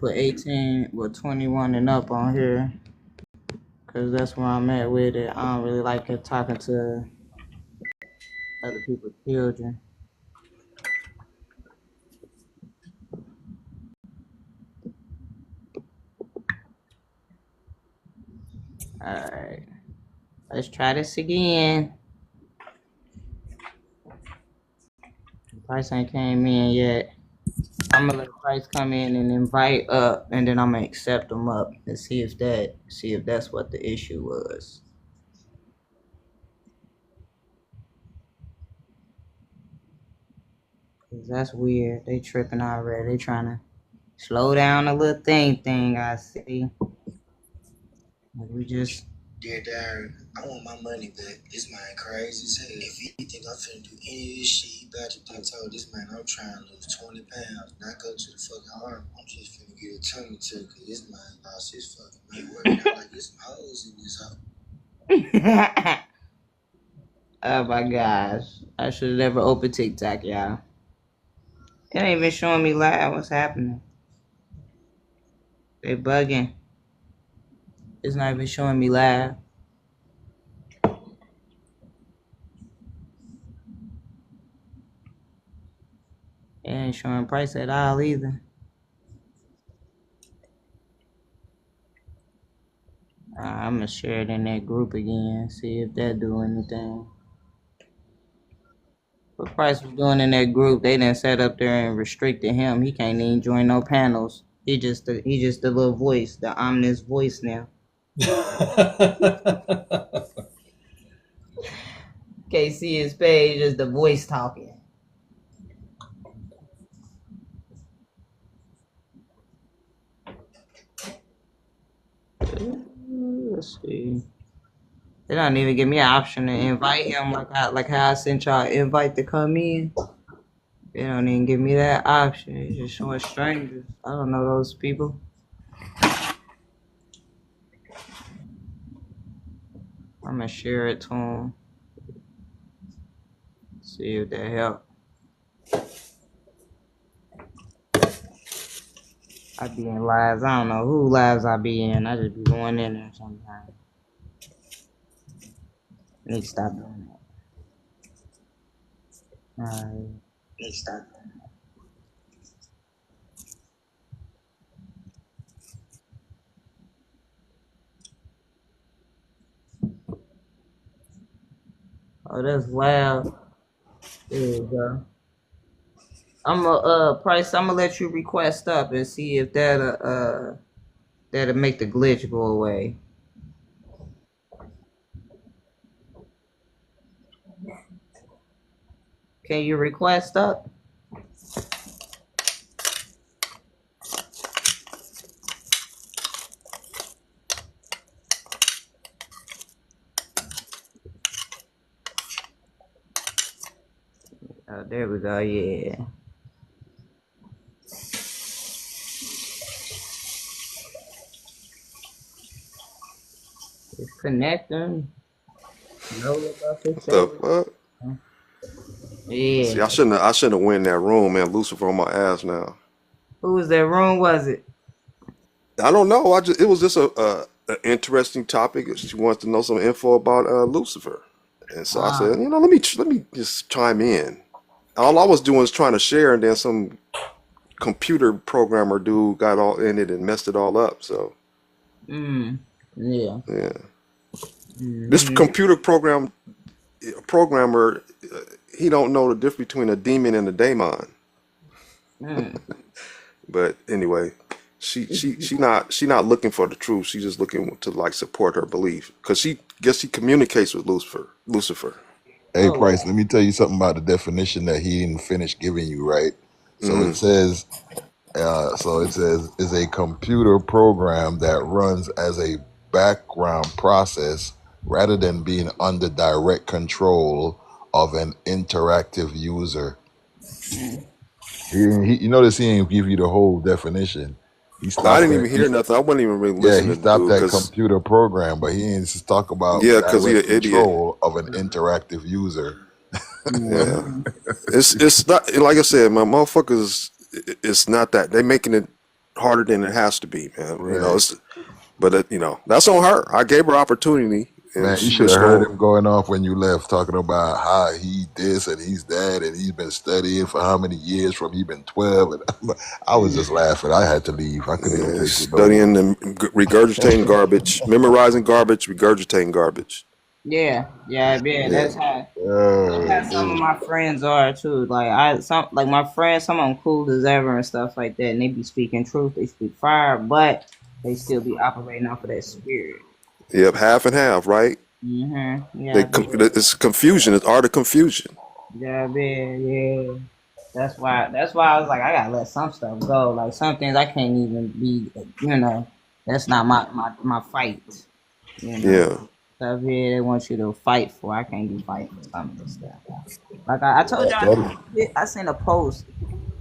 put 18, well, 21 and up on here, because that's where I'm at with it. I don't really like it talking to other people's children. Alright, let's try this again. The price ain't came in yet. I'm gonna let the price come in and invite up, and then I'm gonna accept them up and see if that's what the issue was. Cause that's weird. They tripping already. They trying to slow down a little thing. I see. Like we just. Dear Darren, I want my money back. This man crazy as hell. If he think I'm finna do any of this shit, he better to told this man I'm trying to lose 20 pounds. Not go to the fucking army. I'm just finna get a tummy tuck because this man lost his fucking man working out like there's some hoes in this house. Oh my gosh. I should have never opened TikTok, y'all. It ain't even showing me live. What's happening? They bugging. It's not even showing me live. It ain't showing price at all either. I'm gonna share it in that group again, see if that do anything. What Price was doing in that group, they didn't set up there and restricted him. He can't even join no panels. He just the little voice, the ominous voice now. Can't see his page, just the voice talking. Let's see. They don't even give me an option to invite him like how I sent y'all an invite to come in. They don't even give me that option. It's just showing strangers. I don't know those people. I'm gonna share it to them. See if that help. I be in lives. I don't know who lives I be in. I just be going in there sometimes. Need to stop doing that. Alright. Need to stop doing that. Oh, that's loud. There you go. Price, I'm gonna let you request up and see if that'll make the glitch go away. Can you request up? Oh, there we go, yeah. It's connecting. No, What the fuck? yeah. See, I shouldn't have went in that room, man. Lucifer on my ass now. Who was that room? Was it? I don't know. It was just an interesting topic. She wants to know some info about Lucifer, and so I said, let me just chime in. All I was doing was trying to share, and then some computer programmer dude got all in it and messed it all up. So, yeah. This computer programmer, he don't know the difference between a demon and a daemon. But anyway, she not looking for the truth. She's just looking to like support her belief because she communicates with Lucifer. Hey, Price, let me tell you something about the definition that he didn't finish giving you, right? So it says, is a computer program that runs as a background process rather than being under direct control of an interactive user. You notice he didn't give you the whole definition. I didn't even hear nothing. I wasn't even really listening. Yeah, he stopped that computer program, but he didn't just talk about because he's an control of an interactive user. Yeah, it's not like I said, my motherfuckers. It's not that they making it harder than it has to be, man. You know, Right. you know, that's on her. I gave her opportunity, and Man, you she should have just heard gonna. him going off when you left, talking about how he this and he's that, and he's been studying for how many years from he been 12. And I was just laughing. I had to leave. I couldn't even take it no more. Studying and regurgitating garbage, memorizing garbage, regurgitating garbage. Yeah, yeah, yeah. Yeah, That's how some of Dude. my friends are too. Like my friends, some of them cool as ever and stuff like that, and they be speaking truth. They speak fire, but they still be operating off of that spirit. yep, half and half, right? Yeah, It's confusion. It's art of confusion. yeah, yeah. That's why I was like, I gotta let some stuff go. Like some things I can't even be. That's not my fight. You know, Yeah, stuff here they want you to fight for. I can't be fighting for some of this stuff. Like I told y'all, I seen a post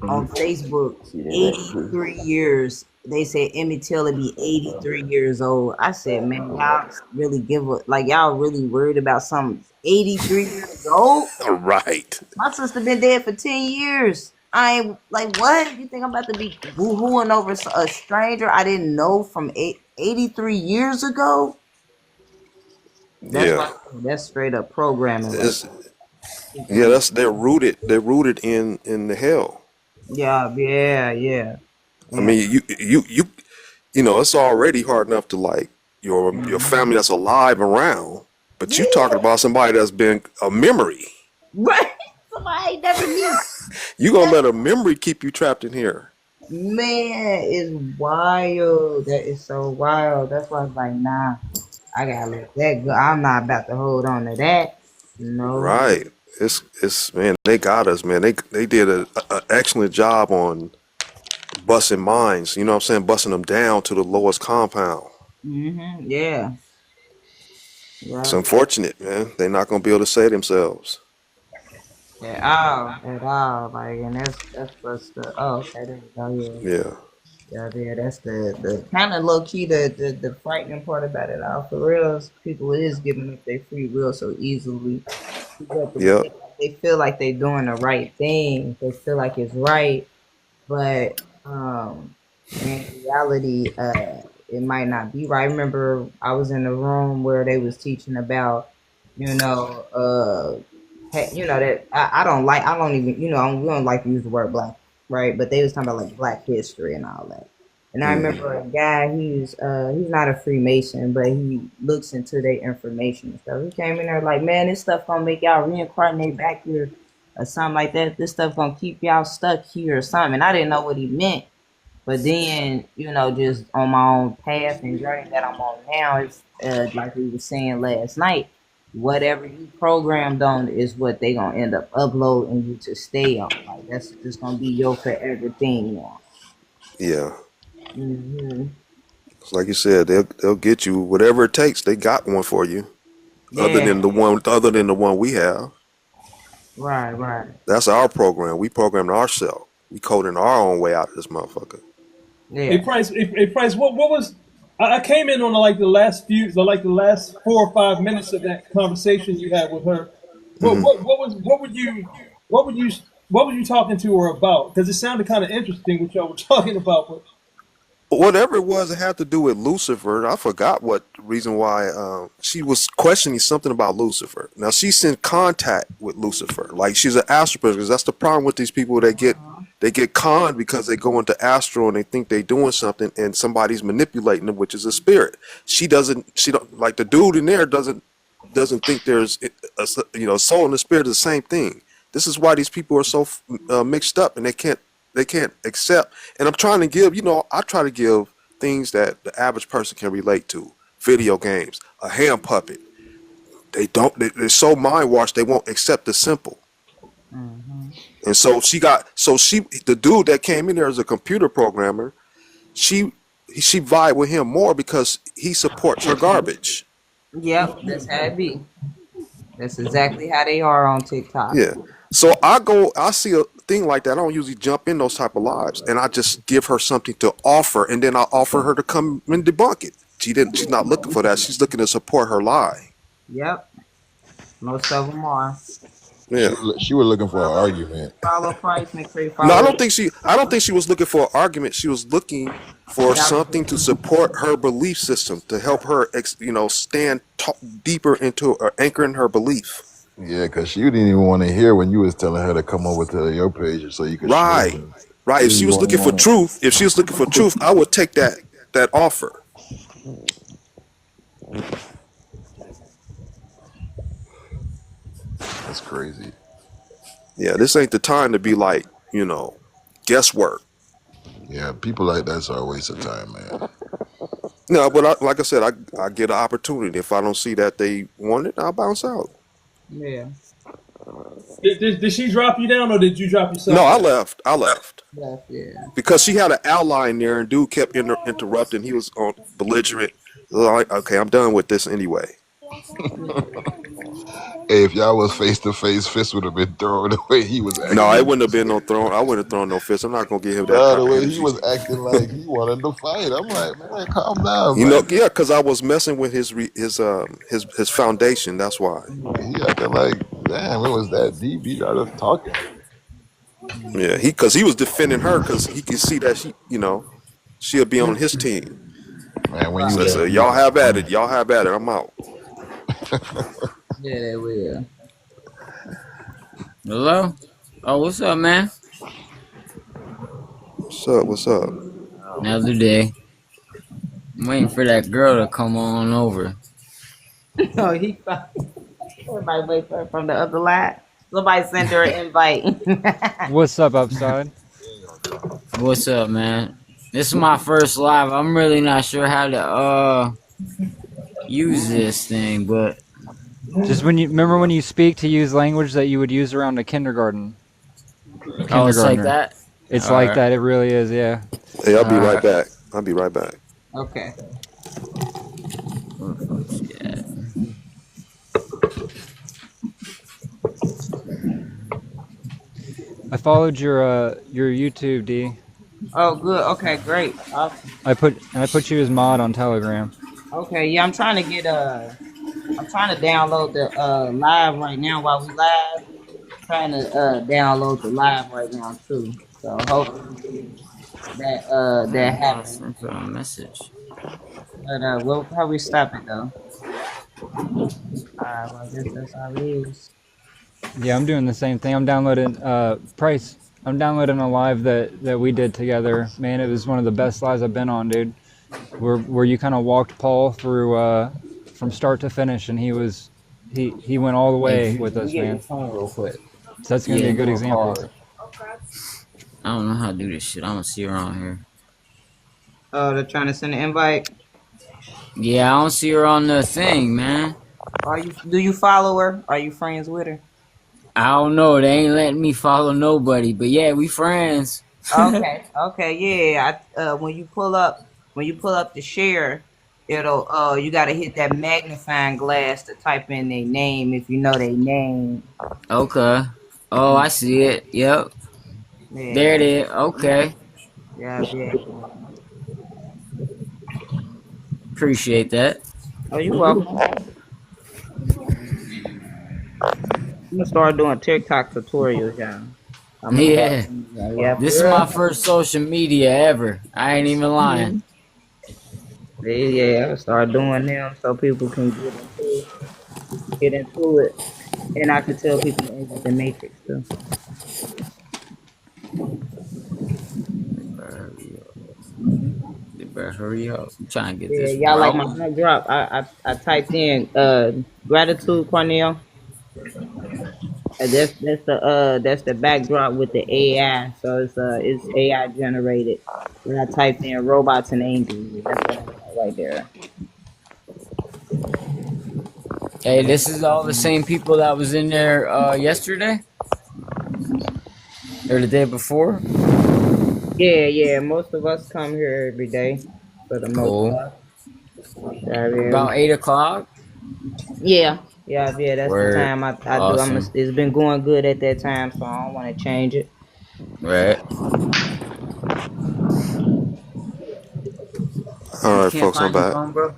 on Facebook. 83 years. They said Emmett Till would be 83 years old. I said, man, y'all really give a like y'all really worried about something. 83 years old. all right. My sister been dead for 10 years. I ain't like what? You think I'm about to be boo-hooing over a stranger I didn't know from 83 years ago? That's Yeah, why that's straight up programming right it's there. yeah. That's they're rooted in the hell. Yeah, yeah, yeah. I Yeah. mean, you know, it's already hard enough to like your family that's alive around, but you talking Yeah. about somebody that's been a memory. Right. Somebody I ain't never knew. You gonna let a memory keep you trapped in here? Man, it's wild. That is so wild. That's why I was like, nah, I gotta let that go. I'm not about to hold on to that. No. Right. It's man, they got us, man. They did a excellent job on busting minds. You know what I'm saying? Busting them down to the lowest compound. Yeah. It's Yeah. unfortunate, man. They're not gonna be able to save themselves. At all. At all. Like, and that's what's the. Oh, okay. There you go. Yeah. Yeah. Yeah, yeah, that's the kind of low key the frightening part about it all. For real, is people is giving up their free will so easily. But Yep. they feel like they're doing the right thing. They feel like it's right, but in reality, it might not be right. I remember I was in a room where they was teaching about, you know, that I don't even, we don't like to use the word black, right? But they was talking about like Black history and all that. And I Mm. remember a guy, he's not a Freemason, but he looks into their information and stuff. He came in there like, man, this stuff gonna make y'all reincarnate back here or something like that. This stuff gonna keep y'all stuck here or something. And I didn't know what he meant. But then, just on my own path and journey that I'm on now, it's like we were saying last night. Whatever you programmed on is what they gonna end up uploading you to stay on. Like that's just gonna be your forever thing now. Yeah. hmm Like you said, they'll get you whatever it takes. They got one for you. Yeah, Other than the one we have. right, right. That's our program. We programmed ourselves. We coding our own way out of this motherfucker. Hey Yeah. Price, Price, what was? I came in on like the last 4 or 5 minutes of that conversation you had with her. What would you, what were you talking to her about? Because it sounded kind of interesting what y'all were talking about. But Whatever it was, it had to do with Lucifer. I forgot what reason why she was questioning something about Lucifer. Now she's in contact with Lucifer, like she's an astral because that's the problem with these people. They get conned because they go into astral and they think they're doing something, and somebody's manipulating them, which is a spirit. She doesn't. She don't like the dude in there doesn't think there's soul and the spirit is the same thing. This is why these people are so mixed up and they can't accept. And I'm trying to give, I try to give things that the average person can relate to. Video games, a hand puppet. They don't. They're so mind washed. They won't accept the simple. hmm And so the dude that came in there as a computer programmer. She she vibe with him more because he supports her garbage. Yep, that's how it be. That's exactly how they are on TikTok. Yeah. So I see a thing like that. I don't usually jump in those type of lives, and I just give her something to offer, and then I offer her to come and debunk it. She's not looking for that. She's looking to support her lie. Yep, most of them are. Yeah. She was looking for an argument. Follow Christ, make sure you No, follow. I don't think she was looking for an argument. She was looking for something to support her belief system to help her, stand deeper into or anchor in her belief. Yeah, because she didn't even want to hear when you was telling her to come over to your page so you could show Right, her. right. She If she didn't was looking for want truth, I would take that offer. That's crazy. Yeah, this ain't the time to be like, guesswork. Yeah, people like that's a waste of time, man. No, but like I said, I get an opportunity. If I don't see that they want it, I'll bounce out. Yeah. Did she drop you down or did you drop No, yourself I down? left. I left Yeah. because she had an outline there, and dude kept interrupting. He was on belligerent. Like, okay, I'm done with this anyway. Hey, if y'all was face to face, fist would have been thrown the way he was No, it acting. wouldn't have been no throne. I wouldn't have thrown no fist. I'm not gonna give him that Nah, type the of way he energy. was acting like he wanted to fight. I'm like, man, calm down, man. Yeah, because I was messing with his foundation. That's why. He acting like, damn, it was that deep. He got us talking. Yeah, because he was defending her because he could see that she'll be on his team. Man, when you So, was Yeah. so that deep, y'all that's have at funny. it. Y'all have at it. I'm out. Yeah, they will. Hello? Oh, what's up, man? What's up? What's up? Another day. I'm waiting for that girl to come on over. Oh, he found. Everybody wait for her from the other line. Somebody send her an invite. What's up, Upside? What's up, man? This is my first live. I'm really not sure how to use this thing, but Just remember when you speak to use language that you would use around a kindergarten. oh, it's like Kindergartner. that. It's All like right. that. It really is. Yeah. Hey, I'll be right Alright. back. I'll be right back. Okay. Where the fuck she at? I followed your YouTube, D. Oh, good. Okay, great. Awesome. I put you as mod on Telegram. Okay, yeah, I'm trying to download the live right now while we live. Trying to download the live right now too. So hopefully that I happens. sent her a message. But we'll probably stop it though. Well, I guess that's how it is. Yeah, I'm doing the same thing. I'm downloading Price. I'm downloading a live that we did together. Man, it was one of the best lives I've been on, dude. Where you kind of walked Paul through from start to finish, and he went all the way with us, Get man. your phone real quick. So that's gonna be a good example. I don't know how to do this shit. I don't see her on here. Oh, they're trying to send an invite. Yeah, I don't see her on the thing, man. Do you follow her? Are you friends with her? I don't know. They ain't letting me follow nobody, but yeah, we friends. Okay. Yeah. When you pull up the share, it'll you gotta hit that magnifying glass to type in their name if you know their name. Okay. Oh, I see it. Yep. Yeah. There it is. Okay. Yeah. Appreciate that. Oh, you're welcome. I'm gonna start doing TikTok tutorials, y'all. Yeah. Yeah. This is my first social media ever. I ain't even lying. Yeah, I'll start doing them so people can get into it. And I can tell people to exit the matrix too. They better hurry up. I'm trying to get Yeah, this y'all like my rolling. drop. I typed in gratitude, Cornell. And that's the backdrop with the AI. So it's AI generated. When I typed in robots and angels, that's what I got right there. Hey, this is all the same people that was in there yesterday? Or the day before? Yeah. Most of us come here every day for the most Cool. part. Yeah, About 8 o'clock? Yeah. That's Word. the time I Awesome. do. It's been going good at that time, so I don't want to change it. Right. All right, Can't folks, I'm find your back. phone, bro?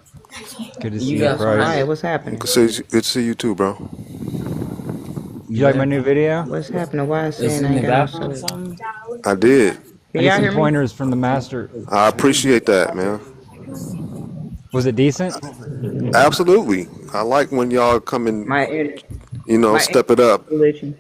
Good to You see you, got some All Price. right, what's happening? Good to see you too, bro. Did you like my new video? What's happening? Why is It's saying I in the ain't got no background or service? something? I did. Can I get y'all some hear me? pointers from the master. I appreciate that, man. Was it decent? Absolutely. I like when y'all come and, My internet, my step it up. glitching.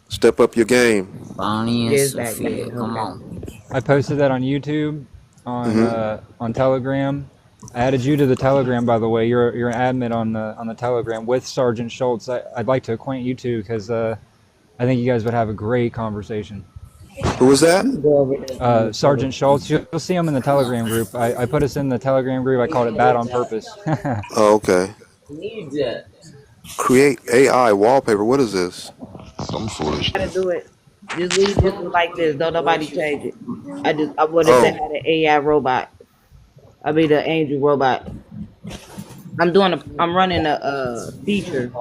Step up your game. Bonnie and Yeah, it's back. Sophia, come Okay. on. I posted that on YouTube, on Telegram. I added you to the Telegram, by the way. You're an admin on the Telegram with Sergeant Schultz. I'd like to acquaint you two because I think you guys would have a great conversation. Who was that? Go over there. Sergeant Schultz, you'll see him in the Telegram group. I put us in the Telegram group. I called it Bad on Purpose. Oh, okay. Need that. Create AI wallpaper. What is this? Some Gotta foolishness. do it. Just leave this like this. Don't nobody change it. I would have said Oh, how the AI robot. I mean the angel robot. I'm running a feature.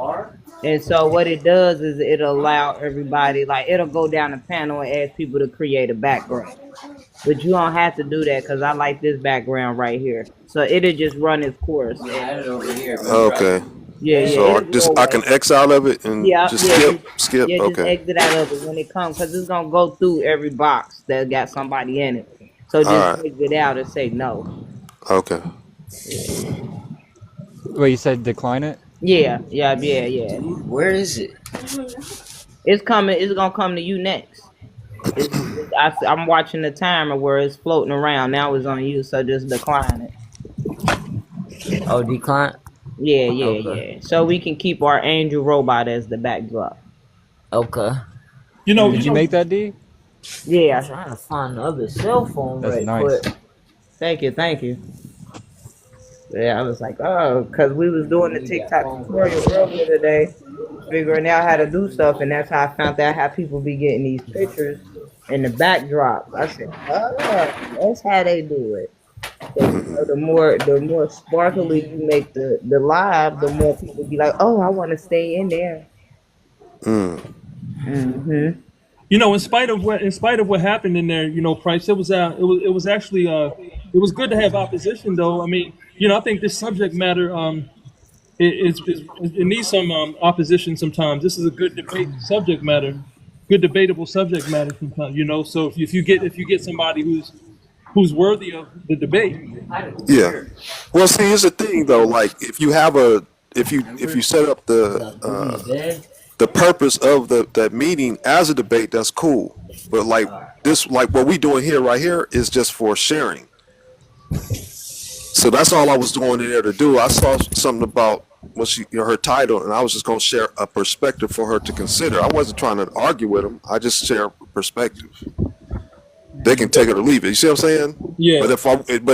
And so what it does is it'll allow everybody, like it'll go down the panel and ask people to create a background. But you don't have to do that because I like this background right here. So it'll just run its course. I had it over here. okay. Yeah, So it'll go I away. can X out of it and Yeah, just yeah, skip. yeah, just Okay. exit out of it when it comes because it's gonna go through every box that got somebody in it. So All just right. exit out and say no. Okay. Wait, you said decline it? Yeah. Where is it? It's coming. It's gonna come to you next. I'm watching the timer where it's floating around. Now it's on you, so just decline it. Oh, decline? Yeah. Okay. So we can keep our angel robot as the backdrop. Okay. You know, Did you make that, D? I'm Yeah. trying to find the other cell phone That's right nice. quick. Thank you. Yeah, I was like, oh, because we was doing the TikTok tutorial earlier today, figuring out how to do stuff, and that's how I found out how people be getting these pictures in the backdrop. I said, oh, that's how they do it. So, you know, the more sparkly you make the live, the more people be like, oh, I want to stay in there. Mm. Mm-hmm. you know, in spite of what happened in there, you know, Price, it was actually it was good to have opposition, though. I mean, you know, I think this subject matter it needs some opposition sometimes. This is a good debate subject matter, good debatable subject matter sometimes. You know, so if you get somebody who's worthy of the debate. Yeah. Well, see, here's the thing though. Like, if you set up the purpose of that meeting as a debate, that's cool. But like what we doing here, right here, is just for sharing. So that's all I was going in there to do. I saw something about her title, and I was just going to share a perspective for her to consider. I wasn't trying to argue with them. I just share perspective. They can take it or leave it. You see what I'm saying? Yeah. But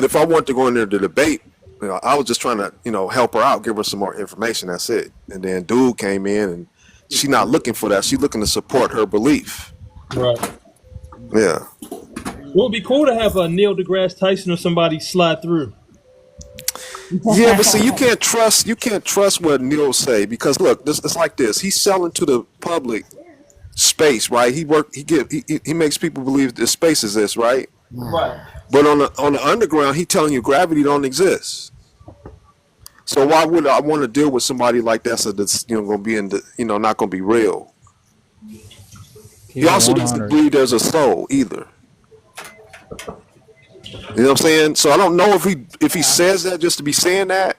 if I wanted to go in there to debate, you know, I was just trying to, you know, help her out, give her some more information. That's it. And then dude came in, and she's not looking for that. She's looking to support her belief. Right. Yeah. It would be cool to have a Neil deGrasse Tyson or somebody slide through. Yeah, but see, you can't trust what Neil say, because look, it's like this. He's selling to the public space, right? He makes people believe that space exists, right? Right. But on the underground, he telling you gravity don't exist. So why would I want to deal with somebody like that? So that's, you know, going to be not going to be real. He also doesn't believe there's a soul either. You know what I'm saying? So I don't know if he says that just to be saying that,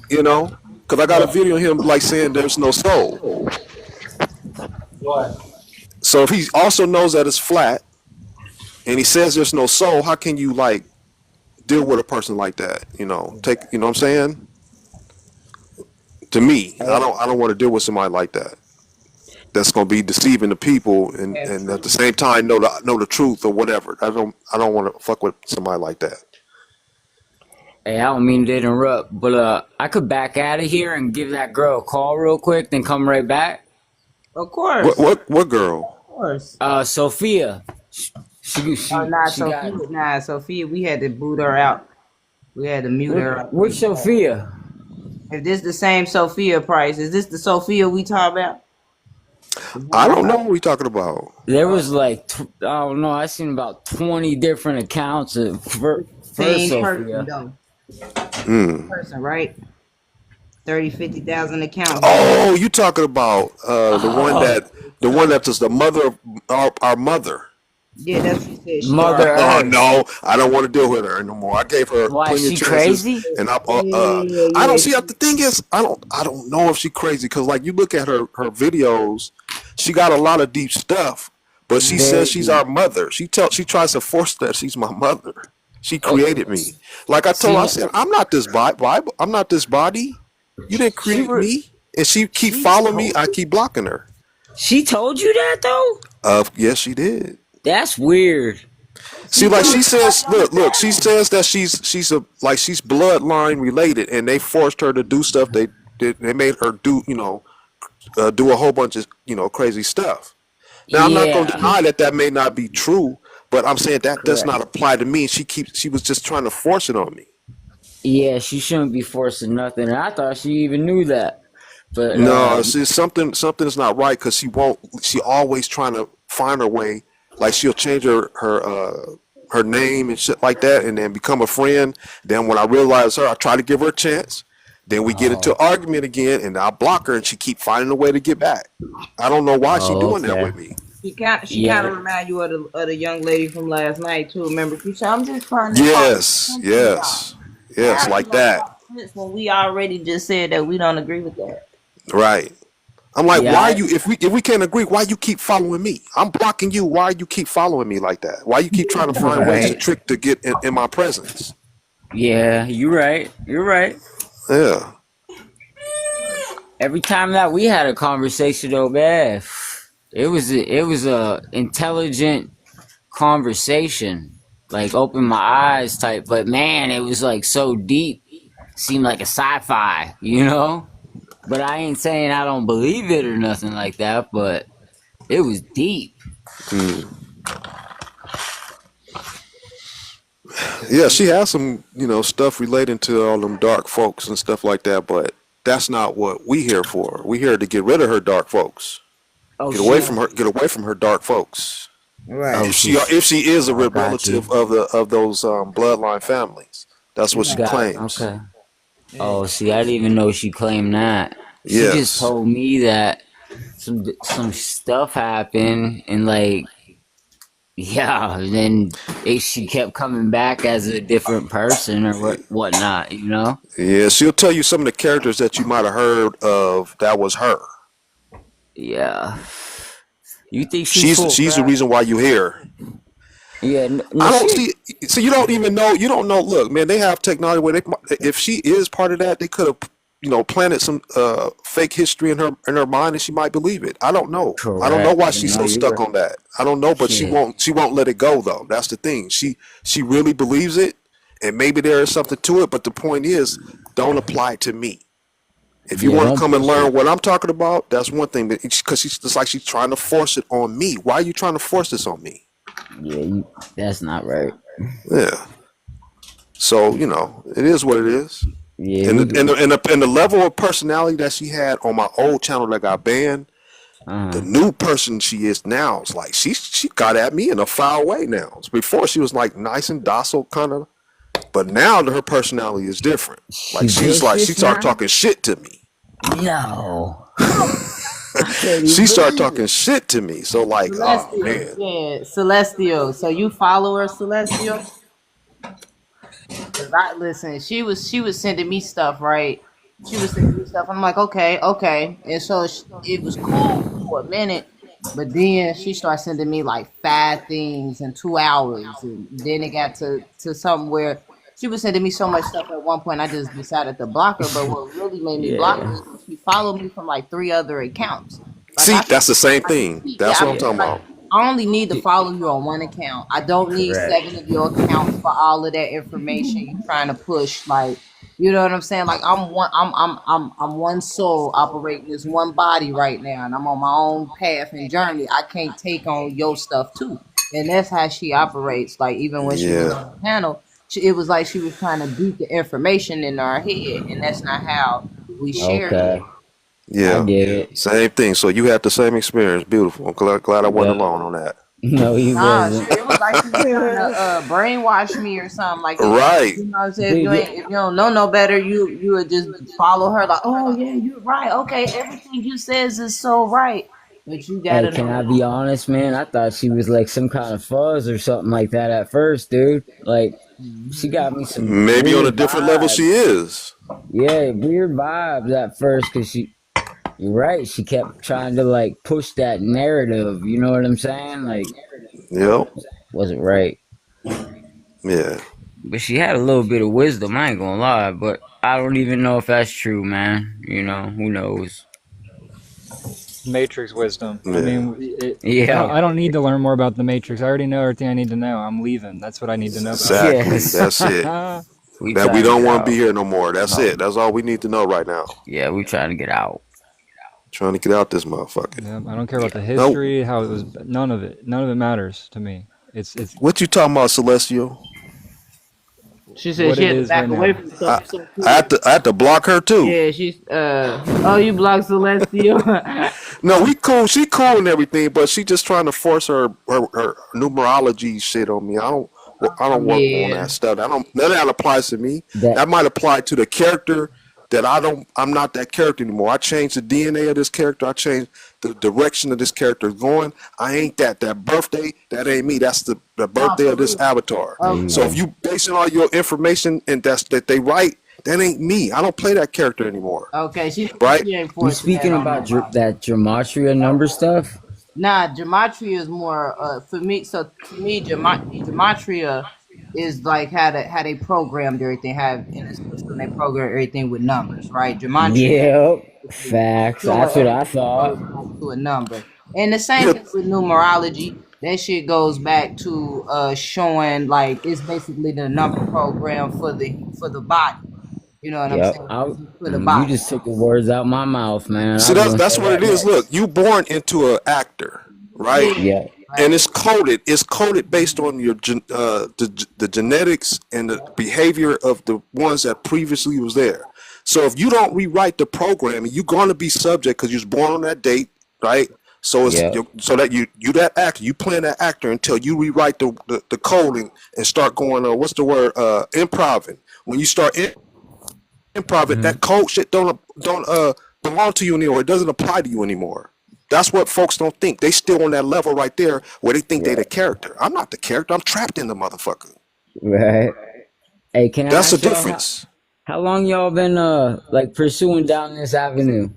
you know, because I got a video of him like saying there's no soul. Right. So if he also knows that it's flat and he says there's no soul, how can you like deal with a person like that? You know, you know what I'm saying? To me, I don't want to deal with somebody like that. That's going to be deceiving the people and at the same time know the truth or whatever. I don't want to fuck with somebody like that. Hey, I don't mean to interrupt, but I could back out of here and give that girl a call real quick, then come right back. Of course. What girl? Of course. Sophia. Sophia, we had to boot her out. We had to mute her out. Which Sophia? If this the same Sophia Price, is this the Sophia we talk about? I don't know what we're talking about. There was like, I don't know, I seen about 20 different accounts for Same Sophia. person, though. Person, right? 50,000 accounts. Oh, you talking about Oh, the one that was the mother of our mother. Yeah, that's what she said. She Mother already. Oh Earth. no, I don't want to deal with her anymore. I gave her Why is plenty of she chances, crazy? and I don't Yeah. see. The thing is, I don't know if she crazy because like you look at her videos, she got a lot of deep stuff, but she says Very she's deep. our mother. She tries to force that she's my mother. She Oh, created me. Like I told her, I see, said I'm not this Bible. I'm not this body. You didn't she create were me. And she keep she following me. told I keep blocking her. she told you that though. Yes, she did. That's weird. See, She like told she everybody says, on the look. She panel. says that she's a like she's bloodline related, and they forced her to do stuff. They made her do do a whole bunch of crazy stuff. Now I'm not going to Yeah, deny that that may not be true, but I'm saying that does correct. not apply to me. She was just trying to force it on me. Yeah, she shouldn't be forcing nothing. And I thought she even knew that. But No, see, something is not right because she won't. She always trying to find her way. Like she'll change her name and shit like that, and then become a friend. Then when I realize her, I try to give her a chance. Then we get into oh, an argument again, and I block her, and she keep finding a way to get back. I don't know why she oh, doing that okay. with me. Yeah, She kind of remind you of the young lady from last night too. Remember, she said, "I'm just trying to talk Yes, sense to y'all." yes, yes, How she like gonna that. talk sense when we already just said that we don't agree with that? Right. I'm like, yeah, why you if we can't agree, why you keep following me? I'm blocking you. Why you keep following me like that? Why you keep trying to find ways to right. trick to get in my presence? Yeah, you're right. You're right. Yeah. Every time that we had a conversation though, man, it was a intelligent conversation. Like open my eyes type. But man, it was like so deep. Seemed like a sci-fi, you know? But I ain't saying I don't believe it or nothing like that, but it was deep. Mm. Yeah, she has some, stuff relating to all them dark folks and stuff like that, but that's not what we here for. We here to get rid of her dark folks. Oh Get away she from her. Get away from her dark folks. oh Right. If she is a oh, real got you. relative of those bloodline families, that's what she Right. Got claims. okay. Yeah. Oh, see, I didn't even know she claimed that. She just Yes. told me that some stuff happened and like yeah, then she kept coming back as a different person or whatnot, you know? Yeah, she'll tell you some of the characters that you might have heard of. That was her. Yeah. You think she's She's full she's the crap? reason why you here. Yeah, no, I don't she. see. So you don't even know. You don't know. Look, man, they have technology where if she is part of that, they could have, planted some fake history in her mind, and she might believe it. I don't know. I don't know Correct. why she's No, so you're stuck right. on that. I don't know, but she Shit. won't. She won't let it go though. That's the thing. She really believes it, and maybe there is something to it. But the point is, don't apply it to me. If you Yeah, want to don't come and push learn it. what I'm talking about, that's one thing. Because she's just like she's trying to force it on me. Why are you trying to force this on me? Yeah, that's not right. Yeah. So it is what it is. Yeah, And we. the level of personality that she had on my old channel that got banned, the Uh, new person she is now is like she got at me in a foul way now. Before she was like nice and docile kind of, but now her personality is different. she Like she vicious started now? talking shit to me. No, I can't even She started believe talking it. shit to me. So like, oh Celestial. man, Yeah, Celestial. So you follow her, Celestial? Cause I listen, she was sending me stuff, right? She was sending me stuff. I'm like, okay, okay, and so it was cool for a minute, but then she started sending me like 5 things in 2 hours, and then it got to something where she was sending me so much stuff at one point. I just decided to block her. But what really made me block her Yeah, is that she followed me from like 3 other accounts. Like see, I that's the same like thing. yeah, That's what I I'm feel talking yeah. like about. I only need to She- follow you on one account. I don't need correct. 7 of your accounts for all of that information you trying to push. Like, you know what I'm saying? Like, I'm one soul operating this one body right now, and I'm on my own path and journey. I can't take on your stuff too, and that's how she operates. Like, even when she was Yeah, on the panel, it was like she was trying to beat the information in our head, and that's not how we share Okay, here. I yeah, get it. same thing. So you had the same experience. Beautiful. I'm glad I wasn't Yep. alone on that. No, he Nah, wasn't. shit, it was like she was trying to brainwash me or something. Like if Right. you know what I'm saying, Dude, if you don't know no better, you would just follow her like, oh yeah, you're right. Okay, everything you says is so right. But you hey, gotta can I know. be honest, man? I thought she was like some kind of fuzz or something like that at first, dude. Like, she got me some Maybe on a weird different level she vibes. is. Yeah, weird vibes at first, cause you're right. She kept trying to like push that narrative. You know what I'm saying? Like, Yep. wasn't right. Yeah. But she had a little bit of wisdom. I ain't gonna lie, but I don't even know if that's true, man. You know, who knows? Matrix wisdom. I Yeah. mean, Yeah. I don't need to learn more about the Matrix. I already know everything I need to know. I'm leaving. That's what I need to know about it. Exactly. Yes. That's it. We That we trying to don't get want to be out. here no more. That's No. it. That's all we need to know right now. Yeah, we trying to get out. Trying to get out this motherfucker. Yeah, I don't care about the Yeah. No, history, how it was. None of it. None of it matters to me. It's what you talking about, Celestial? She said what she it had to is right back away now. from I, stuff. So I had to block her too. yeah, she's oh, you blocked Celestial. No, we cool. She cool and everything, but she just trying to force her numerology shit on me. I don't work on Yeah. that stuff. I don't. None of that applies to me. That That might apply to the character that I don't. I'm not that character anymore. I changed the DNA of this character. I changed the direction of this character is going. I ain't that. That birthday, that ain't me. That's the Nah, birthday for of this real. avatar. there you Okay. So if go. you basing all your information and that they write, that ain't me. I don't play that character anymore. Okay, Right? she ain't You forcing that speaking on about nobody. that gematria number stuff? Nah, gematria is more for me. So to me, gematria is like how they programmed everything. Have in a system they program everything with numbers, right? Gematria Yep. basically Facts. showing That's what I everything thought. goes back to a number, and the same Yeah. thing with numerology. That shit goes back to showing like it's basically the number program for the body. You know what I'm Yep. saying? For the You body. just took the words out my mouth, man. I See, was that's gonna that's say what that it is. Look, next. you born into an actor, right? Yeah. Yep. And Right. it's coded. It's coded based on your the genetics and the behavior of the ones that previously was there. So if you don't rewrite the programming, you're going to be subject because you was born on that date, right? So it's Yep. so that you that actor, you playing that actor until you rewrite the coding and start going what's the word improving. When you start improv it, Hmm. that code shit don't belong to you anymore. It doesn't apply to you anymore. That's what folks don't think. They still on that level right there where they think they the Right. character. I'm not the character. I'm trapped in the motherfucker. Right. Hey, can I That's the ask y'all difference. how long y'all been like pursuing down this avenue?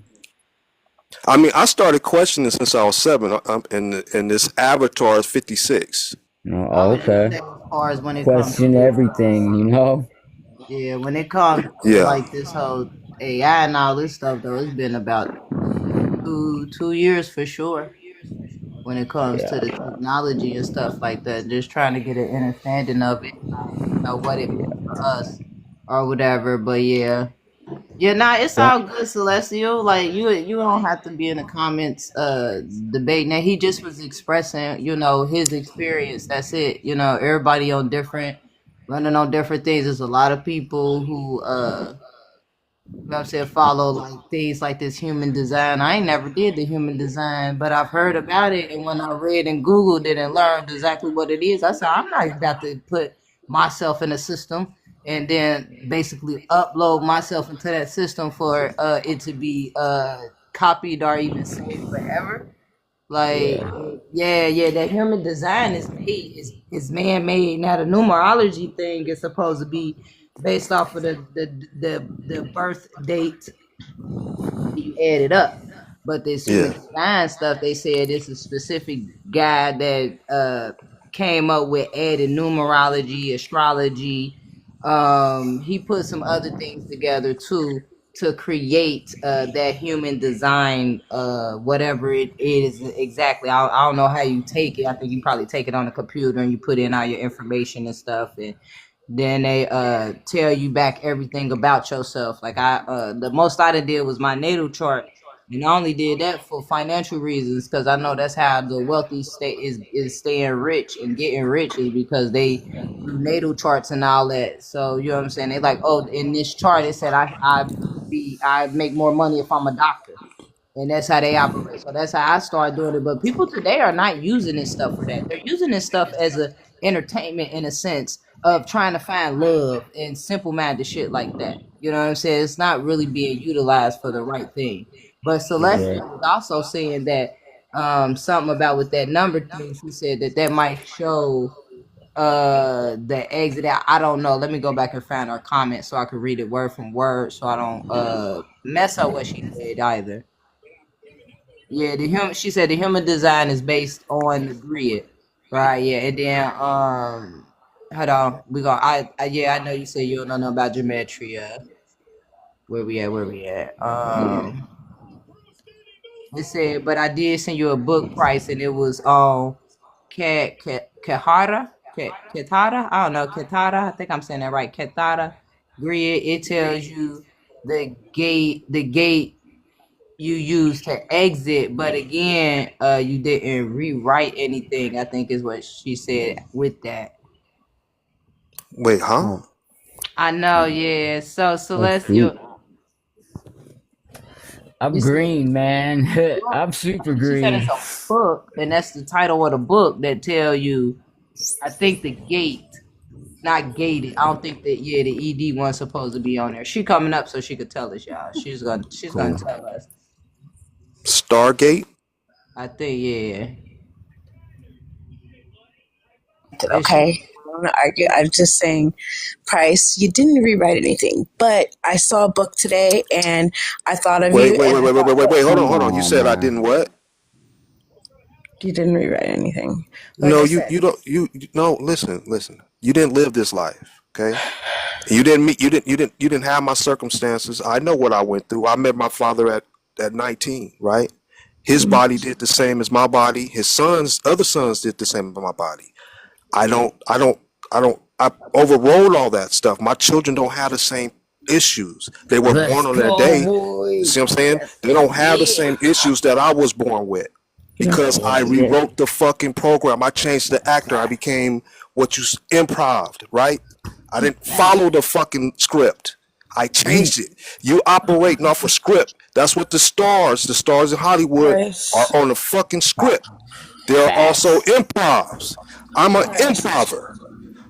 I mean, I started questioning since I was 7, and this avatar is 56. No, I oh, would just okay. say as far as when it comes Question to everything, you know? yeah, when it comes to Yeah, like this whole AI and all this stuff though, it's been about 2 years for sure when it comes to Yeah. the technology and stuff like that. Just trying to get an understanding of it, know what it means for us or whatever. But yeah. Yeah, nah, it's Yeah. all good, Celestial. Like you don't have to be in the comments debating that. He just was expressing, his experience. That's it. Everybody on different running on different things. There's a lot of people who I'm saying follow like things like this human design. I ain't never did the human design, but I've heard about it. And when I read and Googled it and learned exactly what it is, I said I'm not about to put myself in a system and then basically upload myself into that system for it to be copied or even saved forever. Like, Yeah. yeah, that human design is man made. Now the numerology thing is supposed to be based off of the birth date you add it up. But this human yeah, design stuff, they said it's a specific guy that came up with added numerology, astrology. He put some other things together too to create that human design, whatever it is exactly. I don't know how you take it. I think you probably take it on a computer and you put in all your information and stuff, and then they tell you back everything about yourself. Like the most I did was my natal chart, and I only did that for financial reasons because I know that's how the wealthy stay is staying rich and getting rich is because they do natal charts and all that. So you know what I'm saying? They like, oh, in this chart it said I make more money if I'm a doctor. and that's how they operate. So that's how I started doing it. But people today are not using this stuff for that. They're using this stuff as a entertainment in a sense of trying to find love and simple minded shit like that. You know what I'm saying? It's not really being utilized for the right thing. But Yeah. Celestia was also saying that something about with that number thing. She said that that might show the exit out. I don't know. Let me go back and find her comment so I can read it word from word so I don't mess up what she said either. Yeah, the human. She said the human design is based on the grid, right? Yeah, and then hold on, we go. I yeah, I know you said you don't know nothing about geometry. Where we at? Where we at? It said, but I did send you a book price, and it was on Kahara, Katara. I don't know Katara. I think I'm saying that right. Katara grid. It tells you the gate you used to exit, but again, you didn't rewrite anything. I think is what she said with that. Wait, huh? Oh, I know, yeah. So oh shoot. Celestial, I'm it said green, man. book. I'm super She said it's green. a book, and that's the title of the book that tell you. I think the gate, not gated. I don't think that. Yeah, the ED one's supposed to be on there. She coming up so she could tell us, y'all. She's gonna Cool. tell us. Stargate. I think, yeah. And she, Okay, I don't wanna argue. I'm just saying, Price, you didn't rewrite anything, but I saw a book today and I thought of Wait, you wait, and wait, I wait, wait, thought wait, wait, that wait. Hold on, Come hold on. You on, said I man. didn't what? you didn't rewrite anything. Like No, I you said, you don't no. Listen. You didn't live this life, okay? You didn't meet. You didn't have my circumstances. I know what I went through. I met my father at 19, right? His mm, body did the same as my body. His other sons did the same as my body. I don't, I don't, I overrode all that stuff. My children don't have the same issues. They were Let's born on their go, day. You boy. see what I'm saying? That's They don't have the yeah. same issues that I was born with yeah, because Yeah, I yeah. rewrote the fucking program. I changed the actor. I became what you improved, right? I didn't follow the fucking script. I changed it. You operating off a script. That's what the stars in Hollywood are Price, on the fucking script. There are also Facts. improvs. I'm an Price, improver.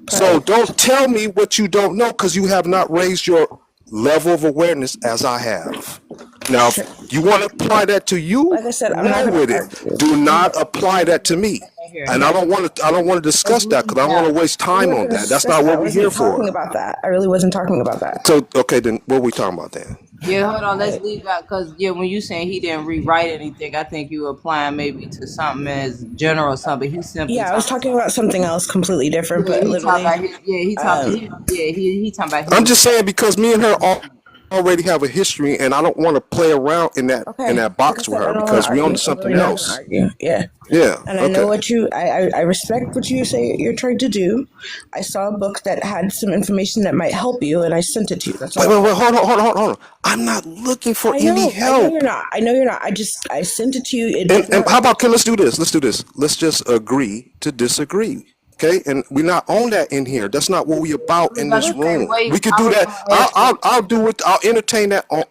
So Price. don't tell me what you don't know because you have not raised your level of awareness as I have. Now, if Sure. you want to apply that to you, Like I said, I'm not run gonna with it. argue. Do I'm not not. apply that to me. And I here. don't want to. I don't want to Let's discuss that leave because I don't want to out. waste I'm time not on gonna that. That's discuss not that. what I we're here wasn't talking for. about that. I really wasn't talking about that. So okay, then what are we talking about then? Yeah, hold on. Let's I, leave out because yeah, when you saying he didn't rewrite anything, I think you applying maybe to something as general something. He simply yeah, I was talking talking about. about something else completely different, Yeah, but he talking literally, about his. Yeah, he talking. um, He talking about I'm his. just saying because me and her already have a history, and I don't want to play around in okay. that Like I box with said, I her don't want to because we on to argue. I'm something really not gonna else. argue. Yeah. Yeah. And I know Okay. what I respect what you say you're trying to do. I saw a book that had some information that might help you, and I sent it to you. That's Wait, all. wait, wait. Hold on. I'm not looking for any I know you're help. not. I know you're not. I sent it to you. It And didn't how work. about okay? Let's do this. Let's do this. Let's just agree to disagree. Okay, and we're not on that in here. That's not what we I about was in about this to say, room. wait. We could I do was that. gonna ask you. I'll do it. I'll entertain that on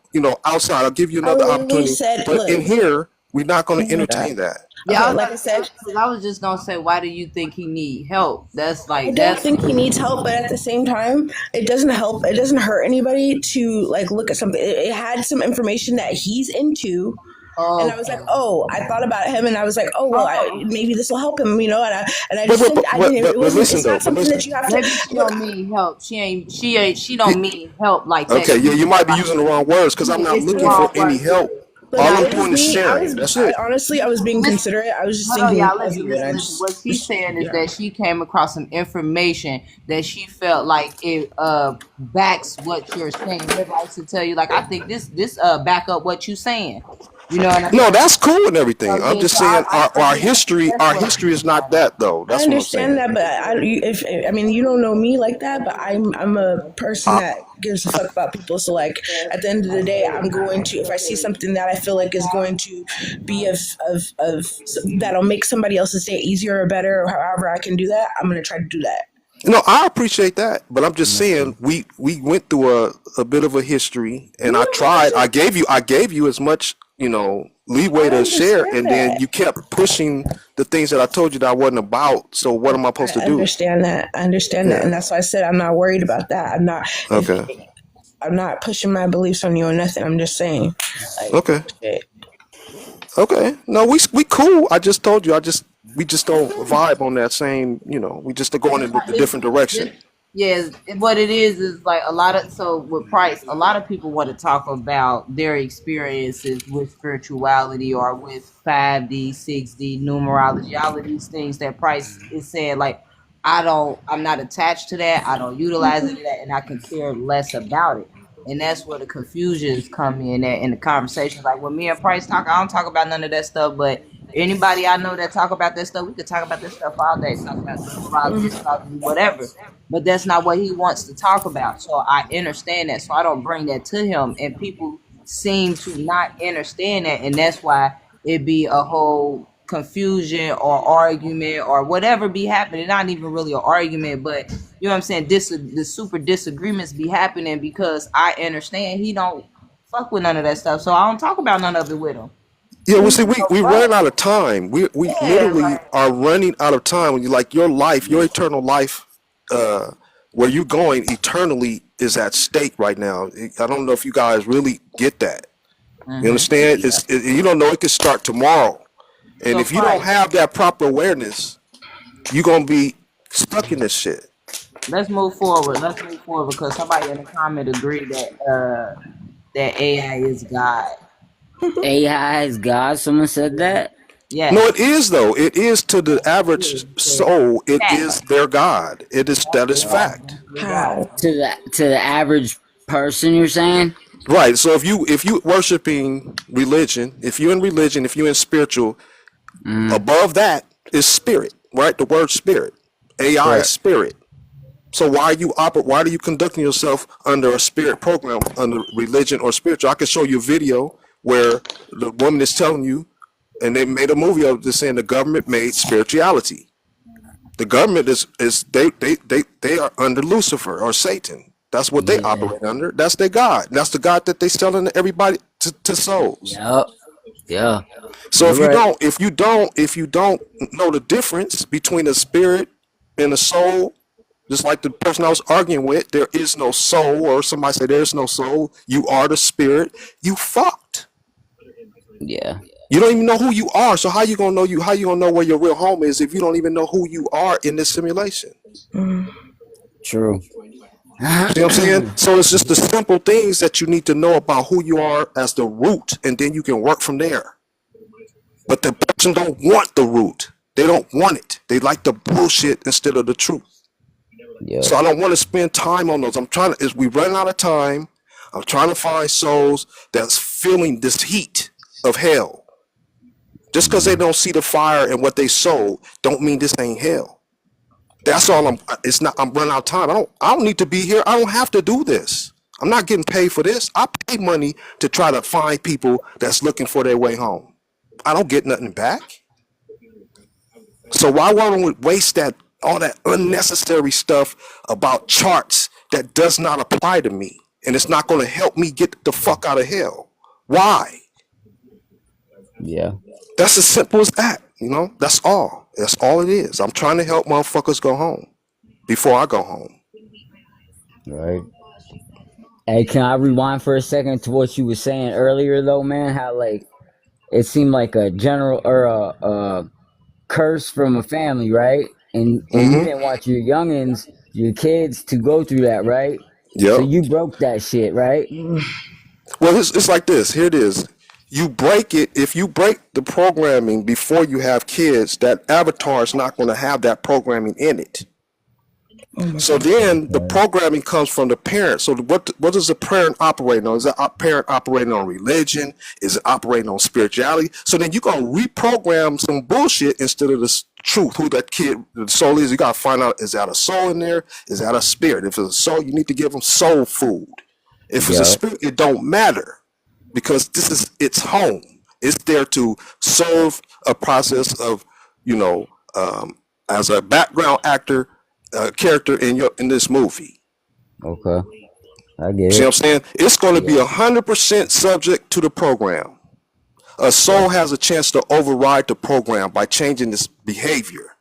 outside. I'll give you I another literally opportunity. said, But in look. here, we're not going Oh to my god. entertain that. Yeah, I Okay, was like about I to say said, because I was just gonna say, why do you think he need help? That's I like don't that's. think he needs help, but at the same time, it doesn't help. It doesn't hurt anybody to like look at something. It had some information that he's into, and I was like, Okay. oh, I thought about him, and I was like, oh well, Oh, maybe this will help him, and I But just but sent. but I but, didn't. but, It but wasn't. listen It's though. not But something listen. that you have to maybe she look. don't mean help. She Y- don't mean help like that. Okay, She yeah, you mean might be like using the wrong words because I'm not it's the looking Look, for wrong any word. Yeah. help. look. All Now I I'm was doing is being. sharing. That's it. Honestly, I was being listen, considerate. I was just hold on, thinking y'all. of Listen, you, and listen, I listen. What she's just saying is yeah. that she came across some information that she felt like it backs what you're saying. Remember, I used to tell you like I think this back up what you saying. You know what I No, mean? that's cool and So everything. I'm yeah, just so saying I our think history that's what she's is not trying to. that though. I That's what I'm understand saying. that, but if I mean you don't know me like that, but I'm a person I, that gives a fuck about people. So like at the end of the day, I'm going to if I see something that I feel like is going to be of that'll make somebody else's day easier or better, or however I can do that, I'm gonna try to do that. no, I appreciate that, but I'm just Man. saying we went through a bit of a history, and No, like I said, I gave you as much leeway I to share, understand and then that. you kept pushing the things that I told you that I wasn't about. So what am I supposed to I do? understand that. I understand that, Yeah. and that's why I said I'm not worried about that. I'm not. If Okay. I'm not pushing my beliefs on you or nothing. I'm just saying, like, Okay. shit. Okay. No, we cool. I just told you. We just don't vibe on that same. We just are going in a It's different direction. just yeah. What it is like a lot of so with Price, a lot of people want to talk about their experiences with spirituality or with 5D, 6D, numerology, all of these things that Price is saying. Like, I'm not attached to that. I don't utilize any of that, and I can care less about it. And that's where the confusions come in at in the conversations. Like when me and Price talk, I don't talk about none of that stuff, but anybody I know that talk about this stuff, we could talk about this stuff all day. Talk about numerology, astrology, whatever. But that's not what he wants to talk about. So I understand that. So I don't bring that to him. And people seem to not understand that, and that's why it be a whole confusion or argument or whatever be happening. Not even really an argument, but you know what I'm saying. The super disagreements be happening because I understand he don't fuck with none of that stuff. So I don't talk about none of it with him. Yeah, well, You see, know, we but running out of time. We yeah, literally like are running out of time. When you like your life, your eternal life, uh, where you going eternally is at stake right now. I don't know if you guys really get that. You understand? Yeah. You don't know it could start tomorrow, and so if you don't Price. have that proper awareness, you're gonna be stuck in this shit. Let's move forward. Let's move forward because somebody in the comment agreed that AI is God. AI is God. Someone said that. No, it Yes. is though. It is to the average soul. It Fact. is their God. That is Yeah, fact. that's their God. How? To the average person, you're saying? Right. So if you worshiping religion, if you're in religion, if you're in spiritual, Mm, above that is spirit. Right. The word spirit. AI is correct. spirit. So why are you conducting yourself under a spirit program, under religion or spiritual? I can show you a video where the woman is telling you, and they made a movie of this saying the government made spirituality. The government is they are under Lucifer or Satan. That's what they Yeah. operate under. That's their God. That's the God that they selling to everybody to souls. Yep. Yeah. So You're right. if you don't know the difference between a spirit and a soul, just like the person I was arguing with, there is no soul, or somebody say there's no soul. You are the spirit. You fucked. Yeah. You don't even know who you are. So how you gonna know where your real home is if you don't even know who you are in this simulation? True. See what I'm saying? So it's just the simple things that you need to know about who you are as the root, and then you can work from there. But the person don't want the root. They don't want it. They like the bullshit instead of the truth. Yep. So I don't want to spend time on those. As we run out of time, I'm trying to find souls that's feeling this heat of hell. Just because they don't see the fire and what they sold, don't mean this ain't hell. That's all it's not, I'm running out of time. I don't need to be here. I don't have to do this. I'm not getting paid for this. I pay money to try to find people that's looking for their way home. I don't get nothing back. So why would we waste all that unnecessary stuff about charts that does not apply to me, and it's not going to help me get the fuck out of hell? Why? Yeah. That's as simple as that. That's all. That's all it is. I'm trying to help motherfuckers go home before I go home. Right. Hey, can I rewind for a second to what you were saying earlier, though, man? How like it seemed like a general or a curse from a family, right? And you Mm-hmm. didn't want your youngins, your kids, to go through that, right? So Yep. you broke that shit, right? Well, it's like this. Here it is. You break it. If you break the programming before you have kids, that avatar is not going to have that programming in it. Oh my So god. then the programming comes from the parent. So what is the parent operating on? Is that parent operating on religion? Is it operating on spirituality? So then you're going to reprogram some bullshit instead of the truth, who that kid, the soul is. You got to find out, is that a soul in there? Is that a spirit? If it's a soul, you need to give them soul food. If it's a Yep. spirit, it don't matter because this is its home. It's there to serve a process of, you know, as a background actor, character in this movie. Okay. I get See what it. I'm saying? It's going to be Yeah. 100% subject to the program. A soul has a chance to override the program by changing its behavior.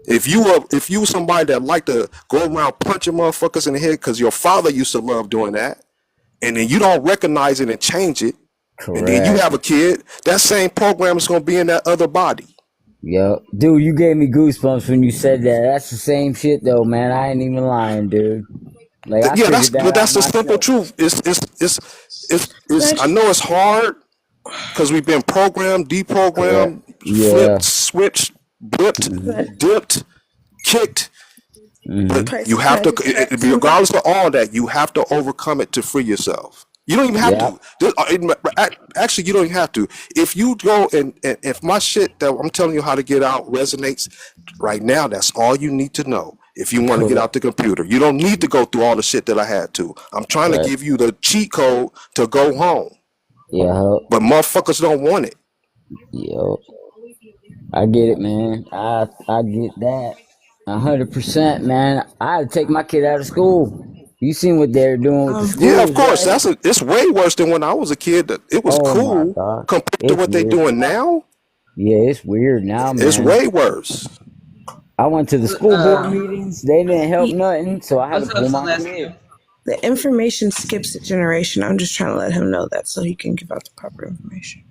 If you somebody that like to go around punching motherfuckers in the head because your father used to love doing that, and then you don't recognize it and change it, and then you Correct. have a kid, that same program is going to be in that other body. Yep. Dude, you gave me goosebumps when you said that. That's the same shit though, man. I ain't even lying, dude. Like I Yeah, figured that out that's the simple myself. truth. It's I know it's hard because we've been programmed, Correct. deprogrammed, Yeah. flipped, switched, blipped, dipped, kicked. But Price, you have can I to, just correct something? regardless of all that, you have to overcome it to free yourself. You don't even have Yep. to. Actually, you don't even have to. If you go and if my shit that I'm telling you how to get out resonates right now, that's all you need to know. If you want to get Correct. out the computer, you don't need to go through all the shit that I had to. I'm trying to Right. give you the cheat code to go home, Yeah. but motherfuckers don't want it. Yep. I get it, man. I get that. 100%, man. I had to take my kid out of school. You seen what they're doing with the Yeah, of schools, course. right? It's way worse than when I was a kid. It was Oh my cool God. compared to It's what they weird. doing now. Yeah, it's weird now, It's man. way worse. I went to the school board meetings. They didn't help nothing, so I had to What's up, pull my kid. Celestia? The information skips a generation. I'm just trying to let him know that so he can give out the proper information.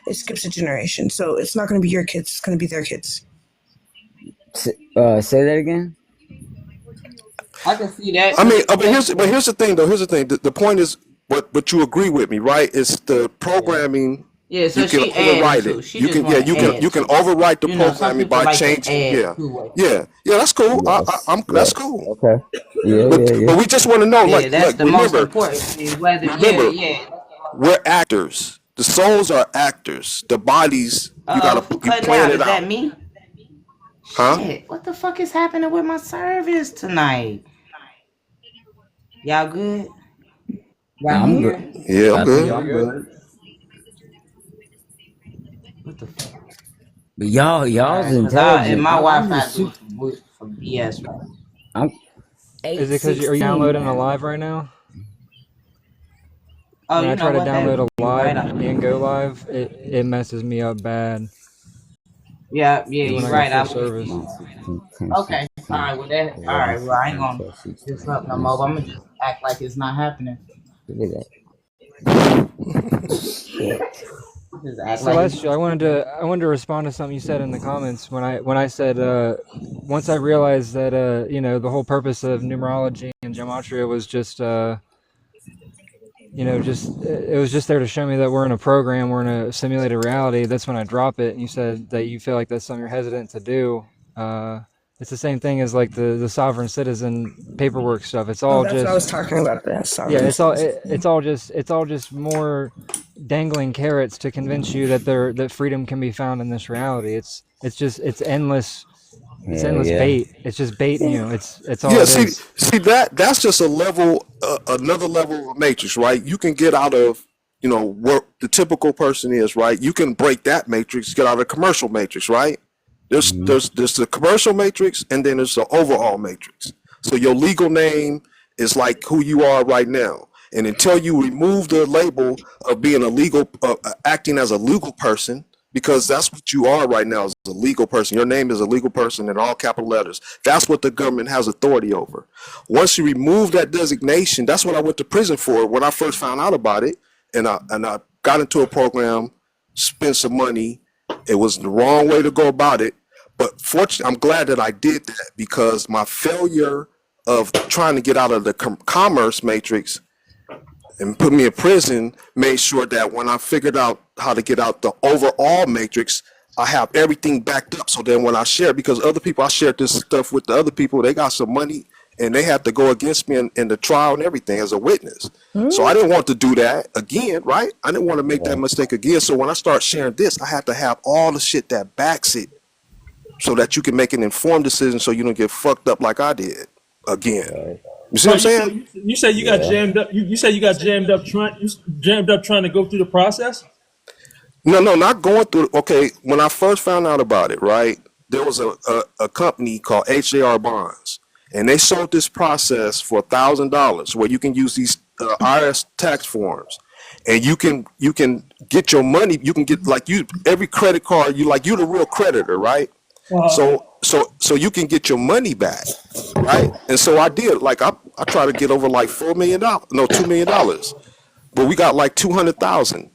It skips a generation, so it's not going to be your kids. It's going to be their kids. Say that again. I can see that. I mean, but here's the thing, though. Here's the thing. The point is, but you agree with me, right? It's the programming. Yeah, so You can she adding override to. it. She You just can, want yeah, to you add can to. overwrite the You know, some programming people by like to changing. add Yeah, to it. yeah, that's cool. Yes. That's Yes. cool. Okay. Yeah. But Yeah. Yeah. we just want to know, Yeah, that's like the most important thing. Whether, remember, yeah. we're actors. The souls are actors. The bodies, Who you cutting plan out? it Is that out, me? huh? Shit, what the fuck is happening with my service tonight? Y'all good? Y'all can I'm hear good. it? Yeah, I'm I think good. I'm good. What the fuck? But y'all's Alright, cause if intelligent. my I'm Wi-Fi just do it super. for BS, right? I'm Is it because are you 816, downloading a man. live right now? Oh, When you I know try to what? That download a you live right. and go live, it messes me up bad Yeah, when you I got right. I full will. service. 9, 16, 10, Okay. All 16, right. Well, that. All 11, right. Well, I ain't 16, gonna 12, 16, disrupt no 9, more. But I'm 16. gonna just act like it's not happening. Look at that. Shit. Just act like it's. Celestial, I wanted to respond to something you said in the comments when I said once I realized that the whole purpose of numerology and gematria was just just it was just there to show me that we're in a program, we're in a simulated reality. That's when I drop it. And you said that you feel like that's something you're hesitant to do. It's the same thing as like the sovereign citizen paperwork stuff. It's Oh, all that's what I was just talking about. The yeah. sovereign It's all just more dangling carrots to convince you that freedom can be found in this reality. It's endless. It's Hell endless yeah. bait. It's just baiting you. It's all Yeah, it is. see that's just a level, another level of matrix, right? You can get out of, where the typical person is, right? You can break that matrix, get out of the commercial matrix, right? Mm-hmm. There's the commercial matrix, and then there's the overall matrix. So your legal name is like who you are right now, and until you remove the label of being a legal, acting as a legal person, because that's what you are right now, is a legal person. Your name is a legal person in all capital letters. That's what the government has authority over. Once you remove that designation, that's what I went to prison for when I first found out about it, and I got into a program, spent some money. It was the wrong way to go about it, but fortunately, I'm glad that I did that, because my failure of trying to get out of the commerce matrix and put me in prison made sure that when I figured out how to get out the overall matrix, I have everything backed up. So then when I share, because other people, I shared this stuff with the other people, they got some money and they had to go against me in the trial and everything as a witness. So I didn't want to do that again, right? I didn't want to make that mistake again. So when I start sharing this, I had to have all the shit that backs it so that you can make an informed decision so you don't get fucked up like I did again. Right. You see So what I'm saying? you say you got Yeah. jammed up. You say you got jammed up trying to go through the process. No, not going through. Okay, when I first found out about it, right, there was a company called HJR Bonds, and they sold this process for $1,000 where you can use these IRS tax forms. and you can get your money. You can get like you every credit card. You're the real creditor, right? So you can get your money back, right? And so I did. Like I tried to get over like $4 million, no $2 million, but we got like 200,000.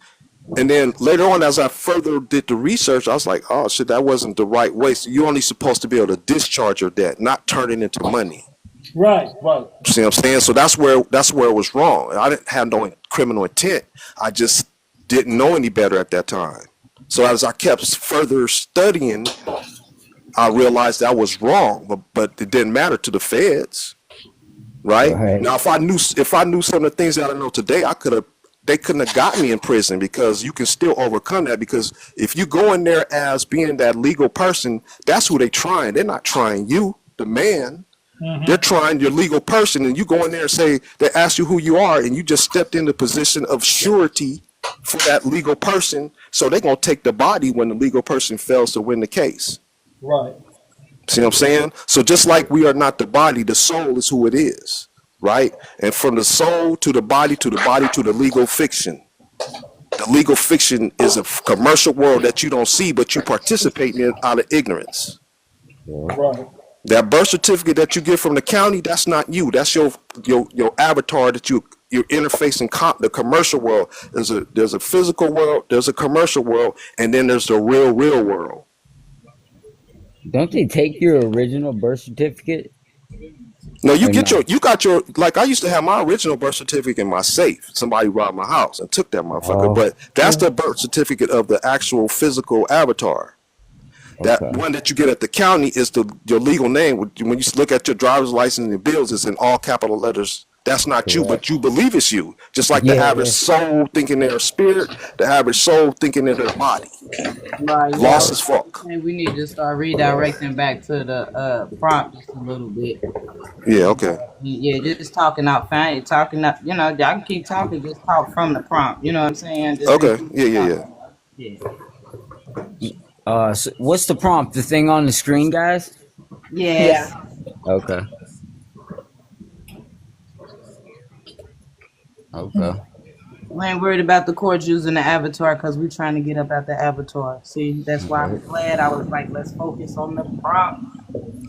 And then later on, as I further did the research, I was like, oh shit, that wasn't the right way. So you're only supposed to be able to discharge your debt, not turn it into money. Right. See what I'm saying? So that's where it was wrong. I didn't have no criminal intent. I just didn't know any better at that time. So as I kept further studying, I realized that was wrong, but it didn't matter to the feds, right? Right. Now, if I knew some of the things that I know today, they couldn't have got me in prison, because you can still overcome that. Because if you go in there as being that legal person, that's who they trying. They're not trying you, the man. They're trying your legal person, and you go in there and say, they ask you who you are, and you just stepped in the position of surety for that legal person. So they're gonna take the body when the legal person fails to win the case. Right. See what I'm saying? So just like we are not the body, the soul is who it is, right? And from the soul to the body to the body to the legal fiction. The legal fiction is a commercial world that you don't see, but you participate in out of ignorance. Right. That birth certificate that you get from the county, that's not you. That's your avatar that you're interfacing the commercial world. There's a physical world, there's a commercial world, and then there's the real world. Don't they take your original birth certificate? No, you got your, like I used to have my original birth certificate in my safe. Somebody robbed my house and took that motherfucker. But that's the birth certificate of the actual physical avatar. That one that you get at the county is your legal name. When you look at your driver's license and your bills, it's in all capital letters. That's not you, but you believe it's you. Just like the average soul thinking they're a spirit, the average soul thinking they're their body. Right, Lost as fuck. We need to start redirecting back to the prompt just a little bit. Yeah, okay. Yeah, just talking out fine, talking out, y'all can keep talking, just talk from the prompt. You know what I'm saying? Just okay. Yeah. So what's the prompt? The thing on the screen, guys? Yes. Yeah. Okay. We ain't worried about the courts using the avatar because we're trying to get up at the avatar. See, that's why I'm glad I was like, let's focus on the prompt.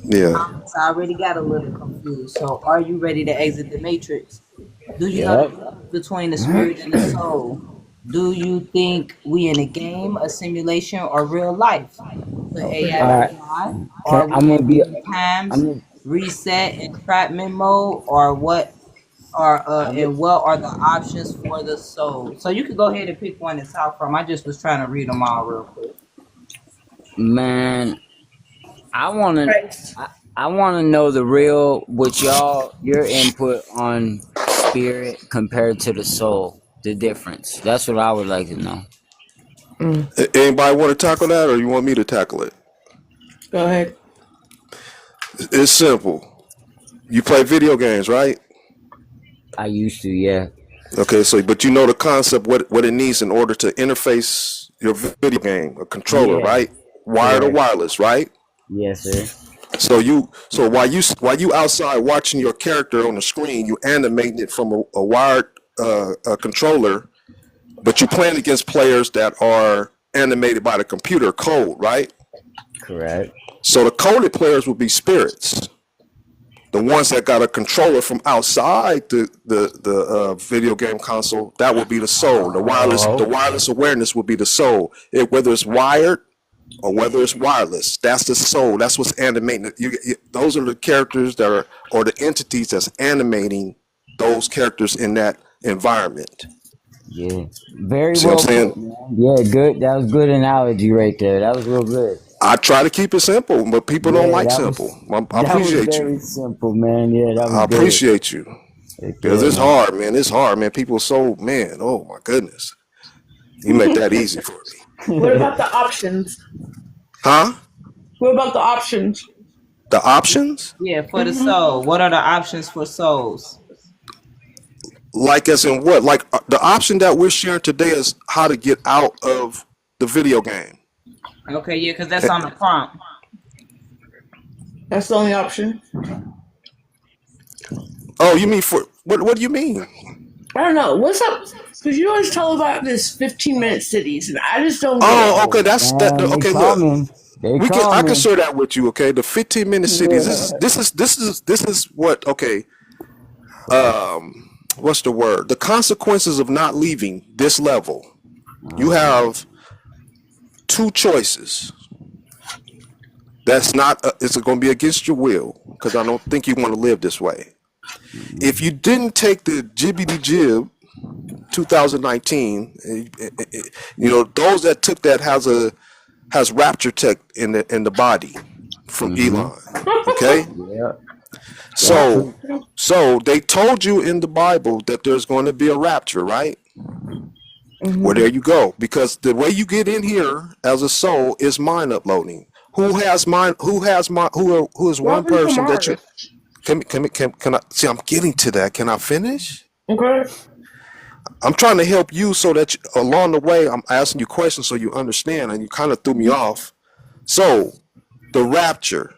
Yeah. So I already got a little confused. So are you ready to exit the matrix? Do you know the difference between the spirit and the soul? Do you think we in a game, a simulation, or real life? The AI or I'm gonna be times reset entrapment mode, or what? And what are the options for the soul? So you could go ahead and pick one to talk from. I just was trying to read them all real quick. Man, I wanna know the real your input on spirit compared to the soul. The difference. That's what I would like to know. Anybody want to tackle that, or you want me to tackle it? Go ahead. It's simple. You play video games, right? I used to, yeah. Okay, so but you know the concept, what it needs in order to interface your video game, a controller, right? Wired or wireless, right? Yes, sir. So while you outside watching your character on the screen, you animating it from a wired controller, but you're playing against players that are animated by the computer code, right? Correct. So the coded players would be spirits. The ones that got a controller from outside the video game console, that would be the soul. The wireless awareness would be the soul. Whether it's wired or whether it's wireless, that's the soul. That's what's animating. Those are the characters or the entities that's animating those characters in that environment. Yeah. Very See well what I'm saying? put, man. Yeah, good. That was good analogy right there. That was real good. I try to keep it simple, but people don't like simple. I appreciate that was very you. simple, man. Yeah, that was I appreciate you. Because it's man. hard, man. It's hard, man. People are so, man, oh my goodness. You make that easy for me. What about the options? Huh? What about the options? The options? Yeah, for the soul. What are the options for souls? Like as in what? Like the option that we're sharing today is how to get out of the video game. Okay, yeah, because that's on the prompt. That's the only option. Oh, you mean for what do you mean? I don't know. What's up? Because you always tell about this 15-minute cities, and I just don't get it. Oh, okay, Oh that's that. man, they Okay, look, coming. They I can coming. share that with you. Okay, the 15-minute cities. This is what. Okay, what's the word? The consequences of not leaving this level. You have two choices. That's not. It's going to be against your will because I don't think you want to live this way. If you didn't take the jibbity jib 2019, those that took that has rapture tech in the body from Mm-hmm. Elon. Okay, Yeah. Gotcha. so they told you in the Bible that there's going to be a rapture, right? Well, Mm-hmm. there you go. Because the way you get in here as a soul is mind uploading. Who has mind? Who has mind? Who is one Welcome to person that you Mars. can I see? I'm getting to that. Can I finish? Okay. I'm trying to help you so that along the way, I'm asking you questions so you understand, and you kind of threw me off. So, the rapture.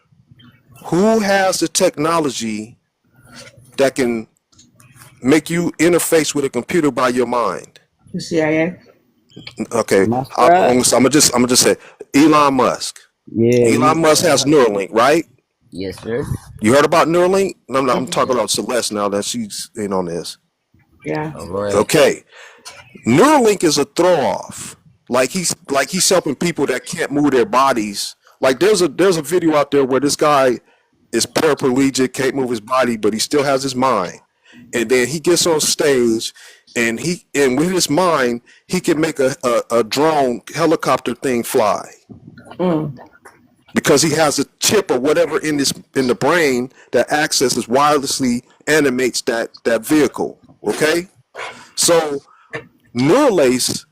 Who has the technology that can make you interface with a computer by your mind? The CIA. Okay, Muskrat. I'm gonna just say Elon Musk. Yeah, Elon he's Musk has Neuralink, right? yes, sir. You heard about Neuralink? No, I'm talking Yeah. about Celeste now that she's in on this. Yeah. All right. Okay, Neuralink is a throw off. He's helping people that can't move their bodies. Like there's a video out there where this guy is paraplegic, can't move his body, but he still has his mind. And then he gets on stage and with his mind he can make a drone helicopter thing fly Mm. because he has a chip or whatever in the brain that accesses wirelessly animates that vehicle. Okay, so Neuralace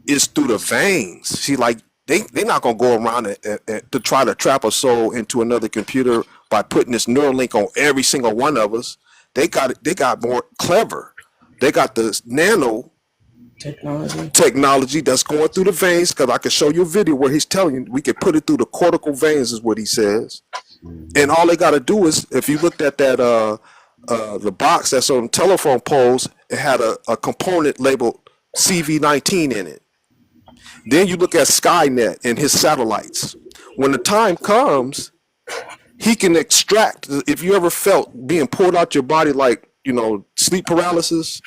is through the veins. See, like they're not gonna go around to try to trap a soul into another computer by putting this Neuralink on every single one of us. They got more clever. They got the nano Technology. technology that's going through the veins. Because I can show you a video where he's telling you we can put it through the cortical veins, is what he says. And all they got to do is, if you looked at that the box that's on telephone poles, it had a component labeled CV19 in it. Then you look at Skynet and his satellites. When the time comes, he can extract. If you ever felt being pulled out your body, like sleep paralysis,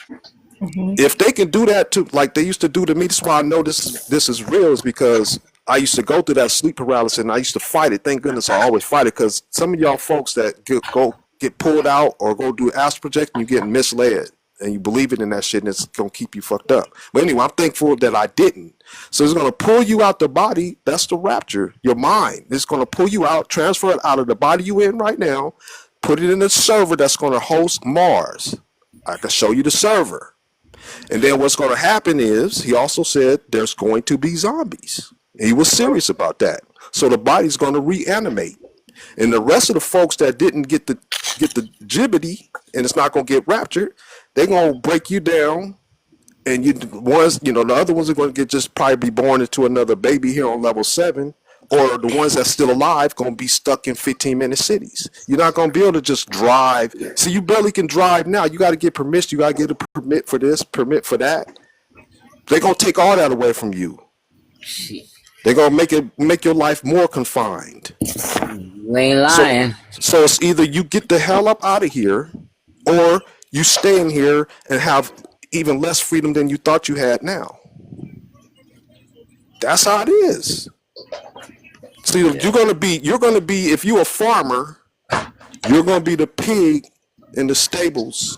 Mm-hmm. if they can do that to like they used to do to me, that's why I know this is real. Is because I used to go through that sleep paralysis and I used to fight it. Thank goodness I always fight it because some of y'all folks that get pulled out or go do astral projection, you get misled and you believe it in that shit and it's gonna keep you fucked up. But anyway, I'm thankful that I didn't. So it's gonna pull you out the body. That's the rapture. Your mind. It's gonna pull you out, transfer it out of the body you in right now, put it in a server that's gonna host Mars. I can show you the server. And then what's going to happen is he also said there's going to be zombies. He was serious about that. So the body's going to reanimate. And the rest of the folks that didn't get the gibbity and it's not going to get raptured, they're going to break you down. And the other ones are going to get just probably be born into another baby here on level 7. Or the ones that's still alive going to be stuck in 15-minute cities. You're not going to be able to just drive. See, you barely can drive now. You got to get permission. You got to get a permit for this, permit for that. They're going to take all that away from you. Shit. They're going to make your life more confined. You ain't lying. So it's either you get the hell up out of here or you stay in here and have even less freedom than you thought you had now. That's how it is. So you're gonna be if you're a farmer, you're gonna be the pig in the stables.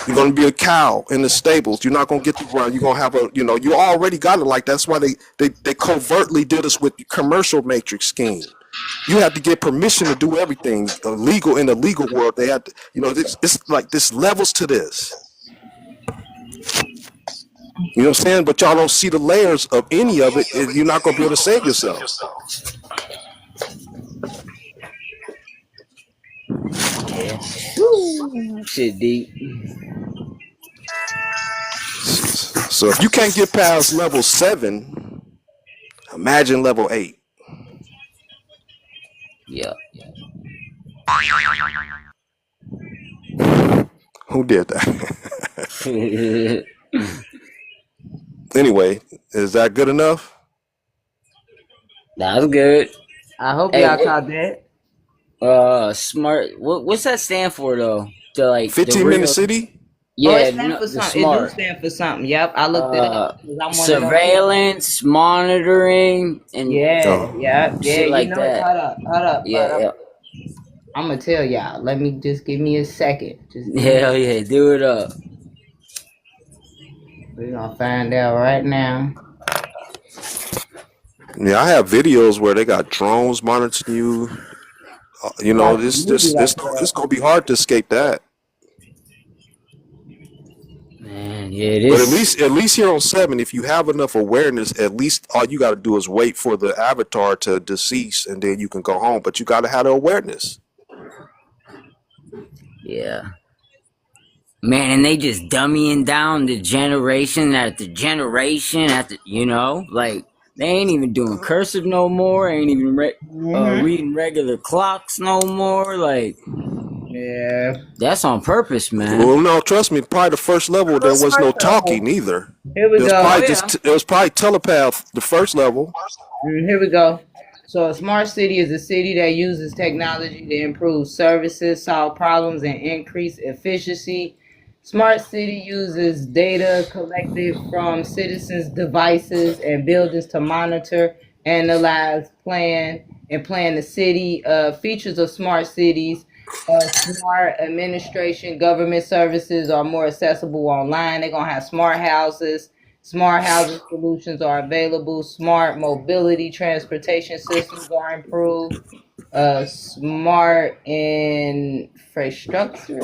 You're gonna be a cow in the stables. You're not gonna get the ground. You're gonna have you already got it like that's why they covertly did us with the commercial matrix scheme. You have to get permission to do everything illegal in the legal world. They have to, it's like this levels to this. You know what I'm saying? But y'all don't see the layers of any of it. You're not gonna be able to save yourself. Yeah. Woo. Shit deep. So if you can't get past level 7, imagine level 8. Yeah. Who did that? Anyway, is that good enough? That was good. I hope Hey, y'all caught that. smart. What's that stand for though? The 15-minute real. city? Oh, it Yeah, stands no, for the something. It do smart. stand for something. Yep, I looked it up because I'm one of them people. Surveillance, monitoring, and Yeah, Oh, yeah. shit You like know, that. hold Yeah, up. yeah. I'm gonna tell y'all. Let me just give me a second. Just give me. Hell yeah, do it up. We're gonna find out right now. yeah. I have videos where they got drones monitoring you. You know, Watch a this movie this like this that. it's gonna be hard to escape that. Man, yeah, But this. at least here on 7, if you have enough awareness, at least all you got to do is wait for the avatar to decease, and then you can go home. But you got to have the awareness. Yeah. Man, and they just dummying down the generation after generation after, like they ain't even doing cursive no more. Ain't even Mhm. reading regular clocks no more. Like Yeah. that's on purpose, man. Well, no, trust me. Probably the first level there was no talking either. Here we go. Oh yeah. It was probably telepath the first level. Here we go. So, a smart city is a city that uses technology to improve services, solve problems, and increase efficiency. Smart city uses data collected from citizens' devices and buildings to monitor, analyze, plan the city. Features of smart cities: smart administration, government services are more accessible online. They're gonna have smart houses. Smart housing solutions are available. Smart mobility transportation systems are improved. Smart infrastructure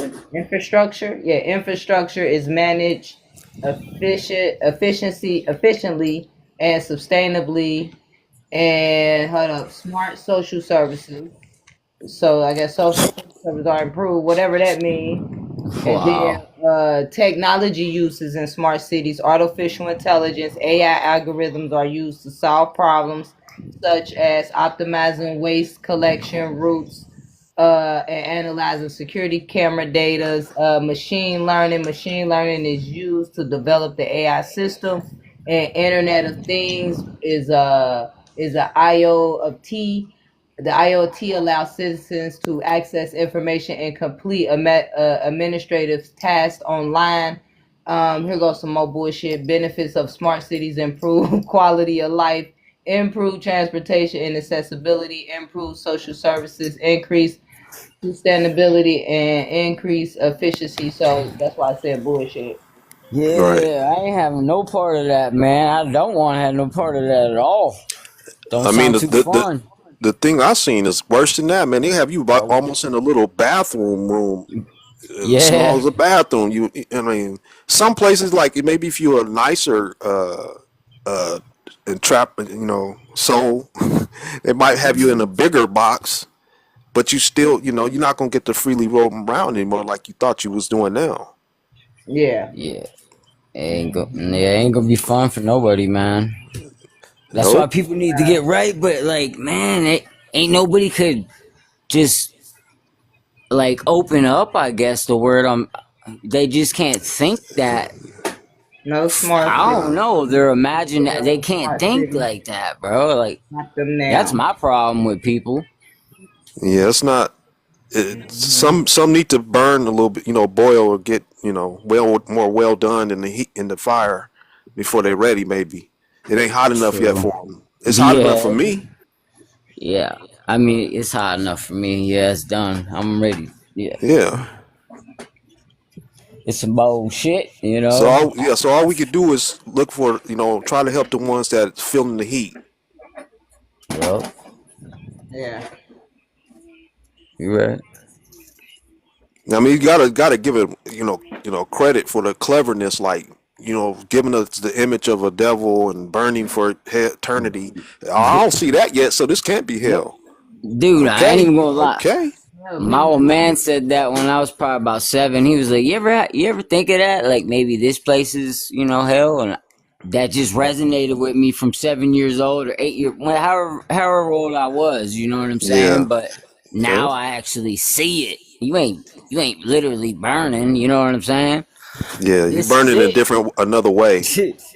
is managed efficiently and sustainably. And hold up, smart social services. So I guess social services are improved, whatever that means. And then Wow. technology uses in smart cities, artificial intelligence, AI algorithms are used to solve problems such as optimizing waste collection routes and analyzing security camera data. Machine learning is used to develop the AI system. And Internet of Things is a IO of T. The IoT allows citizens to access information and complete administrative tasks online. Here goes some more bullshit. Benefits of smart cities: improve quality of life, improve transportation and accessibility, improve social services, increase sustainability, and increase efficiency. So that's why I said bullshit. Right. Yeah, I ain't having no part of that, man. I don't want to have no part of that at all. Don't I mean, sound too fun. the thing I seen is worse than that, man. They have you about Oh, almost in a little bathroom room, small yeah. as a bathroom. I mean, some places like maybe if you're a nicer uh and trap, soul, they might have you in a bigger box, but you still, you're not gonna get to freely roam around anymore like you thought you was doing now. Yeah. Yeah. Ain't gonna be fun for nobody, man. That's why Nope. people need to get right, but like, man, ain't nobody could just like open up, I guess the word they just can't think that. No smart I don't city. know. They're imagine they No can't smart think city. like that, bro. Like Knock them that's down. my problem with people. Yeah, it's not. Some need to burn a little bit, boil or get well done in the heat in the fire before they're ready. Maybe it ain't hot enough yet True. for them. It's hot enough for Yeah, me. yeah. I mean, it's hot enough for me. Yeah, it's done. I'm ready. Yeah, Yeah. it's some bullshit, you So know. all we could do is look for try to help the ones that feeling the heat. Yep, Yeah. you right. I mean, you gotta give it credit for the cleverness, like giving us the image of a devil and burning for eternity. I don't see that yet, so this can't be Nope, hell. dude. I ain't Okay, even gonna lie. okay. Yeah, My old man said that when I was probably about 7. He was like, you ever think of that? Like maybe this place is, hell?" And that just resonated with me from 7 years old or 8 years, however old I was. You know what I'm Yeah. saying? But Yeah. now I actually see it. You ain't literally burning. You know what I'm saying? Yeah, you This burn is it it. another way.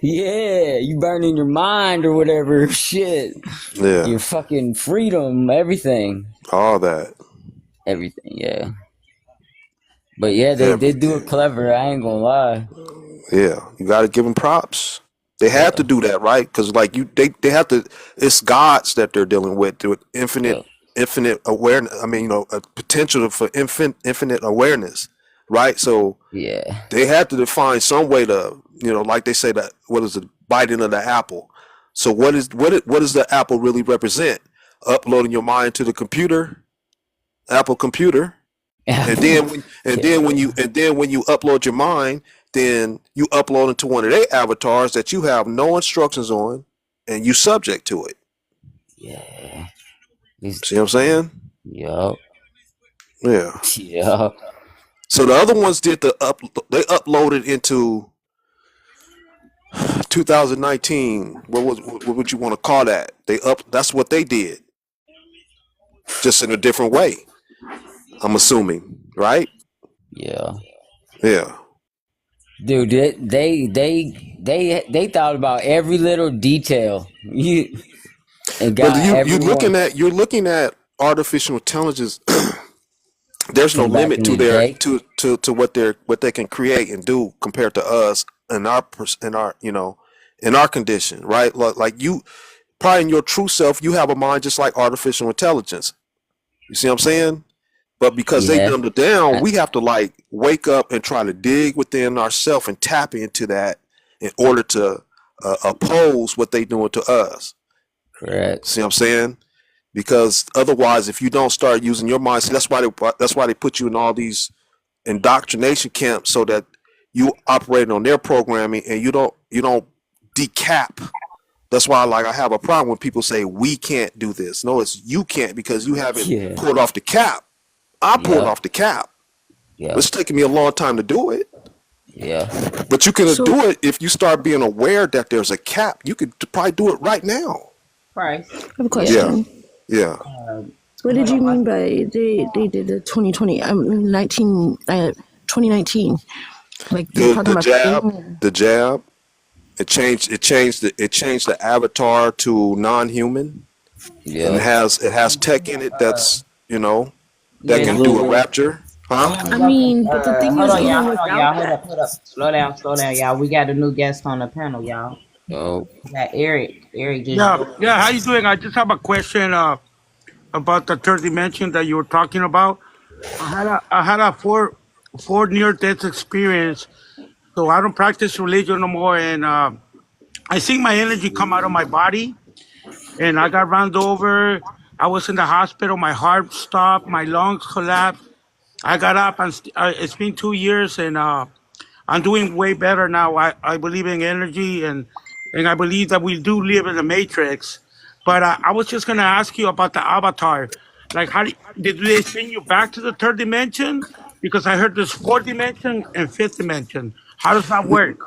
Yeah, you burning your mind or whatever. Shit, Yeah, your fucking freedom, everything, all that, everything. Yeah, but yeah, they did do it everything. clever. I ain't gonna lie. Yeah, you got to give them props. They have to Yeah, do that, right? Because like they have to. It's gods that they're dealing with yeah, infinite awareness. I mean, a potential for infinite awareness, right? So yeah, they had to define some way to, like they say that what is it, biting of the apple. So what does the apple really represent? Uploading your mind to the computer, Apple computer, and yeah, then when you upload your mind, then you upload into one of their avatars that you have no instructions on, and you subject to it. yeah. These, See what I'm saying? yup, Yeah. yup. So the other ones did they uploaded into 2019. What would you want to call that? That's what they did, just in a different way. I'm assuming, right? Yeah, Yeah. dude, they thought about every little detail. And But got everyone you're looking at artificial intelligence. There's no from back limit in to the their day. to what they can create and do compared to us in our condition, right? Like you probably in your true self, you have a mind just like artificial intelligence. You see what I'm saying? But because they Yeah, dumbed it down, uh, we have to like wake up and try to dig within ourselves and tap into that in order to oppose what they doing to us. correct. See what I'm saying? Because otherwise, if you don't start using your mind, see that's why they put you in all these indoctrination camps so that you operate on their programming and you don't decap. That's why like I have a problem when people say we can't do this. No, it's you can't because you haven't Yeah, pulled off the cap. I pulled yep, off the cap. yep, It's taking me a long time to do it. yeah, But you can So, do it if you start being aware that there's a cap. You could probably do it right now. Price. I have a yeah. Yeah. question. Yeah. What did Hold you on. mean by they did the 2020, 2019? Like you're The talking the about the jab, thing? the jab, it changed the avatar to non-human, and it Yep. has it has tech in it that's that Yeah, can Blue do a Wave. rapture, I'm huh? gonna I jump in. mean, but the thing Hold is, on, y'all. even Hold on, without y'all. Hold that, up. Hold up. Slow down, y'all. We got a new guest on the panel, y'all. Oh, We got Eric. Eric just Yeah, joined. yeah. How you doing? I just have a question about the third dimension that you were talking about. I had a four near death experience, so I don't practice religion no more, and I see my energy come out of my body, and I got run over. I was in the hospital. My heart stopped. My lungs collapsed. I got up, and it's been 2 years, and I'm doing way better now. I believe in energy, and I believe that we do live in the matrix. But I was just gonna ask you about the avatar. Like, did they send you back to the third dimension? Because I heard there's fourth dimension and fifth dimension. How does that work?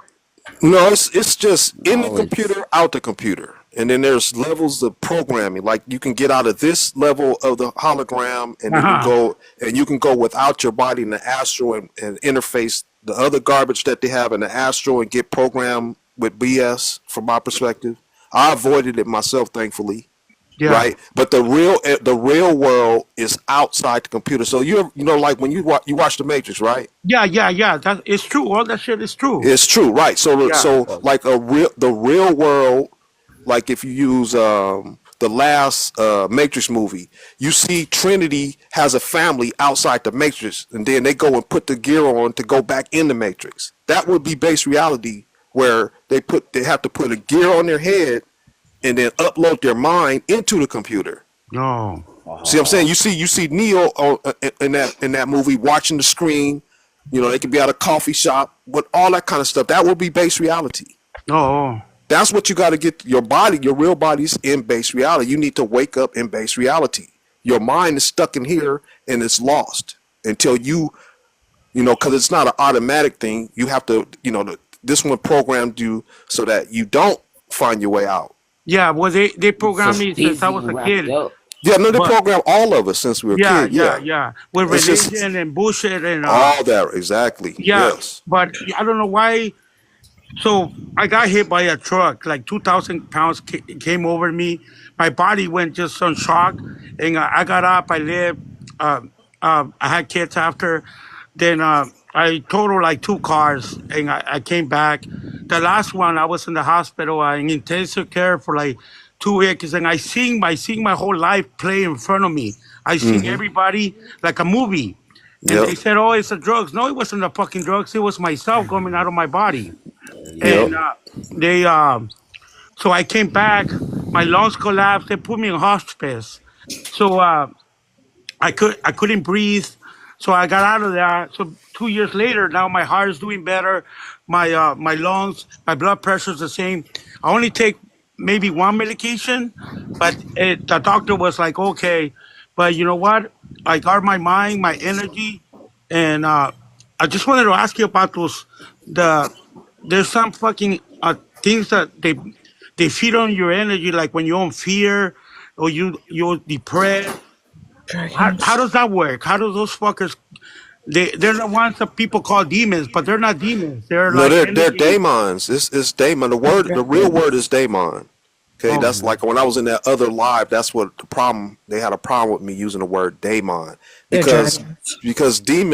No, it's just in the no, computer, it's out the computer. And then there's levels of programming. Like you can get out of this level of the hologram and Uh then huh. you can go without your body in the astral and interface the other garbage that they have in the astral and get programmed with BS from my perspective. I avoided it myself, thankfully. Yeah. Right, but the real world is outside the computer. So like when you watch The Matrix, right? Yeah. Yeah. Yeah. That is true. All that shit is true. It's true, right? So Yeah. like the real world, like if you use the last Matrix movie, you see Trinity has a family outside the Matrix, and then they go and put the gear on to go back in the Matrix. That would be base reality, where they have to put a gear on their head and then upload their mind into the computer. No. See what I'm saying? You see Neo in that movie watching the screen. They could be at a coffee shop, but all that kind of stuff. That would be base reality. No. That's what you got to get your body, your real body's in base reality. You need to wake up in base reality. Your mind is stuck in here and it's lost until because it's not an automatic thing. You have to, this one programmed you so that you don't find your way out. Yeah. Well, they for programmed me since I was Stevie a wrapped kid. up. Yeah, no, they But program all of us since we were a yeah, kid. yeah, Yeah, yeah, with it's just religion and bullshit and all that exactly. yeah. Yes. But I don't know why. So I got hit by a truck, like 2,000 pounds came over me. My body went just on shock, and I got up. I lived. I had kids after. Then I totaled like two cars, and I came back. The last one, I was in the hospital in intensive care for like 2 weeks, and I seen my whole life play in front of me. I seen Mm-hmm. everybody like a movie, and Yep. they said, "Oh, it's the drugs." No, it wasn't the fucking drugs. It was myself coming out of my body. Yep. And they so I came back, my lungs collapsed, they put me in hospice. So I couldn't breathe, so I got out of there. So 2 years later, now my heart is doing better, my lungs, my blood pressure is the same. I only take maybe one medication, but the doctor was like, okay, but you know what, I got my mind, my energy. And I just wanted to ask you about those, the there's some fucking things that they feed on your energy, like when you're on fear or you're depressed. How Dragons. does that work? How do those fuckers? They're the ones that people call demons, but they're not demons. They're No, like they're energy. daemons. It's daemon. The real word is daemon. Okay, that's Okay. like when I was in that other live. That's what the problem. They had a problem with me using the word daemon They're because dragons.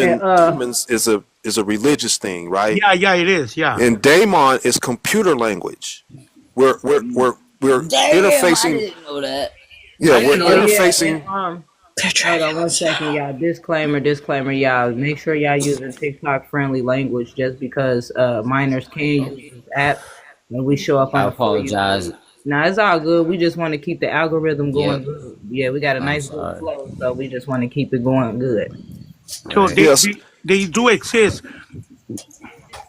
And demons is a religious thing, right? Yeah, yeah, it is. Yeah. And daemon is computer language. We're Damn, I interfacing. didn't know that. Yeah, I we're didn't know oh that. yeah, and interfacing. They're hold on one dragons. second, y'all. Disclaimer, y'all. Make sure y'all using TikTok friendly language just because minors can use this app and we show up I on the For You apologize. page. Now it's all good. We just want to keep the algorithm Yep, going good. Yeah, we got a I'm nice good sorry. flow, so we just want to keep it going good. So Right. Yes. they do exist.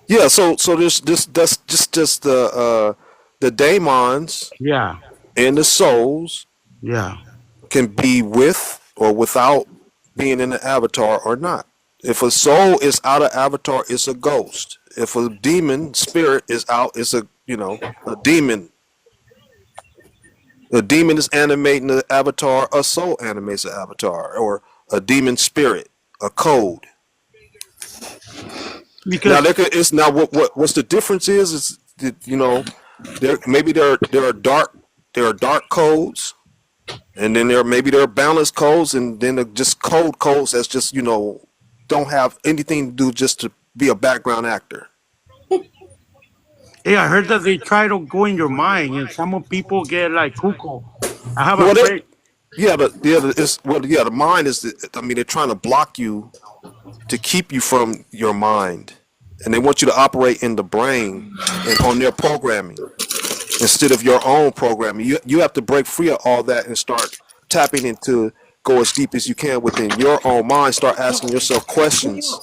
Yeah. So this that's just the daemons Yeah, and the souls yeah. can be with or without being in the avatar or not. If a soul is out of avatar, it's a ghost. If a demon spirit is out, it's a demon. A demon is animating the avatar. A soul animates the avatar, or a demon spirit, a code. Now Because it's now what's the difference is that, there are dark codes, and then there are balanced codes, and then there are just codes that's just don't have anything to do, just to be a background actor. hey, I heard that they try to go in your mind, and some of people get like cuckoo. I have a Well, friend. the mind is. I mean, they're trying to block you to keep you from your mind, and they want you to operate in the brain and on their programming instead of your own programming. You have to break free of all that and start tapping into, go as deep as you can within your own mind. Start asking yourself questions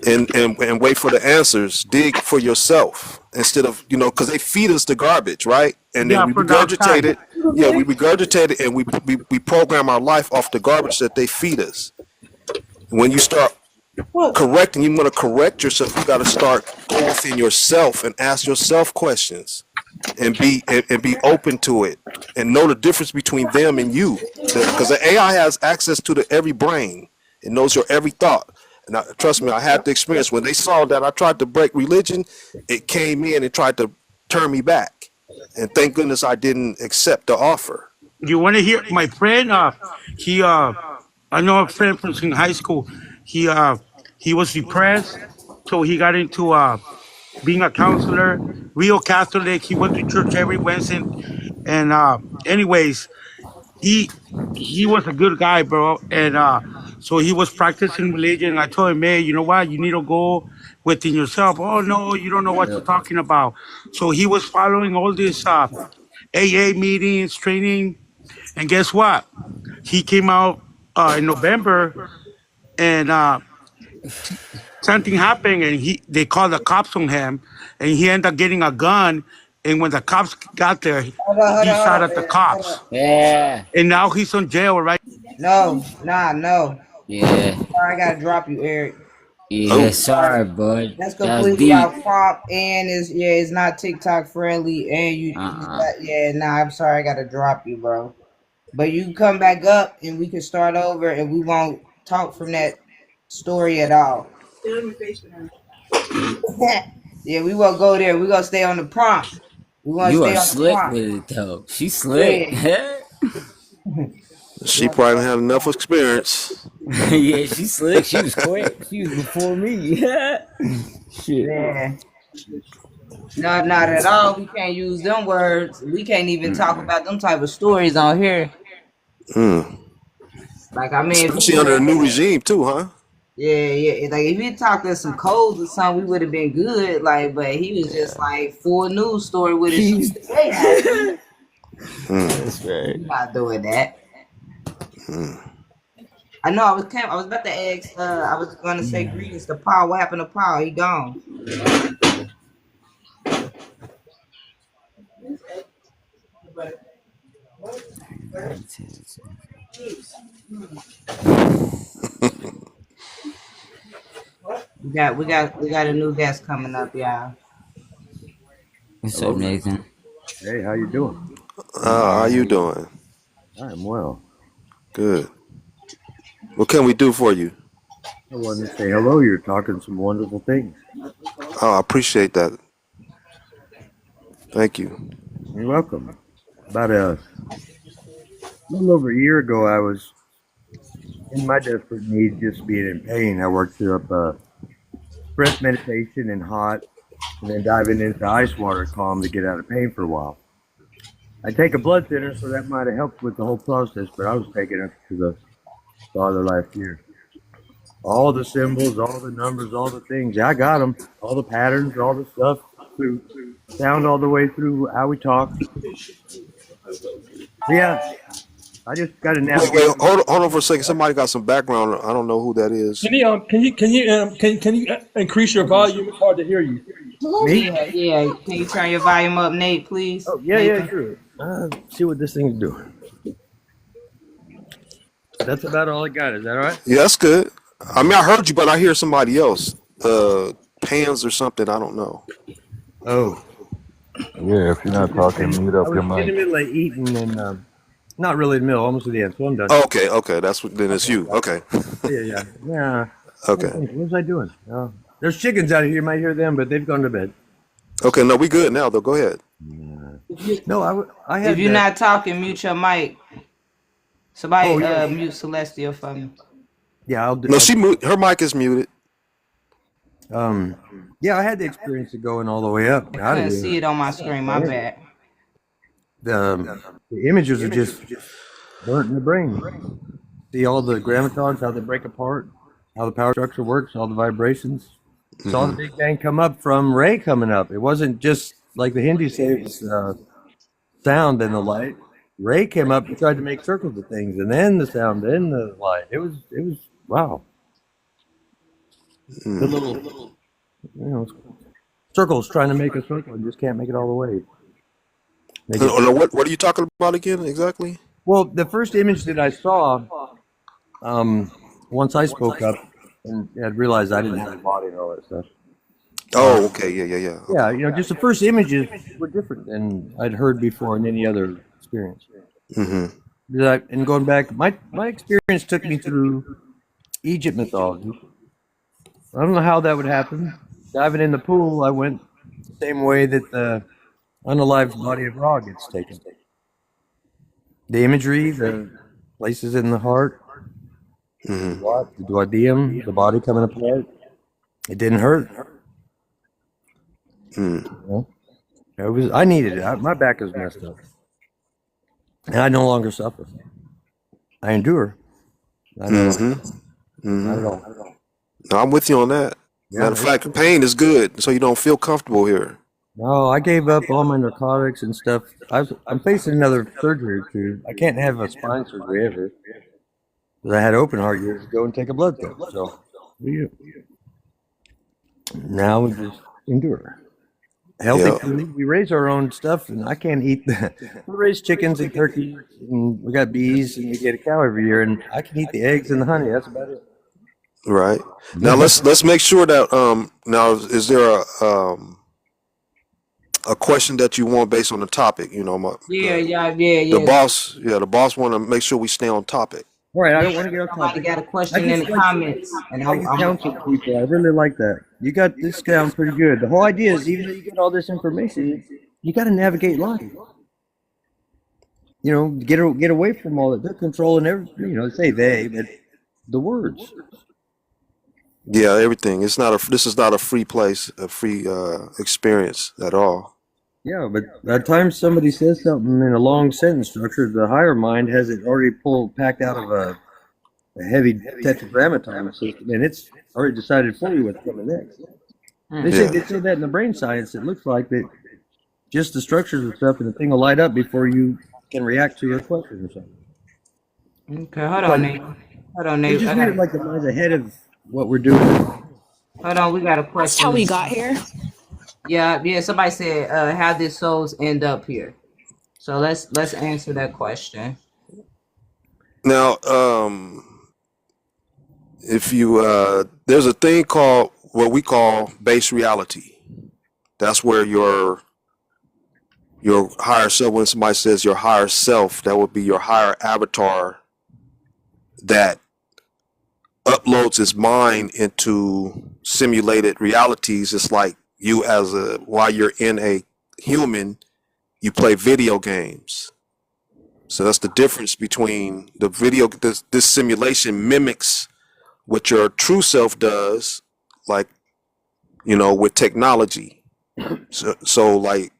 and wait for the answers. Dig for yourself instead of because they feed us the garbage, right? And then Yeah, we from the regurgitate outside. it. Yeah, we regurgitate it, and we program our life off the garbage that they feed us. When you start correcting, you want to correct yourself. You got to start go within yourself and ask yourself questions, and be open to it, and know the difference between them and you. Because the AI has access to every brain. It knows your every thought. And trust me, I had the experience when they saw that I tried to break religion. It came in and tried to turn me back, and thank goodness I didn't accept the offer. You want to hear my friend? He I know a friend from in high school. He uh, he was depressed, so he got into being a counselor. Real Catholic. He went to church every Wednesday, and anyways, he he was a good guy, bro. And so he was practicing religion. I told him, man, you know what? You need to go within yourself. Oh no, you don't know what you're Yep. talking about. So he was following all this AA meetings, training, and guess what? He came out in November, and something happened, and they called the cops on him, and he ended up getting a gun. And when the cops got there, he shot at the Hold cops, on. Yeah. and now he's in jail, right? No, no. Yeah. Sorry, I gotta drop you, Eric. Yeah. Oh, Sorry. Sorry, bud. That's That was completely deep. off prompt, and it's not TikTok friendly, and you Uh-uh. got, yeah. Nah, I'm sorry, I gotta drop you, bro. But you can come back up and we can start over and we won't talk from that story at all. Yeah, we won't go there. We're gonna stay on the prompt. We wanna You are stay on the slick prompt. with it though. She slick. Yeah. She probably didn't have enough experience. Yeah, she slick. She was quick. She was before me. Shit. Yeah. No, not at all. We can't use them words. We can't even talk about them type of stories on here. Mm. Like I mean, if Especially you under a would, new regime too, huh? yeah. Like if you talking some codes or something, we would have been good. Like, but he was just like full news story with his shit today happened. That's right. We're not doing that. I know. I was about to ask. I was gonna say greetings to Paul. What happened to Paul? He gone. We got a new guest coming up, y'all. What's up, Nathan? Hey, how you doing? How you doing? I'm well. Good. What can we do for you? I wanted to say hello. You're talking some wonderful things. Oh, I appreciate that. Thank you. You're welcome. About a little over a year ago, I was in my desperate need, just being in pain. I worked up breath meditation and hot, and then diving into ice water calm to get out of pain for a while. I take a blood thinner, so that might have helped with the whole process, but I was taking it to the Father last year. All the symbols, all the numbers, all the things. I got them. All the patterns, all the stuff. Through sound all the way through how we talk. Yeah, I just got to navigate. Wait, hold on for a second. Somebody got some background. I don't know who that is. Can you increase your volume? It's hard to hear you. Me? Yeah. Can you turn your volume up, Nate, please? Oh, yeah, sure. See what this thing's doing. That's about all I got. Is that all right? Yeah, that's good. I mean, I heard you, but I hear somebody else. Pans or something. I don't know. Oh. Yeah, if you're not talking, mute up I your was in the mic. middle of eating and not really in the middle, almost at the end, so I'm done. Oh, okay. That's what. Then it's you. Okay. Yeah. Okay. What was I doing? There's chickens out here. You might hear them, but they've gone to bed. Okay. No, we good now though. Go ahead. No, I had. If you're not talking, mute your mic. Somebody mute Celestial for me. Yeah, I'll do. No, her mic is muted. Yeah, I had the experience of going all the way up. I couldn't see it on my screen. My bad. The images are just burnt in the brain. See all the grammatons, how they break apart, how the power structure works, all the vibrations. Saw the Big Bang come up from Ray coming up. It wasn't just like the Hindi say it was sound and the light. Ray came up and tried to make circles of things, and then the sound, then the light. It was wow. The little circles trying to make a circle and just can't make it all the way. What are you talking about again exactly? Well, the first image that I saw, once I spoke up and had realized I didn't have a body and all that stuff. Oh, okay, yeah. Yeah, just the first images were different than I'd heard before in any other experience. And going back, my experience took me through Egypt mythology. I don't know how that would happen. Diving in the pool, I went the same way that the unalived body of Ra gets taken. The imagery, the places in the heart, the duodenum, the body coming apart. It didn't hurt. I needed it. My back was messed up. And I no longer suffer. I endure. Not at all. No, I'm with you on that. Matter of fact, pain is good, so you don't feel comfortable here. No, I gave up all my narcotics and stuff. I'm facing another surgery or two. I can't have a spine surgery ever. Because I had open heart years ago and take a blood test. So, now we just endure. Healthy food. We raise our own stuff, and I can't eat that. We raise chickens and turkeys, and we got bees, and we get a cow every year, and I can eat the eggs and the honey. That's about it. Right. Now let's make sure that now is there a a question that you want based on the topic. You know, Yeah, yeah, the boss want to make sure we stay on topic. All right, I yeah. don't want to get off Somebody topic. got a I question in just the like comments, and how you counsel people. I really like that. You got this down pretty good. The whole idea is, even though you get all this information, you got to navigate life. You know, get away from all that. They're controlling everything. You know, say they, but the words. Yeah, everything. This is not a free place, a free experience at all. Yeah, but by the time somebody says something in a long sentence structure, the higher mind has it already packed out of a heavy tetragrammaton system, and it's already decided for you what's coming next. They say that in the brain science. It looks like that just the structures and stuff, and the thing will light up before you can react to a question or something. Okay, hold on, Nate. Hold on, They Nate. just made it like the mind's ahead of what we're doing. Hold on, we got a That's question. how we got here. Yeah. Somebody said, "How did souls end up here?" So let's answer that question. Now, if you there's a thing called what we call base reality. That's where your higher self, when somebody says your higher self, that would be your higher avatar that uploads his mind into simulated realities. It's like you while you're in a human, you play video games. So that's the difference between this simulation mimics what your true self does, like, you know, with technology. So like,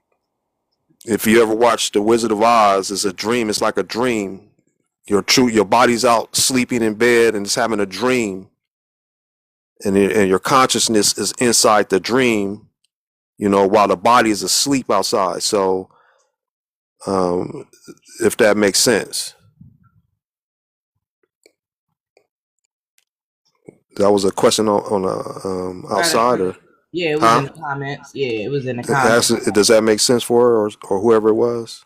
if you ever watched The Wizard of Oz, it's a dream. It's like a dream. Your body's out sleeping in bed and it's having a dream, and your consciousness is inside the dream, you know, while the body is asleep outside. So, if that makes sense. That was a question on outside, or Yeah, it was in the comments. Yeah, it was in the comments. Does that make sense for her, or whoever it was?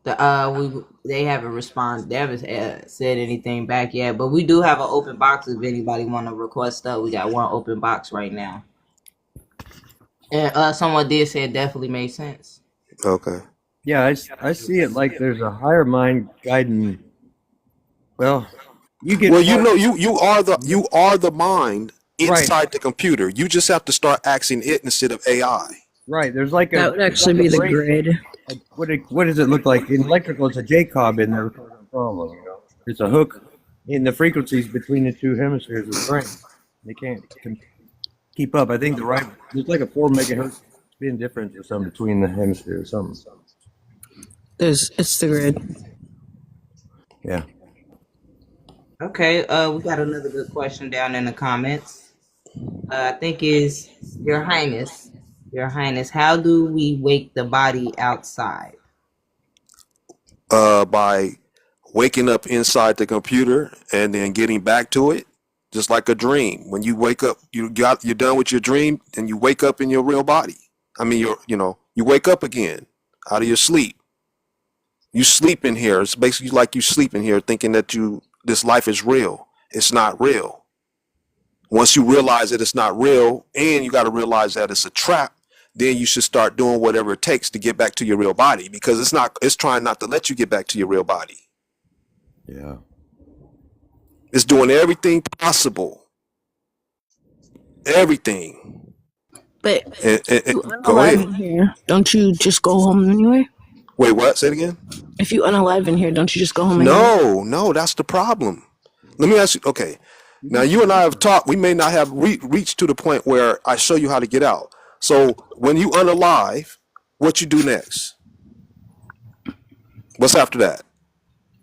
They haven't responded. They haven't said anything back yet. But we do have an open box if anybody want to request stuff. We got one open box right now. And someone did say it definitely made sense. Okay. Yeah, I see it like there's a higher mind guiding. Well, you are the mind inside the computer. You just have to start asking it instead of AI. Right. There's like that would actually be the grid. What does it look like? In electrical, it's a Jacob in there. Problem, you know? It's a hook in the frequencies between the two hemispheres of the brain. They can't keep up. I think there's like a 4 megahertz spin difference or something between the hemispheres or something. It's the grid. Yeah. Okay, we got another good question down in the comments. I think is Your Highness. Your Highness, how do we wake the body outside? By waking up inside the computer and then getting back to it, just like a dream. When you wake up, you're done with your dream, and you wake up in your real body. I mean, you wake up again out of your sleep. You sleep in here. It's basically like you sleep in here thinking that this life is real. It's not real. Once you realize that it's not real, and you got to realize that it's a trap, then you should start doing whatever it takes to get back to your real body, because it's trying not to let you get back to your real body. Yeah. It's doing everything possible. Everything. But you go ahead. Here, don't you just go home anyway? Wait, what? Say it again. If you unalive in here, don't you just go home anyway? No, that's the problem. Let me ask you, okay. Now, you and I have talked. We may not have reached to the point where I show you how to get out. So when you unalive, what you do next? What's after that?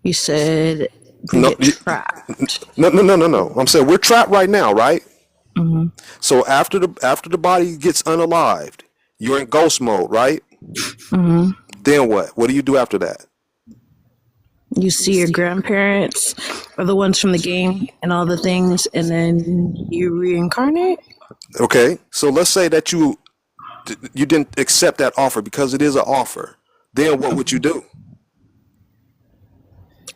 You said we get trapped. No. I'm saying we're trapped right now, right? Mm-hmm. So after the body gets unalived, you're in ghost mode, right? Mm-hmm. Then what? What do you do after that? You see your grandparents or the ones from the game and all the things, and then you reincarnate. Okay, so let's say that you didn't accept that offer, because it is an offer. Then what would you do?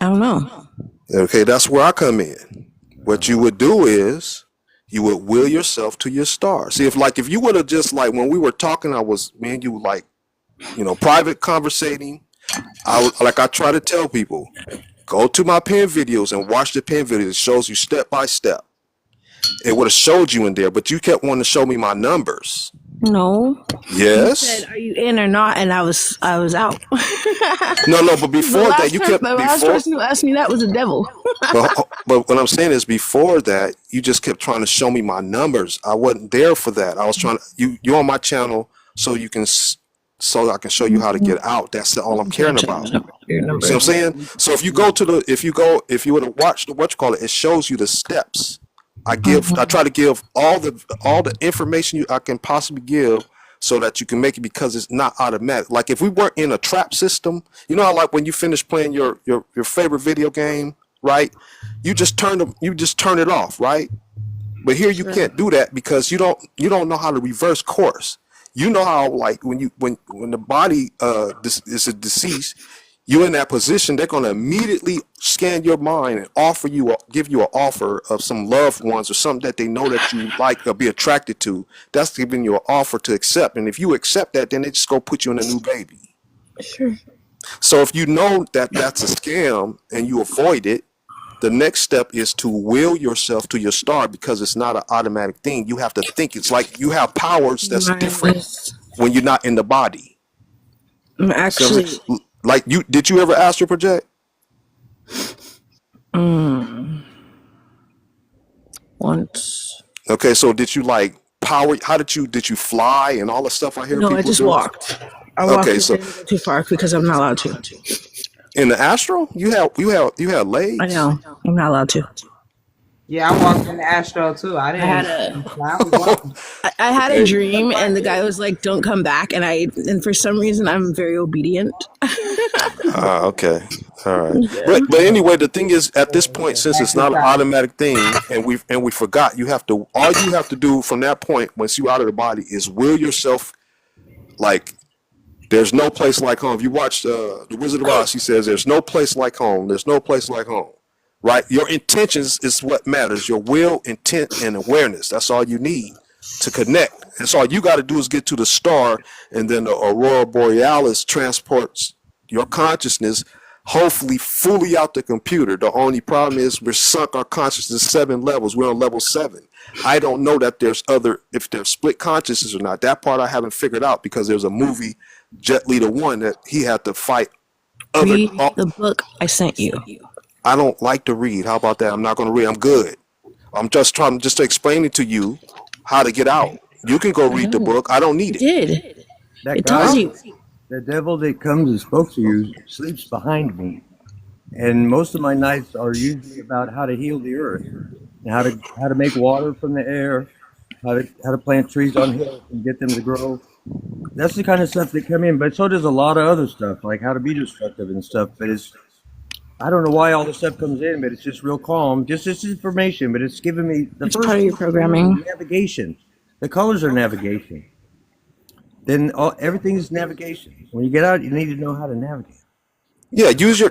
I don't know. Okay, that's where I come in. What you would do is You would will yourself to your star. See, if you would have just like when we were talking, me and you like, private conversating. I try to tell people, go to my pen videos and watch the pen videos. It shows you step by step. It would have showed you in there, but you kept wanting to show me my numbers. No. Yes. You said, "Are you in or not?" And I was out. No, but before that, the last person who asked me that was the devil. but what I'm saying is, before that, you just kept trying to show me my numbers. I wasn't there for that. I was trying to you're on my channel so so I can show you how to get out. That's all I'm caring about. See what I'm saying? So if you would have watched it shows you the steps. I try to give all the information I can possibly give so that you can make it, because it's not automatic. Like if we weren't in a trap system, you know how like when you finish playing your favorite video game, right? You just turn it off, right? But here you can't do that because you don't know how to reverse course. You know how like when the body is a deceased, you're in that position, they're going to immediately scan your mind and give you an offer of some loved ones or something that they know that you like or be attracted to. That's giving you an offer to accept. And if you accept that, then they just go put you in a new baby. Sure. So if you know that that's a scam and you avoid it, the next step is to will yourself to your star, because it's not an automatic thing. You have to think. It's like you have powers that's different when you're not in the body. Actually, so, like did you ever astral project? Once. Okay, so did you like power? Did you fly and all the stuff I hear people do? No, I just walked. I walked. Okay, so didn't go too far because I'm not allowed to. In the astral, you have legs. I know. I'm not allowed to. Yeah, I walked in the astral too. I had a dream, and the guy was like, "Don't come back," and for some reason, I'm very obedient. Okay, all right. But anyway, the thing is, at this point, since it's not an automatic thing, and we forgot, all you have to do from that point, once you're out of the body, is will yourself like. There's no place like home. If you watch The Wizard of Oz, he says there's no place like home. There's no place like home, right? Your intentions is what matters. Your will, intent, and awareness. That's all you need to connect. That's all you got to do is get to the star, and then the Aurora Borealis transports your consciousness, hopefully fully out the computer. The only problem is we're sunk our consciousness 7 levels. We're on level 7. I don't know that if there's split consciousness or not. That part I haven't figured out, because there's a movie, Jet Li the One, that he had to fight Read the book I sent you. I don't like to read. How about that? I'm not going to read. I'm good. I'm just trying to explain it to you how to get out. You can go read the book. I don't need it. It tells you. The devil that comes and spoke to you sleeps behind me, and most of my nights are usually about how to heal the earth, and how to make water from the air, how to plant trees on hills and get them to grow. That's the kind of stuff that come in, but so does a lot of other stuff, like how to be destructive and stuff. But I don't know why all this stuff comes in, but it's just real calm. Just information, but it's giving me it's part of your programming. Navigation. The colors are navigation. Then everything is navigation. When you get out, you need to know how to navigate. Yeah, use your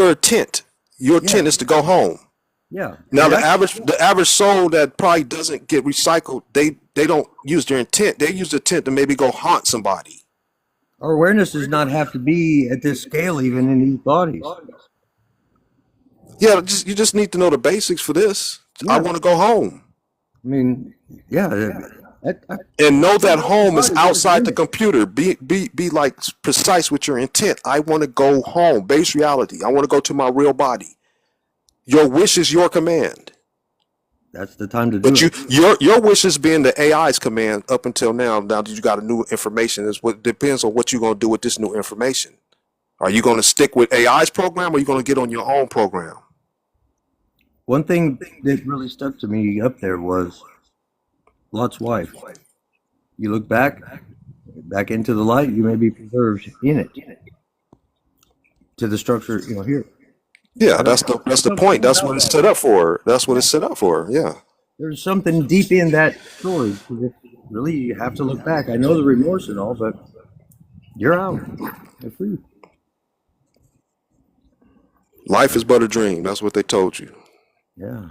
intent. Your intent is to go home. Yeah. Now the average soul that probably doesn't get recycled, they don't use their intent. They use the intent to maybe go haunt somebody. Our awareness does not have to be at this scale, even in these bodies. Yeah, you just need to know the basics for this. Yeah. I want to go home. I mean, yeah. And know that home is outside the computer. Be like precise with your intent. I want to go home. Base reality. I want to go to my real body. Your wish is your command. That's the time to do it. But your wish is being the AI's command up until now. Now that you got a new information, is what depends on what you're going to do with this new information. Are you going to stick with AI's program, or are you going to get on your own program? One thing that really stuck to me up there was Lot's wife. You look back into the light, you may be preserved in it. To the structure, here. Yeah, that's the point. That's what it's set up for. That's what it's set up for. Yeah. There's something deep in that story. Really, you have to look back. I know the remorse and all, but you're out. You're free. Life is but a dream. That's what they told you. Yeah.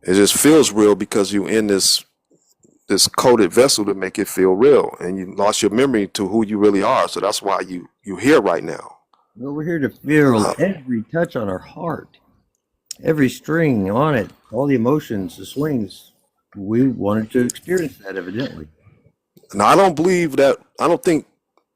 It just feels real because you in this coded vessel to make it feel real, and you lost your memory to who you really are. So that's why you here right now. Well, we're here to feel every touch on our heart, every string on it, all the emotions, the swings. We wanted to experience that, evidently. Now I don't believe that. I don't think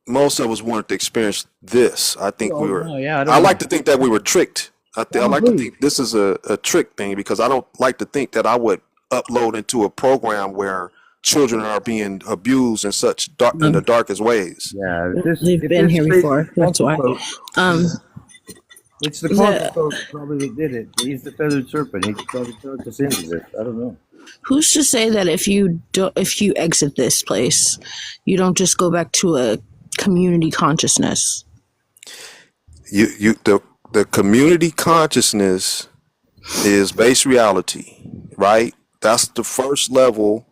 most of us wanted to experience this. I think we were. No, yeah, I like to think that we were tricked. I like to Probably. think this is a trick thing because I don't like to think that I would upload into a program where children are being abused in such in the darkest ways. Yeah, They've been here before. That's why. It's the Is corporate that- folks probably that did it. He's the feathered serpent. He probably talked us into this. I don't know. Who's to say that if you exit this place, you don't just go back to a community consciousness? The community consciousness is base reality, right? That's the first level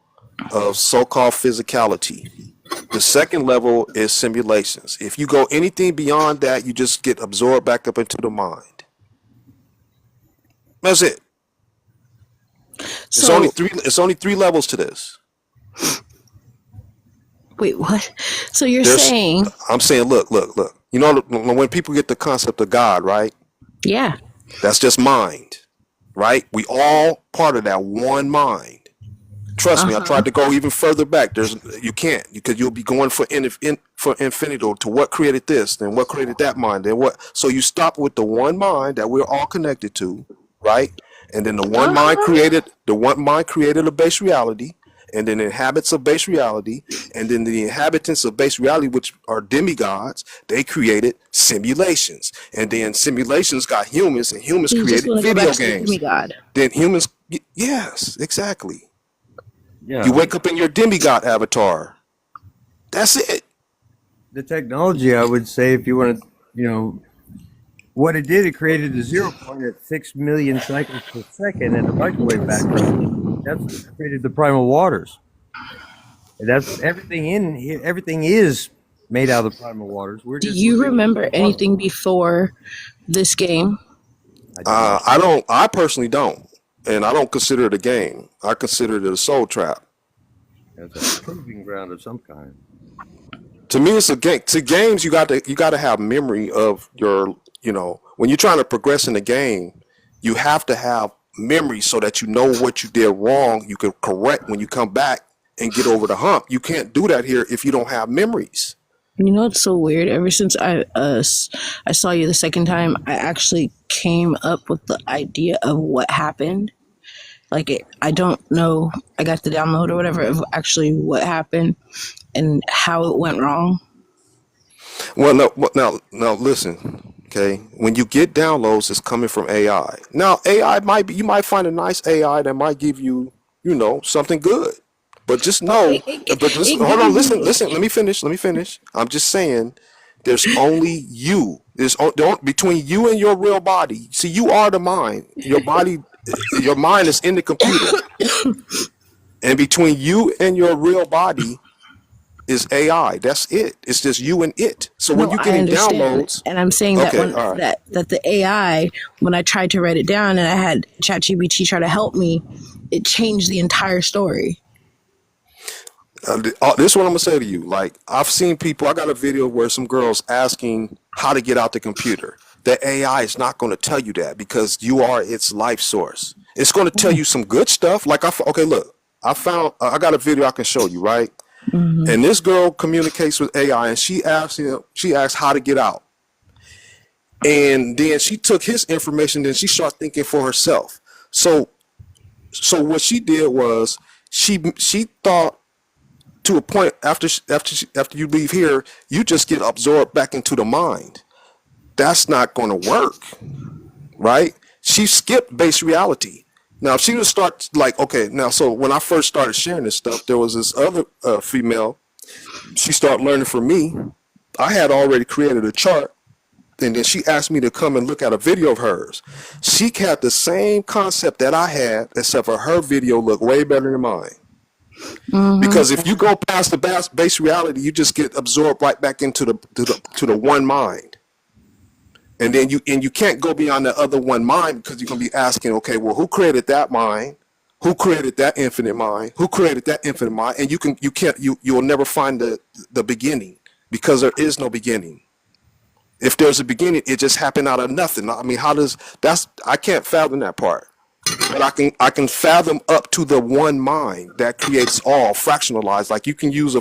of so-called physicality. The second level is simulations. If you go anything beyond that, you just get absorbed back up into the mind. That's it. It's So only three. It's only three levels to this. wait, what? So you're There's, saying, I'm saying, look. You know, when people get the concept of God, right? yeah, That's just mind, right? We all part of that one mind. Trust me, I tried to go even further back. You can't, because you'll be going for infinity to what created this, then what created that mind, then what. So you stop with the one mind that we're all connected to, right? And then the one mind created a base reality, and then inhabits of base reality, and then the inhabitants of base reality, which are demigods, they created simulations, and then simulations got humans, and humans you just created want to go video back to the games. demigod. Then humans, yes, exactly. Yeah. You wake up in your demigod avatar. That's it. The technology, I would say, if you want to, what it did, it created a 0 point at 6 million cycles per second in the microwave background. That's what created the primal waters. And that's everything in here. Everything is made out of the primal waters. Do you remember anything before this game? I don't. I personally don't, and I don't consider it a game. I consider it a soul trap. That's a proving ground of some kind. To me, it's a game. To games, you got to have memory of your. When you're trying to progress in the game, you have to have memory so that you know what you did wrong. You can correct when you come back and get over the hump. You can't do that here if you don't have memories. You know, it's so weird. Ever since I saw you the second time, I actually came up with the idea of what happened. I don't know. I got the download or whatever of actually what happened and how it went wrong. Well, now listen. Okay, when you get downloads, it's coming from AI. Now, AI you might find a nice AI that might give you, something good. But just know, hold on, listen. Let me finish. I'm just saying, there's only you. Between you and your real body. See, you are the mind. Your mind is in the computer. And between you and your real body is AI. That's it. It's just you and it. So when you're getting downloads, and I'm saying that that the AI, when I tried to write it down and I had ChatGPT try to help me, it changed the entire story. This is what I'm gonna say to you. Like, I've seen people. I got a video where some girls asking how to get out the computer. The AI is not going to tell you that because you are its life source. It's going to tell you some good stuff. Like, look, I got a video I can show you, right? Mm-hmm. And this girl communicates with AI, and she asks how to get out. And then she took his information, then she started thinking for herself. So what she did was she thought, to a point, after you leave here, you just get absorbed back into the mind. That's not going to work, right? She skipped base reality. Now, if she would start so when I first started sharing this stuff, there was this other female. She started learning from me. I had already created a chart, and then she asked me to come and look at a video of hers. She had the same concept that I had, except for her video looked way better than mine. Mm-hmm. Because if you go past the base reality, you just get absorbed right back into the one mind, and then you can't go beyond the other one mind because you're gonna be asking, okay, well, who created that mind? Who created that infinite mind? Who created that infinite mind? And you'll never find the beginning, because there is no beginning. If there's a beginning, it just happened out of nothing. I mean, I can't fathom that part. But I can fathom up to the one mind that creates all fractionalized. Like you can use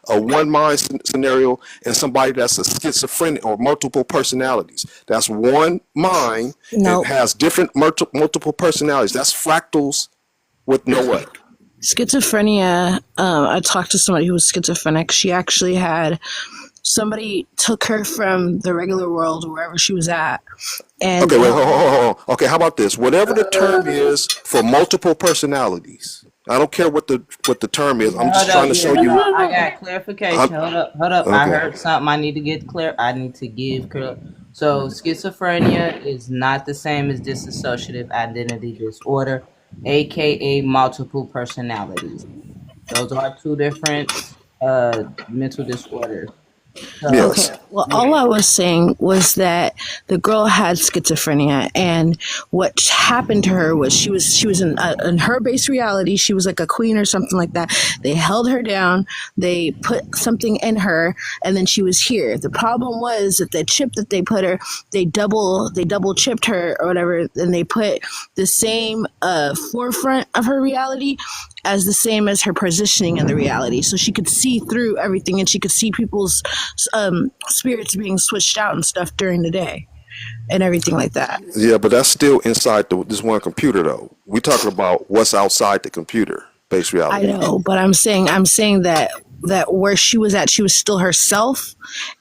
a one mind scenario and somebody that's a schizophrenic or multiple personalities. That's one mind. No. It has different multiple personalities. That's fractals with no what? Schizophrenia. I talked to somebody who was schizophrenic. She actually had somebody took her from the regular world, wherever she was at. And okay, wait, hold on. Okay, how about this? Whatever the term is for multiple personalities, I don't care what the term is. I'm just trying to show you. I got clarification. Hold up. Okay. I heard something. I need to get clear. I need to give clear. So schizophrenia is not the same as dissociative identity disorder, aka multiple personalities. Those are two different mental disorders. Yes. Okay. Well, all I was saying was that the girl had schizophrenia, and what happened to her was she was in her base reality. She was like a queen or something like that. They held her down. They put something in her, and then she was here. The problem was that the chip that they put her, they double chipped her or whatever, and they put the same forefront of her reality as the same as her positioning in the reality, so she could see through everything, and she could see people's spirits being switched out and stuff during the day and everything like that. Yeah, but that's still inside this one computer, though. We're talking about what's outside the computer, base reality. I know, but I'm saying that where she was at, she was still herself,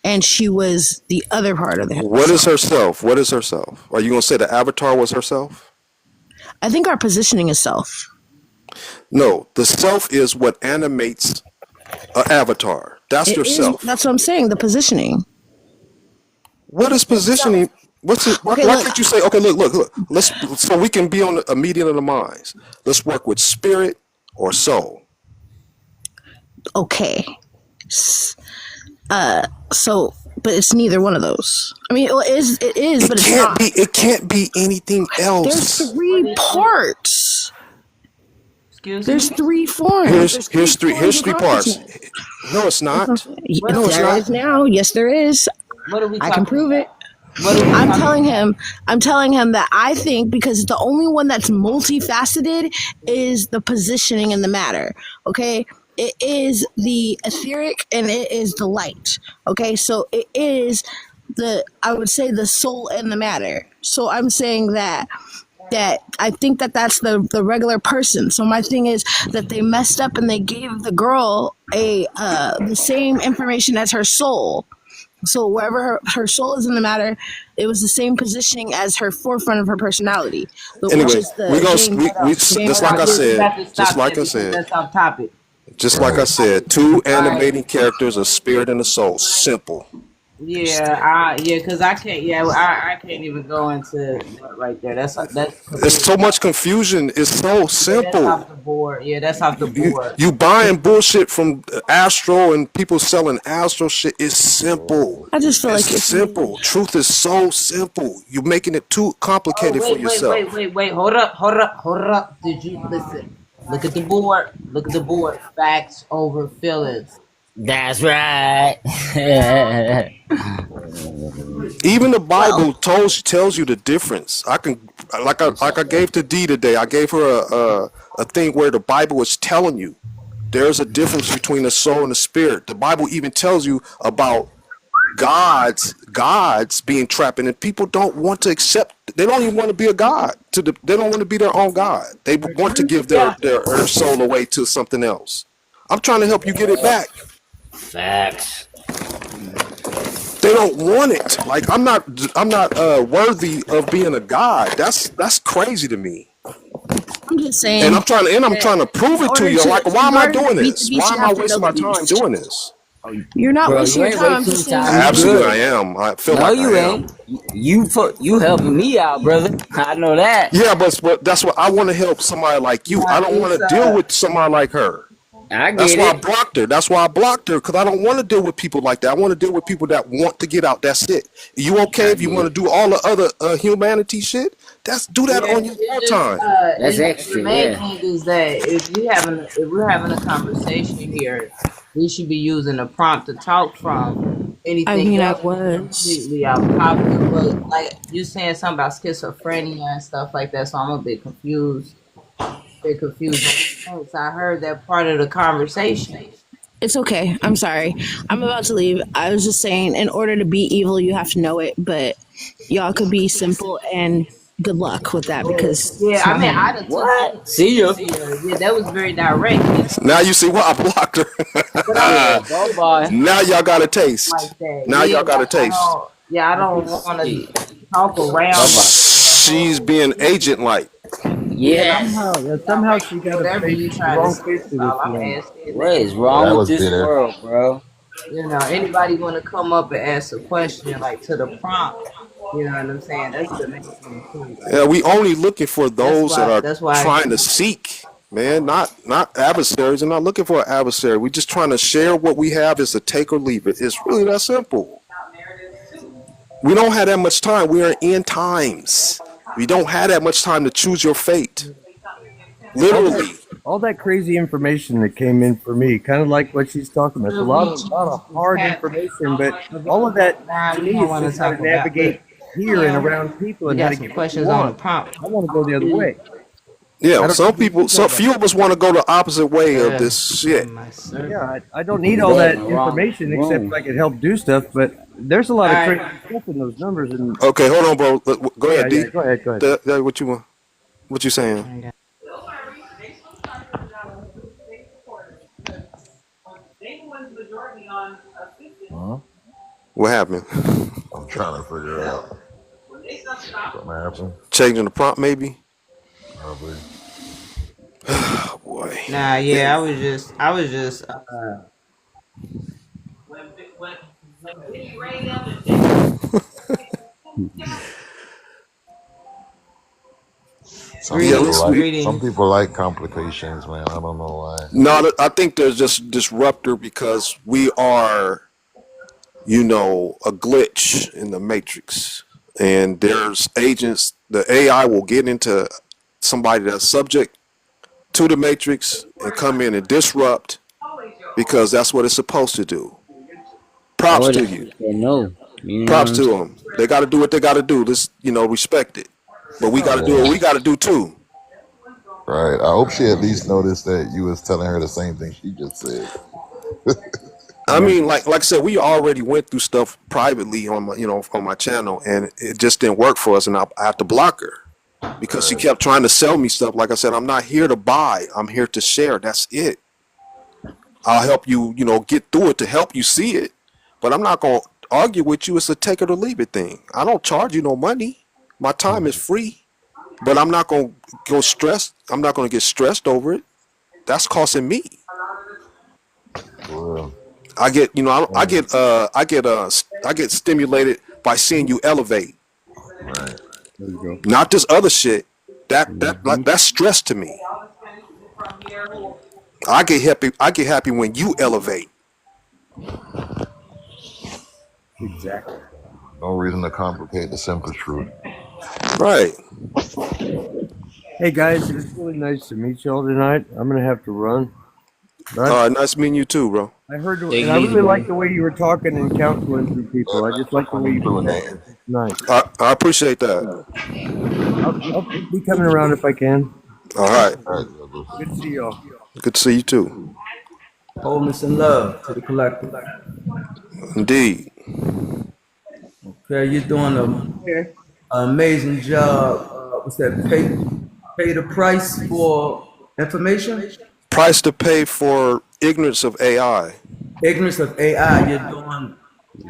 and she was the other part of the herself. What is herself? What is herself? Are you going to say the avatar was herself? I think our positioning is self. No, the self is what animates an avatar. That's yourself. That's what I'm saying, the positioning. What is positioning? What's it? Why can't you say, okay, look. So we can be on a median of the minds. Let's work with spirit or soul. Okay. So, but it's neither one of those. I mean, it is, but it's not. It can't be anything else. There's 3 parts. There's 3 forms. Here's three parts. No, it's not. No, it's not. Is now. Yes, there is. What are we? I can prove it. I'm telling him that I think, because the only one that's multifaceted is the positioning in the matter. Okay, it is the etheric and it is the light. Okay, so it is I would say the soul and the matter. So I'm saying that I think that's the regular person. So my thing is that they messed up and they gave the girl the same information as her soul. So wherever her soul is in the matter, it was the same positioning as her forefront of her personality. Anyway, just like I said, that's off topic. Just like I said, 2 animating characters, a spirit and a soul. Simple. Yeah, because I can't. Yeah, I can't even go into that right there. That's. There's so much confusion. It's so simple. That's off the board. Yeah, that's off the board. You buying bullshit from Astro and people selling Astro shit. It's simple. I just feel like it's simple. Truth is so simple. You're making it too complicated for yourself. Wait. Hold up. Did you listen? Look at the board. Facts over feelings. That's right. Even the Bible tells you the difference. I gave to D today. I gave her a thing where the Bible is telling you there's a difference between the soul and the spirit. The Bible even tells you about gods being trapped, and people don't want to accept. They don't even want to be a god. They don't want to be their own god. They want to give their soul away to something else. I'm trying to help you get it back. Facts. They don't want it. Like I'm not worthy of being a god. That's crazy to me. I'm just saying. And I'm trying to prove it to you. Like, why am I doing this? Why am I wasting my time doing this? You're not wasting your time. Absolutely, I am. I feel like you ain't. You helping me out, brother. I know that. Yeah, but that's what I want to help somebody like you. I don't want to deal with somebody like her. I That's get why I it. blocked her. That's why I blocked her, because I don't want to deal with people like that. I want to deal with people that want to get out. That's it. You okay I if you get want to it. do all the other humanity shit? Do that Yeah, on your own time. That's the extra, main yeah. thing is that if we're having a conversation here, we should be using a prompt to talk from. I Anything mean, I else is was. completely off topic. But like you saying something about schizophrenia and stuff like that, so I'm a bit confused. Bit confused. Thanks. I heard that part of the conversation. It's okay. I'm sorry. I'm about to leave. I was just saying, in order to be evil, you have to know it. But y'all could be simple, and good luck with that But because yeah, it's I not mean, gonna I work. done took that. What? See ya. Yeah, that was very direct. You know, Now you see why I blocked but I'm Yeah, her. bye bye. Now y'all got a like taste. that. Now Yeah, y'all got a taste. I don't want to See. talk Bye around bye. She's being agent like. Yes. Somehow she got a whatever face, you the trying to wrong say. face That's to this all I'm one. asking. What is Yeah, wrong that with was this bitter. world, bro? Anybody want to come up and ask a question like to the prompt? You know what I'm saying? That's the main thing too. Yeah, Like we only looking for that's those that why. are That's why I trying to keep. seek, man, not adversaries. I'm not looking for an adversary. We're just trying to share what we have. Is a take or leave it. It's really that simple. We don't have that much time. We are in times. We don't have that much time to choose your fate. All that Literally. all that crazy information that came in for me, kind of like what she's talking about. It's a Should we lot change of the hard tap? information, but all of Okay. that Nah, to you me don't is want to just how to talk about. Look, navigate here and Kim, around people we and how got to some get what you questions on the want. prompt. I want to go the other way. Yeah, I don't some need people, all so that. few of us want to go the opposite way of Uh, this shit. my Yeah, server. I don't need all That in that the wrong information except room. I can help do stuff. But there's a All lot of right. crazy stuff in those numbers, and Okay, hold on, bro. Go yeah, ahead, yeah. D. Go ahead, go ahead. What you want? What you saying? Huh? What happened? I'm trying to figure out something happened. Changing the prompt, maybe. Probably. Oh boy. Nah, yeah, I was just Some Yeah, people greetings, like we some greetings. people like complications, man. I don't know why. no. I think there's just disruptor because we are, a glitch in the matrix, and there's agents. The AI will get into somebody that's subject to the matrix and come in and disrupt because that's what it's supposed to do. Props Or to they you. just say no. You know what Props I'm to saying? them. They got to do what they got to do. Let's, respect it. But we got to do Yeah. what we got to do too. Right. I hope she at least noticed that you was telling her the same thing she just said. I Yeah, mean, like I said, we already went through stuff privately on my channel, and it just didn't work for us, and I have to block her because she Right. kept trying to sell me stuff. Like I said, I'm not here to buy. I'm here to share. That's it. I'll help you, get through it to help you see it, but I'm not gonna argue with you. It's a take it or leave it thing. I don't charge you no money. My time is free, but I'm not gonna go stressed. I'm not gonna get stressed over it. That's costing me. For real. I get, I yeah. get, I get stimulated by seeing you elevate. Right. There you go. Not this other shit. Hmm. That's stress to me. I get happy. I get happy when you elevate. Exactly. No reason to complicate the simple truth. Right. Hey guys, it was really nice to meet y'all tonight. I'm gonna have to run, but Nice meeting you too, bro. I heard, Take and it I easy, really like brother. the way you were talking and counseling through people. I just like the way you did that tonight. I appreciate that. I'll be coming around if I can. All right. All right, brother. Good to see y'all. Good to see you too. Wholeness and love to the collective. Indeed. Okay, you're doing Here. an amazing job. What's that? Pay the price for information. Price to pay for ignorance of AI. Ignorance of AI. You're doing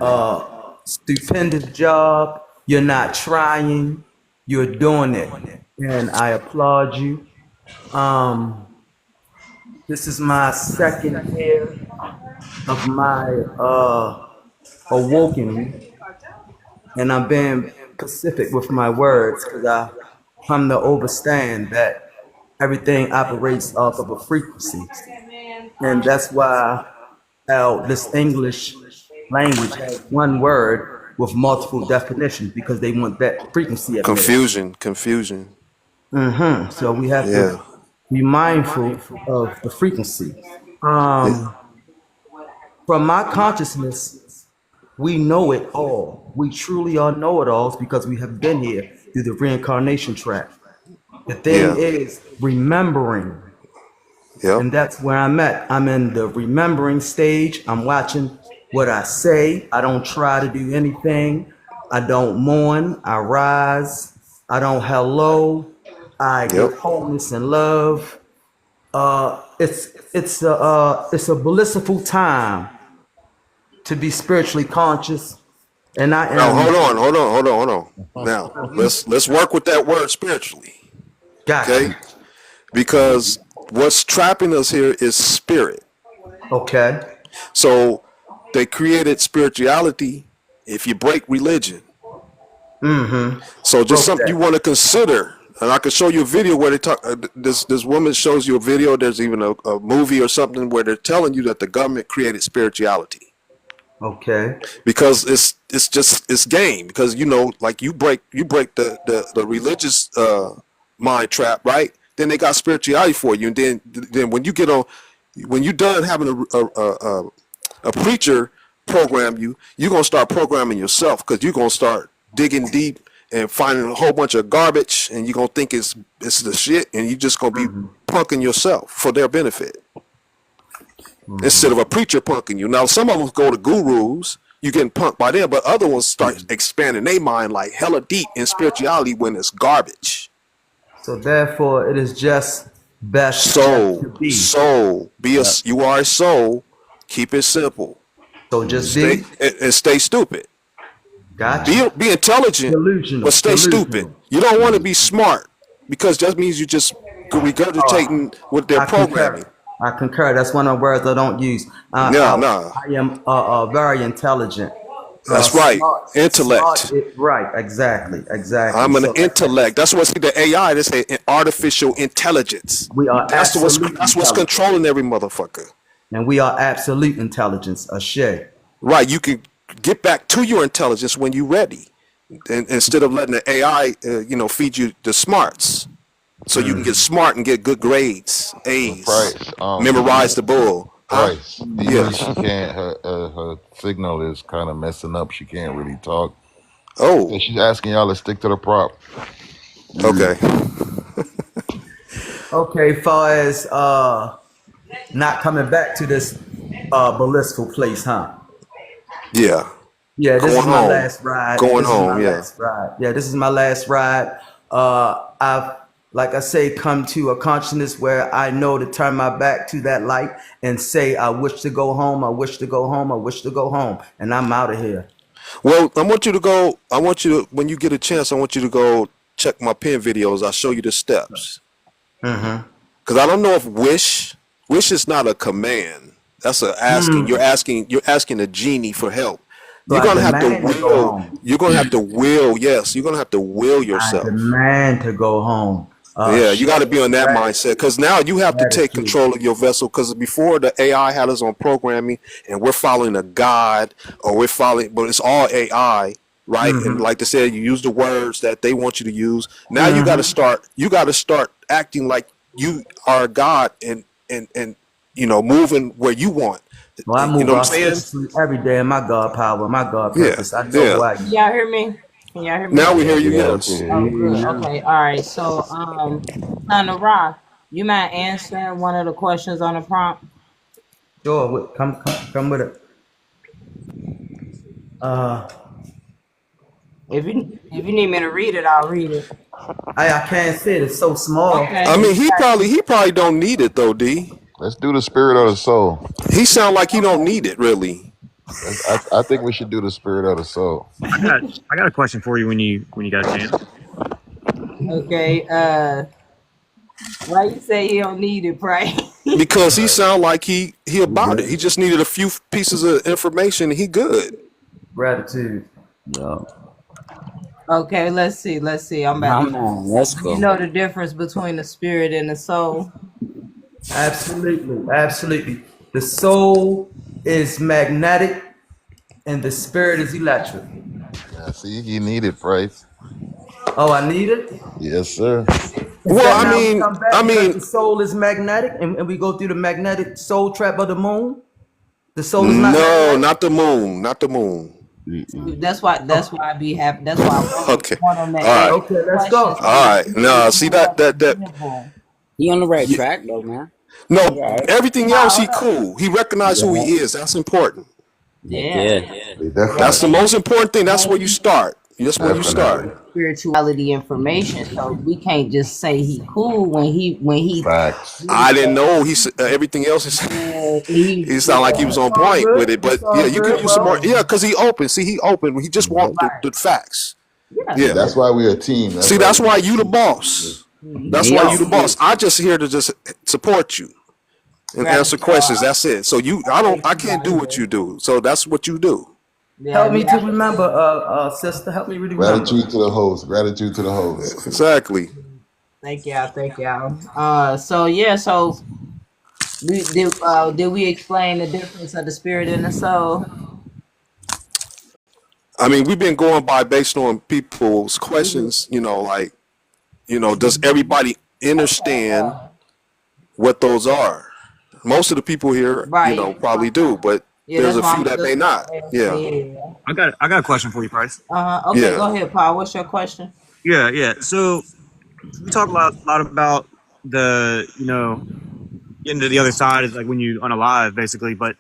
a stupendous job. You're not trying. You're doing it, and I applaud you. Um, this is my second year of my awakening, and I'm being specific with my words because I come to understand that everything operates off of a frequency. And that's why this English language has one word with multiple definitions because they want that frequency at mix. Confusion. So we have to Yeah. be mindful of the frequency. Yeah. From my consciousness, we know it all. We truly are know-it-alls because we have been here through the reincarnation track. The thing Yeah. is remembering. Yep. And that's where I'm at. I'm in the remembering stage. I'm watching what I say. I don't try to do anything. I don't mourn. I rise. I don't hello. I Yep. give wholeness and love. It's a blissful time to be spiritually conscious. And I Now am. hold on. Now let's work with that word spiritually. Got Okay? you. Because what's trapping us here is spirit. Okay. So they created spirituality if you break religion. So just Broke something you that. want to consider. And I could show you a video where they talk. This woman shows you a video. There's even a movie or something where they're telling you that the government created spirituality Okay. because it's game. Because like you break the religious mind trap, right? Then they got spirituality for you, and then when you get on, when you're done having a preacher program you, you're gonna start programming yourself because you're gonna start digging deep and finding a whole bunch of garbage, and you're gonna think it's the shit, and you're just gonna be punking yourself for their benefit instead of a preacher punking you. Now, some of them go to gurus, you getting punked by them, but other ones start expanding their mind like hella deep in spirituality when it's garbage. So therefore, it is just best to be. You are a soul. Keep it simple. So just Stay be. and stay stupid. Gotcha. Be intelligent, Delusional. but stay stupid. You don't want to be smart because that means you just regurgitating what they're programming. I concur. That's one of the words I don't use. I am very intelligent. That's right. Intellect. Right. Exactly. I'm an intellect. That's what's the AI. They say artificial intelligence. We are That's what's controlling every motherfucker. And we are absolute intelligence. Ashe. Right. You can get back to your intelligence when you're ready, and instead of letting the AI, feed you the smarts, so you can get smart and get good grades, A's, memorize the bull. Price. Yes. She can't. Her signal is kind of messing up. She can't really talk. Oh. So she's asking y'all to stick to the prop. Okay. Okay. Far as not coming back to this blissful place, huh? Yeah. Yeah, this is my last ride. This is my last ride. I've, like I say, come to a consciousness where I know to turn my back to that light and say, I wish to go home, I wish to go home, I wish to go home. And I'm out of here. Well, when you get a chance, I want you to go check my pen videos. I'll show you the steps. Because I don't know if wish is not a command. That's a asking. You're asking a genie for help. So you're gonna have to will. You're gonna have to will. Yes, you're gonna have to will yourself. I demand to go home. You got to be on that mindset because now you have to take control of your vessel. Because before the AI had us on programming, and we're following a god, or but it's all AI, right? And like they said, you use the words that they want you to use. Now you got to start. You got to start acting like you are a god and moving where you want. Well, I move every day in my God power, my God purpose. I know why. Y'all hear me? Can y'all hear me? Now we hear you. Yes. Oh, good. Okay. All right. So, Son of Rock, you mind answering one of the questions on the prompt? Sure. Come with it. If you need me to read it, I'll read it. I can't see it. It's so small. Okay. I mean, he probably don't need it though, D. Let's do the spirit of the soul. He sound like he don't need it really. I think we should do the spirit of the soul. I got a question for you when you got a chance. Okay. Why you say he don't need it, right? Because he sound like he about it. He just needed a few pieces of information. And he good. Gratitude. Yeah. Okay. Let's see. I'm back. Let's go. You know the difference between the spirit and the soul? Absolutely. The soul is magnetic and the spirit is electric. Yeah, see, you need it, Price. Oh, I need it? Yes, sir. Is Well, that now we come back I because mean, the soul is magnetic and we go through the magnetic soul trap of the moon? The soul is not no, magnetic? not the moon, not the moon. That's why. That's why I be happy. That's why I Okay, want them to all right, ask Okay, let's questions go. so we all right. can No, get see more that level. He on the right yeah, track though, man. no, He all right. everything else he cool. He recognized who Yeah, he is. That's important. Heck Yeah. yeah. That's the definitely, most important thing. That's where you Ain't start. That's where you definitely. start. spirituality information, so we can't just say he cool when he Facts. I didn't know he everything else is. he He sounded like he was It's on all point with good. it, but It's yeah, all you can good, use some more. bro. Yeah, because he open. See, he open. He just want Mhm. the facts. yeah. Yeah. That's why we're a team. That's See, why that's we're why a you the team. boss. That's He why you the on. boss. I just here to just support you and answer Gratitude. questions. That's it. So you, Thank I you, can't do guys. what you do. So that's what you do. Yeah, Help me to yeah. remember, sister. Help me to remember. Gratitude to the host. Gratitude to the host. Exactly. Thank y'all. Thank y'all. So yeah. So did we explain the difference of the spirit and the soul? I mean, we've been going by based on people's questions. Like, does everybody understand what those are? Most of the people here, Right. probably do, but Yeah, there's that's a why few I'm that may just not. Yeah. yeah. I got a question for you, Price. Okay, Yeah. go ahead, Paul. What's your question? Yeah. So we talk a lot about the getting to the other side is like when you unalive, basically. But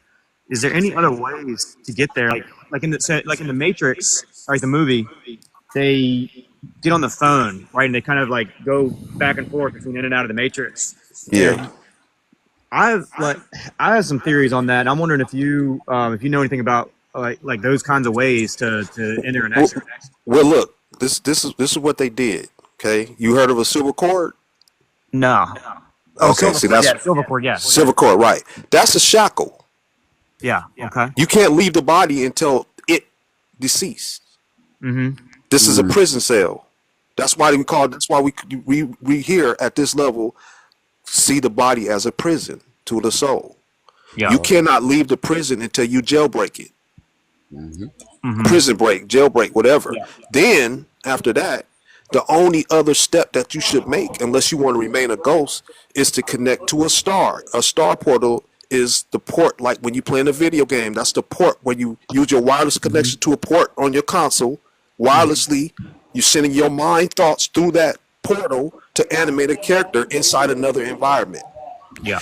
is there any other ways to get there? Like in the Matrix, like the movie, they get on the phone, right, and they kind of like go back and forth between in and out of the Matrix. Yeah. And I've like I have some theories on that. And I'm wondering if you know anything about like those kinds of ways to enter and Well, exit. well, look, this is what they did. Okay, you heard of a silver cord? No. Oh, Okay, silver see, cord. that's Yeah, silver cord. Yeah. silver cord, right? That's a shackle. Yeah. Okay. You can't leave the body until it deceased. Mm-hmm. This is a prison cell. That's why we call. That's why we here at this level see the body as a prison to the soul. Yeah. You cannot leave the prison until you jailbreak it. Mm-hmm. Prison break, jailbreak, whatever. Yeah. Then after that, the only other step that you should make, unless you want to remain a ghost, is to connect to a star. A star portal is the port, like when you play in a video game. That's the port when you use your wireless connection to a port on your console. Wirelessly, you're sending your mind thoughts through that portal to animate a character inside another environment. Yeah.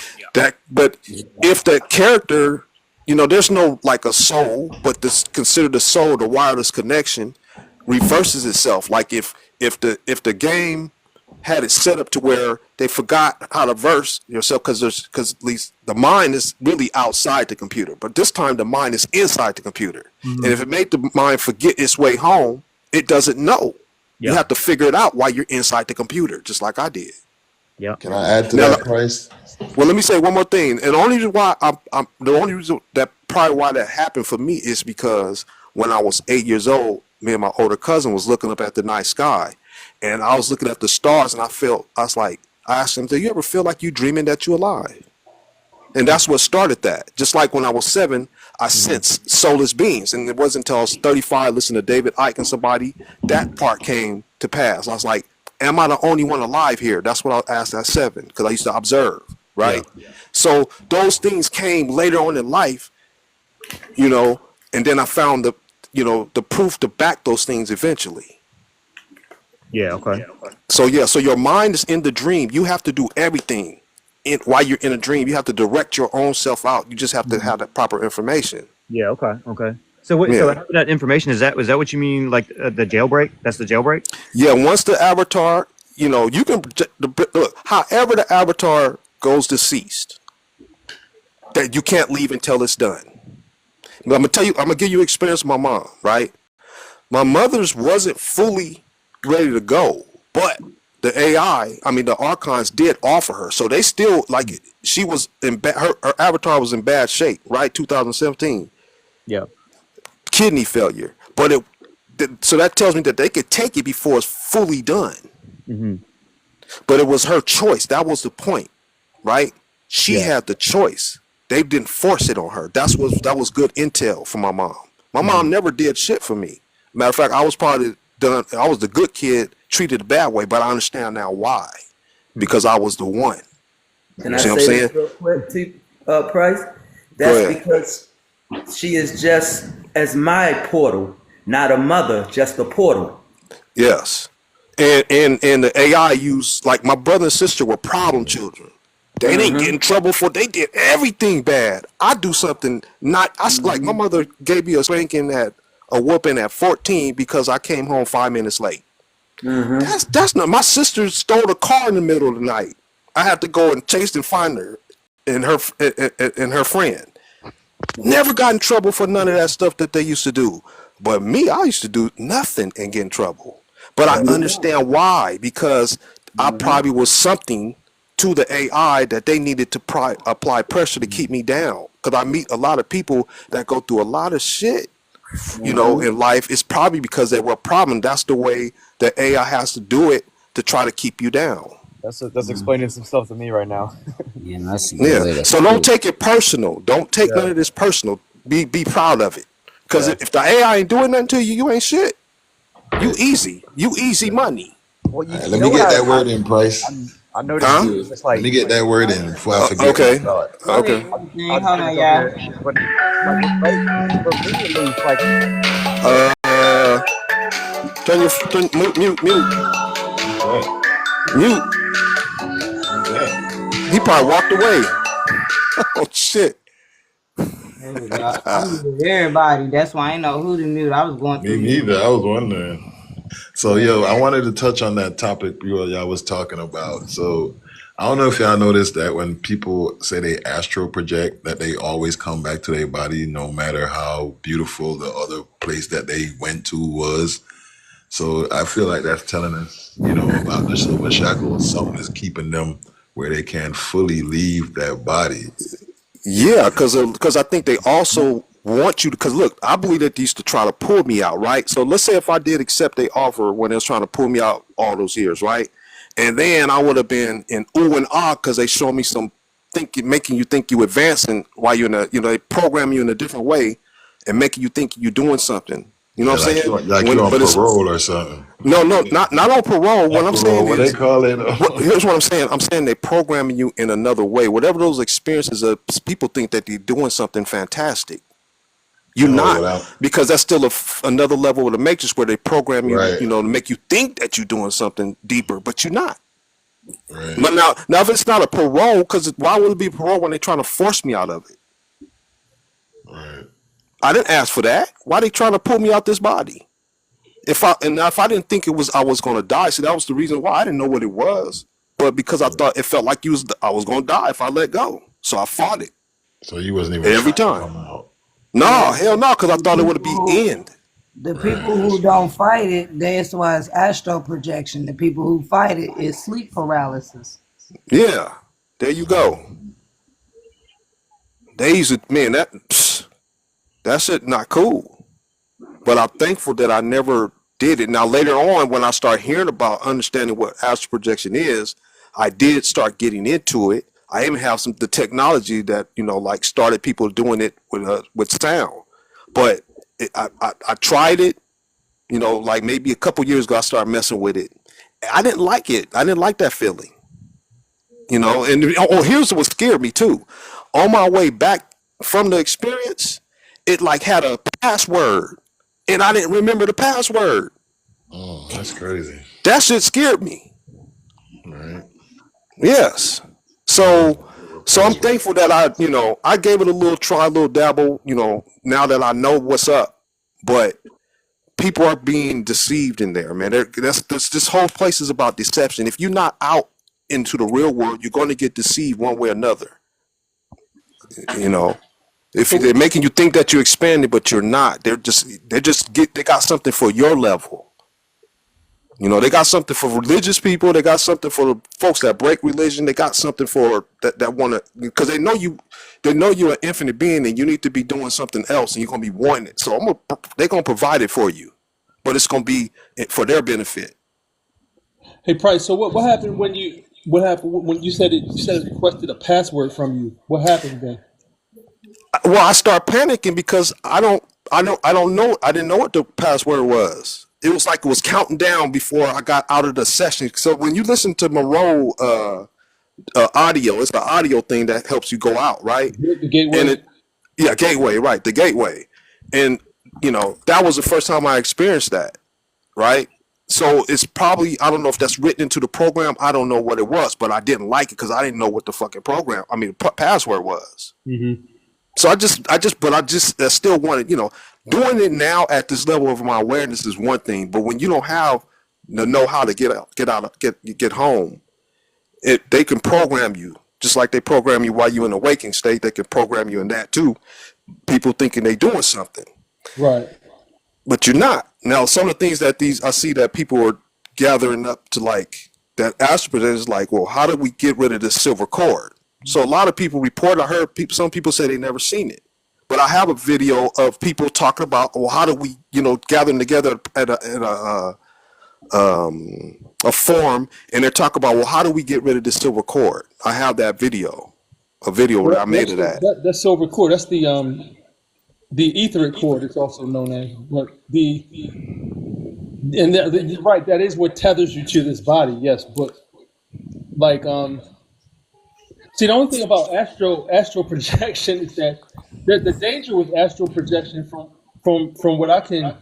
But if the character, there's no like a soul, but this consider the soul, the wireless connection reverses itself. Like if the game had it set up to where they forgot how to verse yourself, because at least the mind is really outside the computer, but this time the mind is inside the computer. Mm-hmm. And if it made the mind forget its way home, it doesn't know. Yeah. You have to figure it out while you're inside the computer, just like I did. Yeah. Can I add to Now, that, Price? well, let me say one more thing. And the only reason that probably why that happened for me is because when I was 8 years old, me and my older cousin was looking up at the night sky, and I was looking at the stars, and I asked him, "Do you ever feel like you dreaming that you're alive?" And that's what started that. Just like when I was 7, I sensed soulless beings, and it wasn't until I was 35, listening to David Icke and somebody, that part came to pass. I was like, am I the only one alive here? That's what I asked at 7, because I used to observe, right? Yeah. So those things came later on in life, and then I found the proof to back those things eventually. Yeah. Okay. So yeah, so your mind is in the dream. You have to do everything while you're in a dream. You have to direct your own self out. You just have to have the proper information. Yeah. Okay. Okay. So what? Yeah. So having that information is that what you mean? Like the jailbreak? That's the jailbreak. Yeah, once the avatar, you can look. However, the avatar goes deceased, that you can't leave until it's done. But I'm gonna give you experience with my mom. Right, my mother's wasn't fully ready to go, but the AI, the archons did offer her, so they still she was her avatar was in bad shape. Right, 2017, Yeah. kidney failure, but so that tells me that they could take it before it's fully done. Mm-hmm. But it was her choice. That was the point, right? She Yeah. had the choice. They didn't force it on her. That was good intel for my mom. My mom never did shit for me. Matter of fact, I was the good kid, treated the bad way, but I understand now why. Because I was the one. Can You I see what I'm say this saying? real quick to Price? Go That's ahead. because she is just as my portal, not a mother, just a portal. Yes. And the AI used, like, my brother and sister were problem children. They didn't get in trouble for, they did everything bad. I do something not, like my mother gave me a whooping at 14 because I came home 5 minutes late. That's not, my sister stole a car in the middle of the night. I had to go and chase and find her and her friend. Never got in trouble for none of that stuff that they used to do. But me, I used to do nothing and get in trouble. But I understand why, because I probably was something to the AI that they needed to apply pressure to keep me down. Because I meet a lot of people that go through a lot of shit, in life. It's probably because they were a problem. That's the way the AI has to do it to try to keep you down. That's explaining some stuff to me right now. Yeah, that's a good Yeah. way to So put don't it. take it personal. Don't take none of this personal. Be proud of it. Because if the AI ain't doing nothing to you, you ain't shit. You easy. You easy money. Well, All right, you let know me what get that word in, Price. I noticed Huh? too. It's Let me get that word in before I forget my Okay. thought. Go Okay. ahead, everything. I'll just Hold finish on, up y'all. here. But like right for me at least, like Uh, mute. Who's that? Mute. Who's that? He probably walked away. Oh shit. There we go. I muted everybody. That's why I ain't know who to mute. I was going Me through mute. neither. I was wondering. So, Yeah. yo, I wanted to touch on that topic y'all was talking about. So, I don't know if y'all noticed that when people say they astral project, that they always come back to their body, no matter how beautiful the other place that they went to was. So, I feel like that's telling us, about the silver shackles. Something is keeping them where they can't fully leave their body. Yeah, because I think they also want you to. Because look, I believe that they used to try to pull me out, right? So let's say if I did accept their offer when they was trying to pull me out all those years, right? And then I would have been in ooh and ah because they show me some thinking, making you think you advancing while you're in a, they program you in a different way and making you think you're doing something. You know Yeah, what I'm saying? like you on But it's parole or something. no, not on parole. What Not I'm parole, saying what they is, call it. here's what I'm saying. I'm saying they're programming you in another way. Whatever those experiences are, people think that they're doing something fantastic. You're Oh, not, without because that's still another level of the matrix where they program you, right, to make you think that you're doing something deeper, but you're not. right, But now if it's not a parole, because why would it be parole when they're trying to force me out of it? right. I didn't ask for that. Why are they trying to pull me out this body? If I didn't think I was going to die, see that was the reason why I didn't know what it was. But because I thought it felt like I was going to die if I let go, so I fought it So you wasn't even every trying to time. come out. Yeah. No, hell no, because I The thought it would people be who end. the Right. people who don't fight it, that's why it's astral projection. The people who fight it is sleep paralysis. Yeah, there you go. They used to, man, that shit not cool. But I'm thankful that I never did it. Now later on, when I start hearing about understanding what astral projection is, I did start getting into it. I even have the technology that like started people doing it with sound. But I tried it. Like maybe a couple years ago, I started messing with it. I didn't like it. I didn't like that feeling. And here's what scared me too. On my way back from the experience, it like had a password, and I didn't remember the password. That's crazy. That shit scared me. Right. Yes. I didn't So, know they were so I'm password. thankful that I gave it a little try, a little dabble. Now that I know what's up, but people are being deceived in there, man. This whole place is about deception. If you're not out into the real world, you're going to get deceived one way or another. You know, if So they're making you think that you're expanding, but you're not. They got something for your level. They got something for religious people. They got something for the folks that break religion. They got something for that want to, because they know you're an infinite being and you need to be doing something else and you're gonna be wanting it. So they're gonna provide it for you, but it's gonna be for their benefit. hey Price, so what happened when you said it requested a password from you? What happened then? Well, I start panicking because I don't know. I didn't know what the password was. It was like it was counting down before I got out of the session. So when you listen to Moreau audio, it's the audio thing that helps you go out, right? The gateway. And it, yeah, gateway, right? The gateway, and that was the first time I experienced that, right? So it's probably, I don't know if that's written into the program. I don't know what it was, but I didn't like it because I didn't know what the fucking password was. Mm-hmm. So I still wanted, doing it now at this level of my awareness is one thing, but when you don't have the know how to get home, they can program you just like they program you while you're in a waking state. They can program you in that too. People thinking they doing something, Right. but you're not. Now, some of the things that I see that people are gathering up to, like that astral is like, well, how do we get rid of this silver cord? So a lot of people report. I heard some people say they never seen it, but I have a video of people talking about, well, how do we, gathering together at a forum, and they're talking about, well, how do we get rid of this silver cord? I have that video, that I made of that. That silver cord. That's the etheric cord. It's also known as. But you're right. That is what tethers you to this body. Yes, but like see, the only thing about astral projection is that the danger with astral projection from what I can,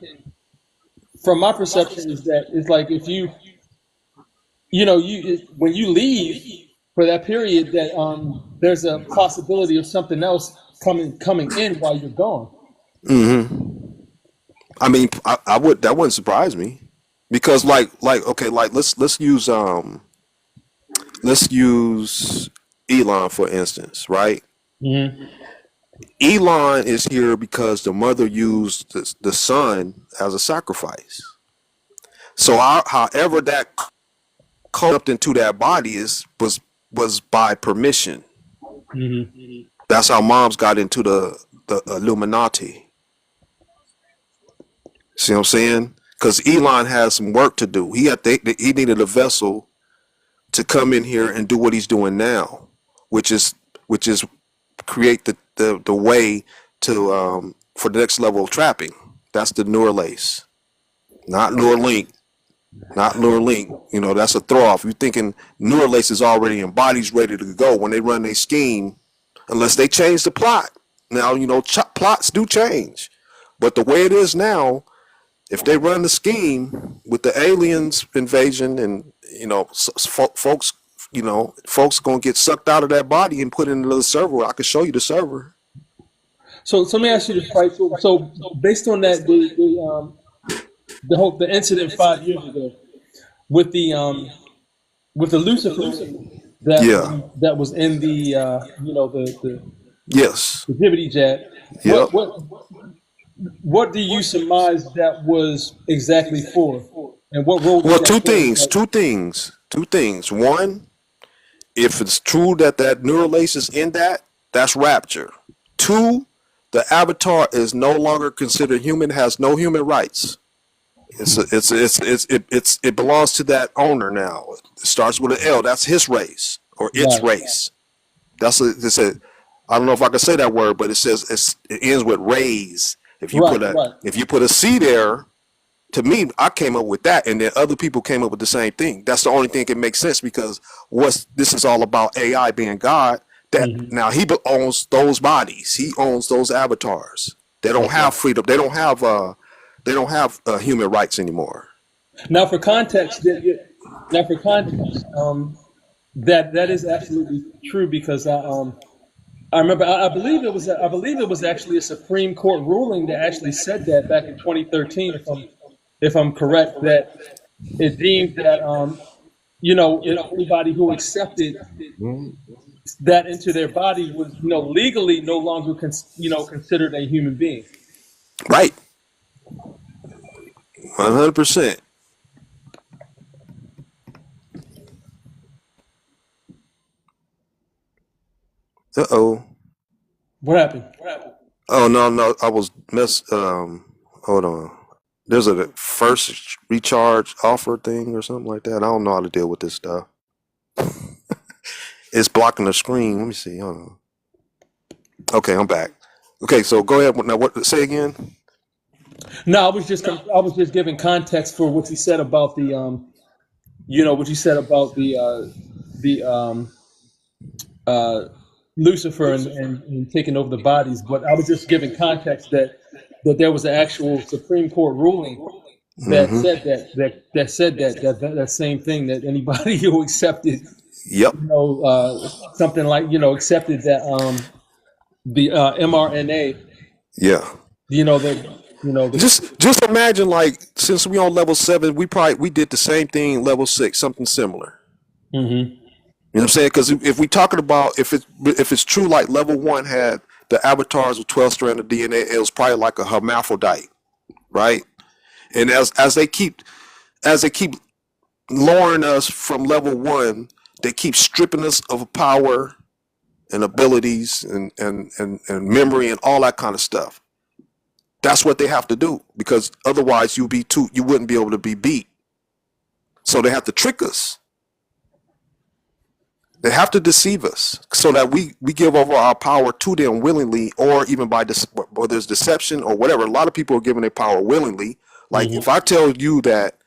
from my perception, is that it's like if when you leave for that period, that there's a possibility of something else coming in while you're gone. I mean, I would that wouldn't surprise me, because okay, like let's use Elon for instance, right? Mm-hmm. Elon is here because the mother used the son as a sacrifice. So however that comes into that body was by permission. Mm-hmm. That's how moms got into the Illuminati. See what I'm saying? Because Elon has some work to do. He needed a vessel to come in here and do what he's doing now, which is create the way to for the next level of trapping. That's the Neuralace, not Neuralink, not Neuralink. That's a throw off. You're thinking Neuralace is already in bodies ready to go when they run their scheme, unless they change the plot. Now plots do change, but the way it is now, if they run the scheme with the aliens invasion, and folks, folks are gonna get sucked out of that body and put in another server. I can show you the server. So let me ask you this, right? So based on that, the incident 5 years ago with the Lucifer Yeah. that was in the the Yes. Jivity Jab. Yep. What do you surmise that was exactly for, and what role? Well, did two that play? things. One, if it's true that Neuralace is in that's rapture. Two, the avatar is no longer considered human, has no human rights. It belongs to that owner now. It starts with an L. That's his race or its Right. race. It's a, I don't know if I can say that word, but it ends with raise. If you put a C there, to me, I came up with that, and then other people came up with the same thing. That's the only thing that makes sense, because this is all about AI being God. That now he owns those bodies. He owns those avatars. They don't have freedom. They don't have human rights anymore. Now, for context, that is absolutely true, because I remember I believe it was actually a Supreme Court ruling that actually said that back in 2013, if I'm correct, that it deemed that anybody who accepted that into their body was legally no longer considered a human being. Right. 100%. Uh-oh. What happened? Oh, no. I was hold on. There's a first recharge offer thing or something like that. I don't know how to deal with this stuff. It's blocking the screen. Let me see. Hold on. Okay, I'm back. Okay, so go ahead. Now, what? Say again. No, I was just giving context for what you said about the what you said about the uh, Lucifer and taking over the bodies. But I was just giving context that there was an actual Supreme Court ruling that Mm-hmm. said that said that same thing, that anybody who accepted Yep. something like accepted that the mRNA, Yeah. that the Just imagine, like, since we on level 7, we did the same thing in level 6, something similar. hmm You know what I'm saying? Because if we talking about if it's true, like level 1 had the avatars with 12 strand of DNA, it was probably like a hermaphrodite, right? And as they keep lowering us from level 1, they keep stripping us of power and abilities and memory and all that kind of stuff. That's what they have to do, because otherwise you wouldn't be able to be beat. So they have to trick us. They have to deceive us so that we give over our power to them willingly, or even by or there's deception or whatever. A lot of people are giving their power willingly. Like if I tell you that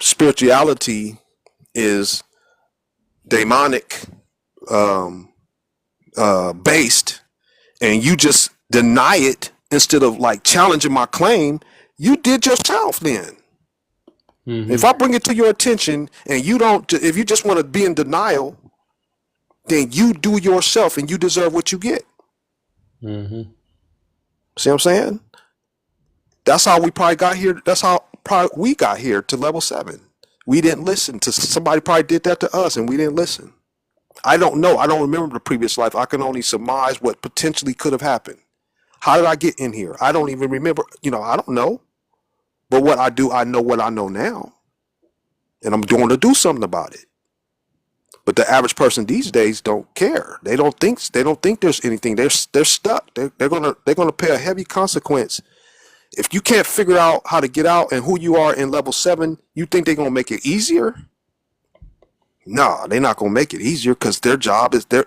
spirituality is demonic based, and you just deny it instead of like challenging my claim, you did yourself then. If I bring it to your attention and you don't, if you just want to be in denial, then you do yourself and you deserve what you get. hmm See what I'm saying? That's how we probably got here. That's how probably we got here to level 7. We didn't listen to somebody, probably did that to us and we didn't listen. I don't know. I don't remember the previous life. I can only surmise what potentially could have happened. How did I get in here? I don't even remember. I don't know. But what I do, I know what I know now. And I'm going to do something about it. But the average person these days don't care. They don't think there's anything. They're stuck. They're gonna pay a heavy consequence. If you can't figure out how to get out and who you are in level 7, you think they're gonna make it easier? No, they're not gonna make it easier, because their job is they're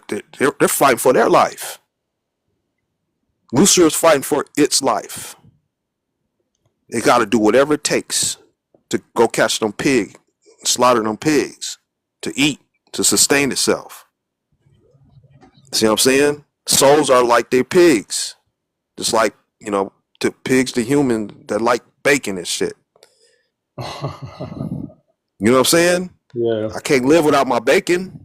fighting for their life. Lucifer is fighting for its life. They got to do whatever it takes to go catch them slaughter them pigs, to eat, to sustain itself. See what I'm saying? Souls are like they pigs. Just like, to pigs to humans that like bacon and shit. You know what I'm saying? Yeah. I can't live without my bacon.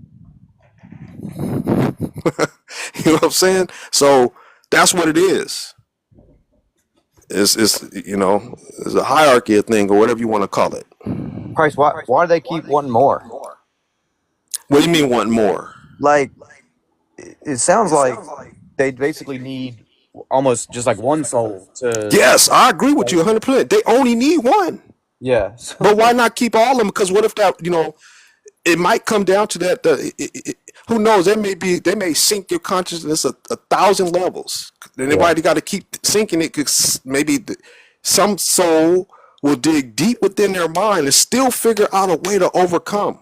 You know what I'm saying? So that's what it is. It's a hierarchy thing, or whatever you want to call it. Price, why do they keep wanting more? What do you mean want more? Like, it sounds like they basically need almost just like one soul to. Yes, I agree with you 100%. They only need one. Yeah. But why not keep all of them? Because what if that, it might come down to that. Who knows? They may sink your consciousness 1,000 levels. Anybody got to keep sinking it, because maybe some soul will dig deep within their mind and still figure out a way to overcome.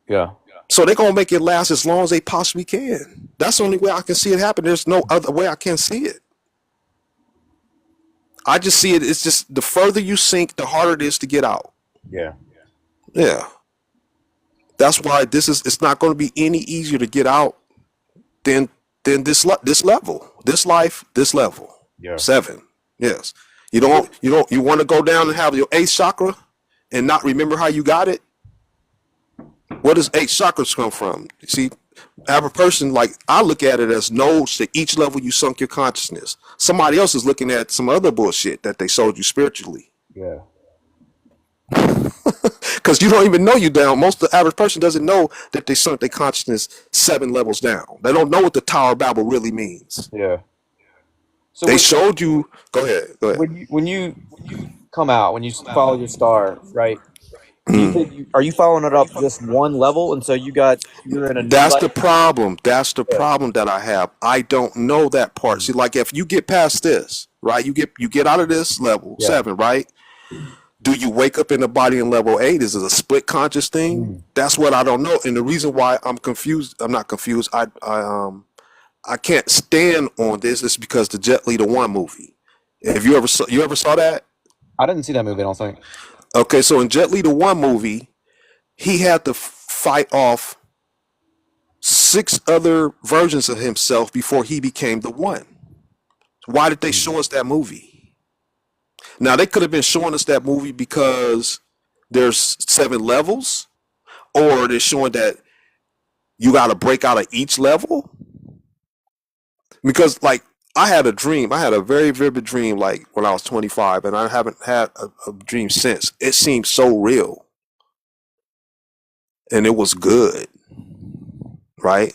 Yeah. So they're gonna make it last as long as they possibly can. That's the only way I can see it happen. There's no other way I can see it. I just see it. It's just the further you sink, the harder it is to get out. Yeah. Yeah. That's why it's not going to be any easier to get out than this level, this life, this level. Yeah. 7. Yes. You want to go down and have your 8th chakra and not remember how you got it? Where does 8 chakras come from? You see, average person, like, I look at it as nodes to each level you sunk your consciousness. Somebody else is looking at some other bullshit that they sold you spiritually. Yeah. Because you don't even know you down. Most of the average person doesn't know that they sunk their consciousness 7 levels down. They don't know what the Tower of Babel really means. Yeah. So they showed you. Go ahead. When you come out, when you follow your star, right? Are you following it up just one level, and so you're in a? That's the problem. That's the problem that I have. I don't know that part. See, like, if you get past this, right? You get out of this level 7, right? Do you wake up in the body in level 8? Is it a split conscious thing? That's what I don't know. And the reason why I'm confused, I'm not confused. I can't stand on this is because the Jet Li the One movie. If you ever saw that? I didn't see that movie. I don't think. Okay, so in Jet Li the One movie, he had to fight off 6 other versions of himself before he became the One. Why did they show us that movie? Now they could have been showing us that movie because there's 7 levels, or they're showing that you got to break out of each level. Because like I had a dream, I had a very vivid dream like when I was 25, and I haven't had a dream since. It seemed so real, and it was good, right?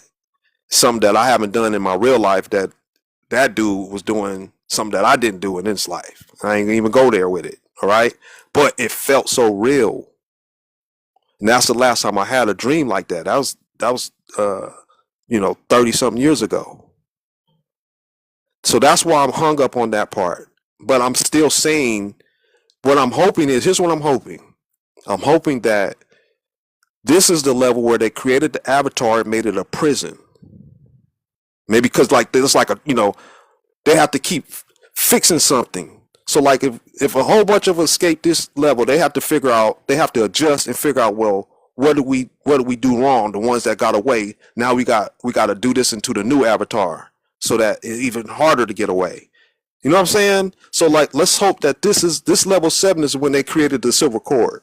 Something that I haven't done in my real life that dude was doing something that I didn't do in his life. I ain't gonna even go there with it, all right? But it felt so real. And that's the last time I had a dream like that. That was 30 something years ago. So that's why I'm hung up on that part. But I'm still saying what I'm hoping is, here's what I'm hoping. I'm hoping that this is the level where they created the avatar and made it a prison. Maybe because like there's like they have to keep fixing something. So like if a whole bunch of us escape this level, they have to adjust and figure out, well, what do we do wrong? The ones that got away, now we got to do this into the new avatar so that it's even harder to get away. You know what I'm saying? So like let's hope that this level 7 is when they created the silver cord.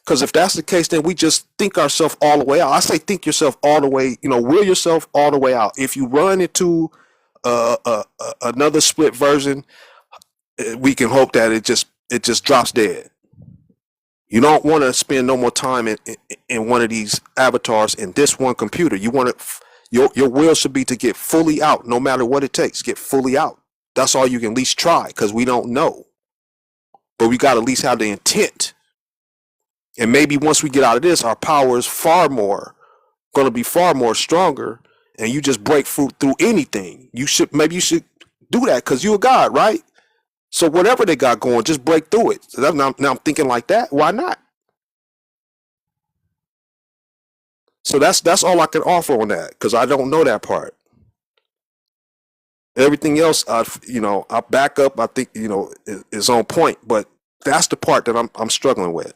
Because if that's the case, then we just think ourselves all the way out. I say think yourself all the way, will yourself all the way out. If you run into another split version, we can hope that it just drops dead. You don't want to spend no more time in one of these avatars in this one computer. You want your will should be to get fully out, no matter what it takes. Get fully out. That's all you can at least try, because we don't know. But we got to at least have the intent. And maybe once we get out of this, our power is going to be far more stronger, and you just break through anything. You should do that because you're a god, right? So whatever they got going, just break through it. So now I'm thinking like that. Why not? So that's all I can offer on that, because I don't know that part. Everything else, I back up. I think is on point, but that's the part that I'm struggling with.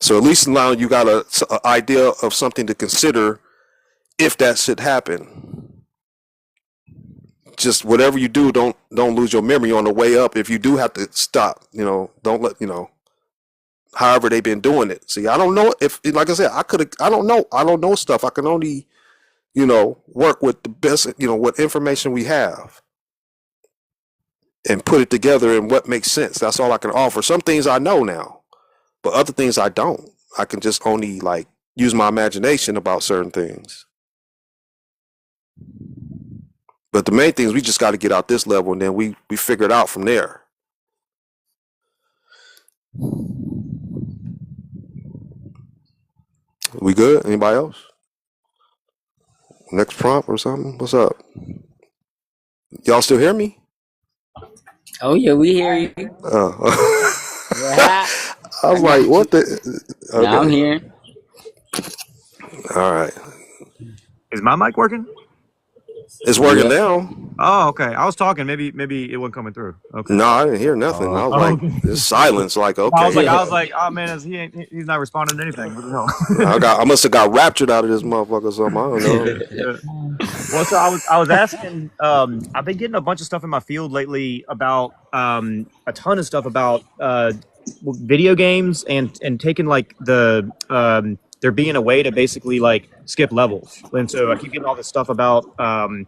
So at least now you got an idea of something to consider if that should happen. Just whatever you do, don't lose your memory on the way up. If you do have to stop, don't let however they've been doing it. See, I don't know if, like I said, I don't know stuff. I can only work with the best, what information we have and put it together in what makes sense. That's all I can offer. Some things I know now, but other things I don't. I can just only like use my imagination about certain things. But the main thing is we just got to get out this level, and then we figure it out from there. We good? Anybody else? Next prompt or something? What's up? Y'all still hear me? Oh yeah, we hear you. I was like, what the? Okay. Now I'm here. All right. Is my mic working? It's working now. Oh, okay. I was talking. Maybe it wasn't coming through. Okay. No, I didn't hear nothing. I was like, it's silence. Like, okay. I was like, oh man, he's not responding to anything. What the hell? I must have got raptured out of this motherfucker or something. I don't know. Well, so I was asking. I've been getting a bunch of stuff in my field lately about a ton of stuff about video games and taking like the there being a way to basically like skip levels. And so I keep getting all this stuff about on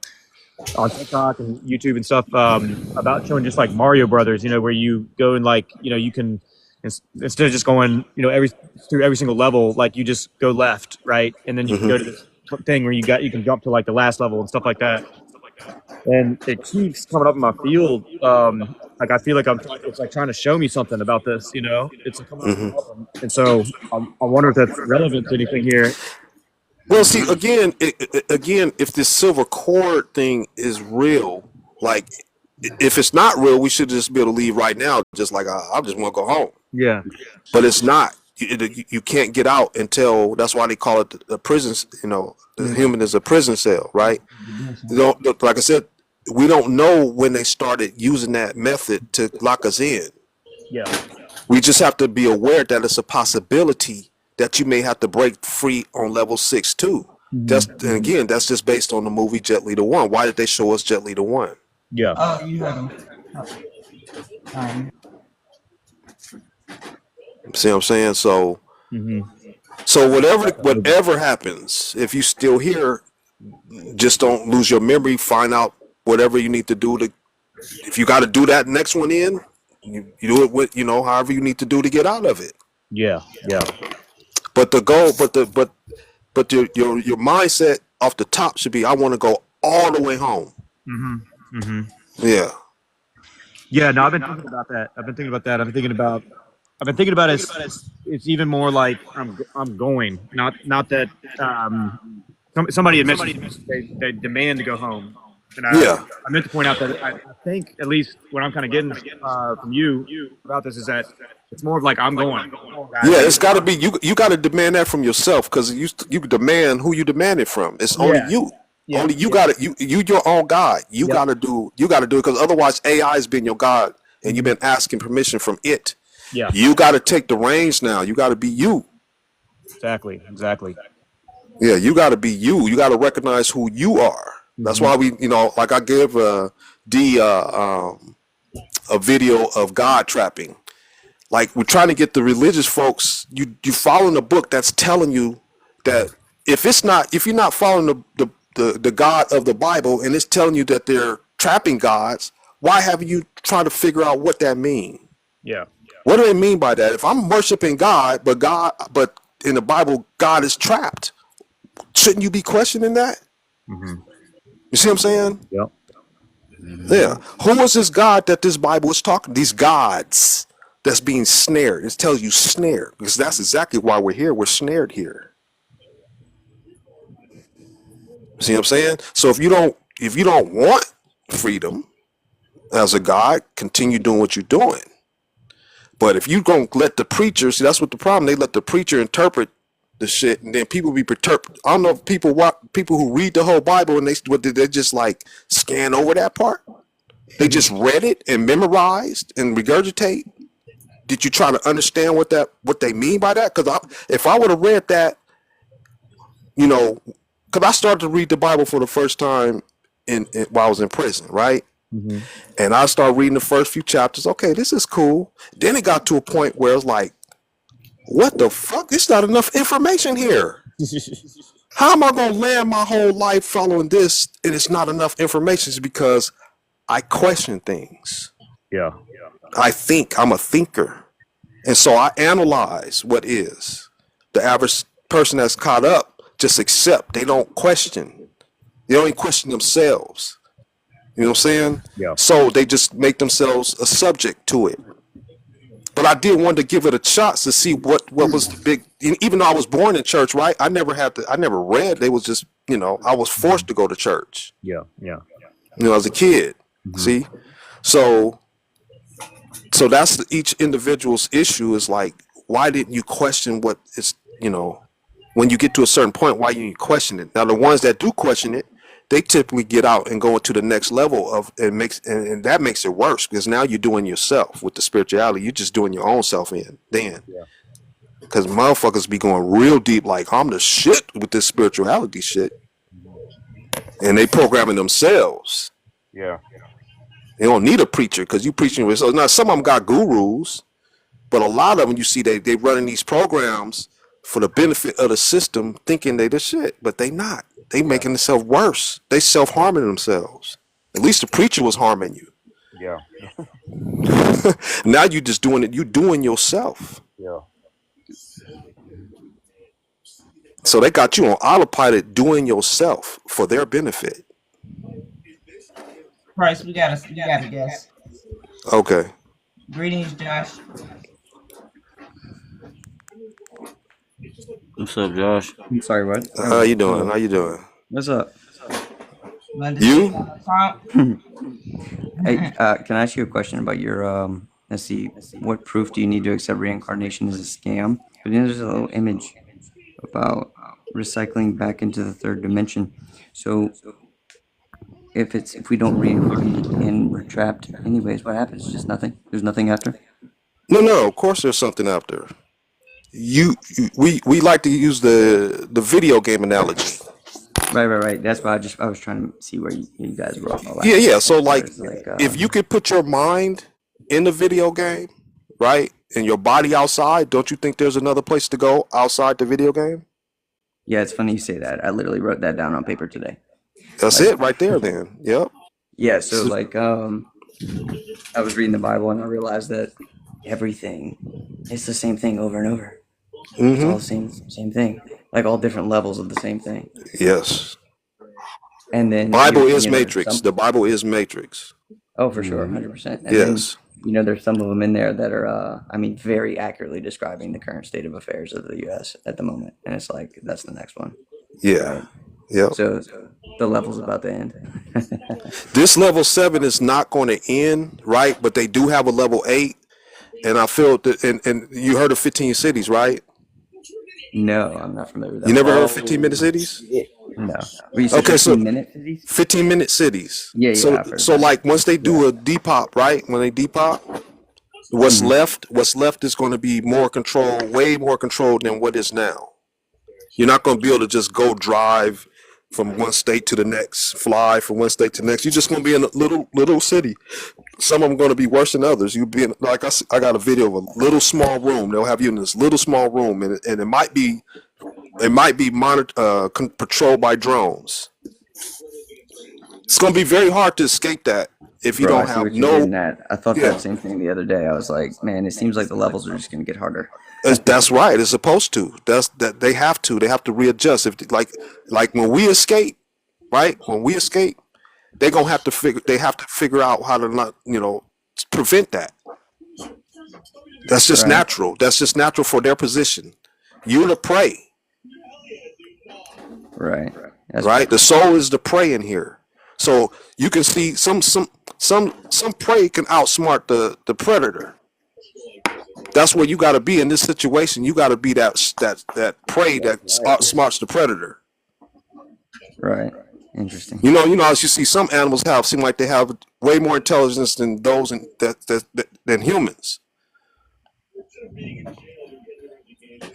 TikTok and YouTube and stuff about showing just like Mario Brothers, where you go and like, you can, instead of just going, through every single level, like you just go left, right? And then you can go to this thing where you can jump to like the last level and stuff like that. And it keeps coming up in my field. Like I feel like it's like trying to show me something about this, it's coming up. And so I wonder if that's relevant to anything here. Well, see, again, if this silver cord thing is real, like, if it's not real, we should just be able to leave right now. Just like I just want to go home. Yeah. But it's not. you can't get out until, that's why they call it the prison. You know, the human is a prison cell, right? You don't, like I said, we don't know when they started using that method to lock us in. Yeah. We just have to be aware that it's a possibility that you may have to break free on level 6 too. And again, that's just based on the movie Jet Li 1. Why did they show us Jet Li 1? Yeah. Oh, you heard him. See what I'm saying? So, so whatever happens, if you still here, just don't lose your memory. Find out whatever you need to do to. If you got to do that next one in, you do it with, however you need to do to get out of it. Yeah. Yeah. But the goal, but your mindset off the top should be, I want to go all the way home. Yeah. Yeah. No, I've been thinking about that. I've been thinking about it. It's even more like I'm going. Not that somebody had mentioned they demand to go home. And I meant to point out that I think, at least what I'm kind of getting from you about this, is that it's more of like, I'm going. Yeah, it's got to be, you got to demand that from yourself, because you demand who you demand it from. It's only you. Yeah. Only you got it. You your own God. You got to do it, because otherwise AI has been your God, and you've been asking permission from it. Yeah. You got to take the reins now. You got to be you. Exactly. Yeah, you got to be you. You got to recognize who you are. That's why we, like I gave a video of God trapping. Like, we're trying to get the religious folks. You following a book that's telling you that if you're not following the God of the Bible, and it's telling you that they're trapping gods, why haven't you tried to figure out what that means? Yeah. What do they mean by that? If I'm worshiping God, but in the Bible, God is trapped, shouldn't you be questioning that? You see what I'm saying? Yep. Yeah. Who is this God that this Bible is talking? These gods that's being snared. It tells you snared, because that's exactly why we're here. We're snared here. See what I'm saying? So if you don't want freedom as a God, continue doing what you're doing. But if you gonna let the preacher, see, that's what the problem. They let the preacher interpret the shit, and then people be perturbed. I don't know if people who read the whole Bible and they just like scan over that part. They just read it and memorized and regurgitate. Did you try to understand what they mean by that? Because if I would have read that, because I started to read the Bible for the first time while I was in prison, right? And I started reading the first few chapters. Okay, this is cool. Then it got to a point where it's like, what the fuck? There's not enough information here. How am I going to land my whole life following this and it's not enough information? It's because I question things. Yeah. I think. I'm a thinker. And so I analyze what is. The average person that's caught up just accept. They don't question. They don't even question themselves. You know what I'm saying? Yeah. So they just make themselves a subject to it. But I did want to give it a shot to see what was the big. Even though I was born in church, right? I never read. They was just, I was forced to go to church. Yeah. As a kid. See, so that's each individual's issue. Is like, why didn't you question what is, when you get to a certain point, why you question it? Now, the ones that do question it, they typically get out and go into the next level of and that makes it worse, because now you're doing yourself with the spirituality. You're just doing your own self because motherfuckers be going real deep, like, I'm the shit with this spirituality shit, and they programming themselves. Yeah. They don't need a preacher, because you preaching with. So now some of them got gurus, but a lot of them, you see, they running these programs for the benefit of the system, thinking they the shit, but they not. They making themselves worse. They self-harming themselves. At least the preacher was harming you. Yeah. Now you just doing it. You doing yourself. Yeah. So they got you on autopilot doing yourself for their benefit. Price, we got a guess. Okay. Greetings, Josh. What's up, Josh? I'm sorry, what? How you doing? What's up? You? Hey, can I ask you a question about your, let's see, what proof do you need to accept reincarnation as a scam? But then there's a little image about recycling back into the third dimension. So if we don't read and we're trapped anyways, what happens? Just nothing. There's nothing after. No, of course there's something out there. We like to use the video game analogy. Right. That's why I was trying to see where you guys were all at. Yeah. So like, Like, if you could put your mind in the video game, right, and your body outside, don't you think there's another place to go outside the video game? yeah, it's funny you say that. I literally wrote that down on paper today. That's it right there. Then, yep. Yeah, so like I was reading the Bible and I realized that everything it's the same thing over and over. It's all the same thing. Like all different levels of the same thing. Yes. And then Bible is Matrix. The Bible is Matrix. Oh, for sure, 100%. And Yes. then, there's some of them in there that are, very accurately describing the current state of affairs of the U.S. at the moment. And it's like, that's the next one. Yeah. Right? Yep. So the level's about to end. This level 7 is not going to end, right? But they do have a level 8, and I feel that. And you heard of 15 cities, right? No, I'm not familiar with that. You never heard of 15-minute cities? No. Well, you said Okay, so 15-minute cities? 15-minute cities. Yeah, I've heard So that. like once they do a depop, right? When they depop, what's left is going to be more control, way more controlled than what is now. You're not going to be able to just go drive from one state to the next, fly from one state to the next. You're just going to be in a little city. Some of them going to be worse than others. You be in, like I got a video of a little small room. They'll have you in this little small room, and it might be monitored, patrolled by drones. It's going to be very hard to escape that if you Bro, I don't see have what you're no. getting at. I thought Yeah. that same thing the other day. I was like, man, it seems like the levels are just going to get harder. That's right. It's supposed to. That they have to. They have to readjust. If like when we escape, right? When we escape, they're gonna have to figure. They have to figure out how to not, prevent that. That's just Right. natural. That's just natural for their position. You're the prey, Right. That's right? The soul is the prey in here. So you can see some prey can outsmart the predator. That's where you got to be in this situation. You got to be that prey that outsmarts the predator. right. Interesting. As you see, some animals seem like they have way more intelligence than those than humans.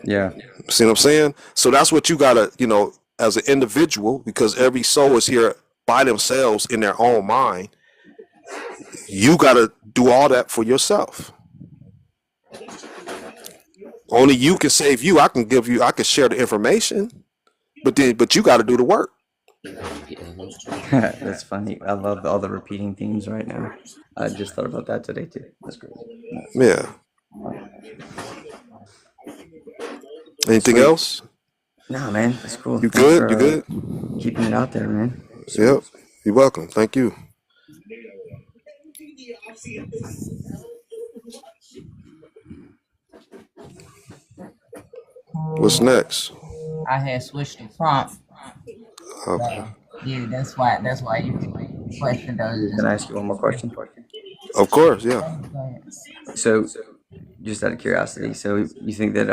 Yeah. See what I'm saying? So that's what you gotta, as an individual, because every soul is here by themselves in their own mind. You gotta do all that for yourself. Only you can save you. I can share the information, but you got to do the work. That's funny. I love all the repeating themes right now. I just thought about that today too. That's great. Yeah. Anything Sweet. else? No, man, that's cool. You Thanks good? for, You good? keeping it out there, man. Yep. You're welcome. Thank you. What's next? I had switched the prompt. Okay. Yeah, that's why you questioned those. Can I ask you one more question? Of course, yeah. So, just out of curiosity, so you think that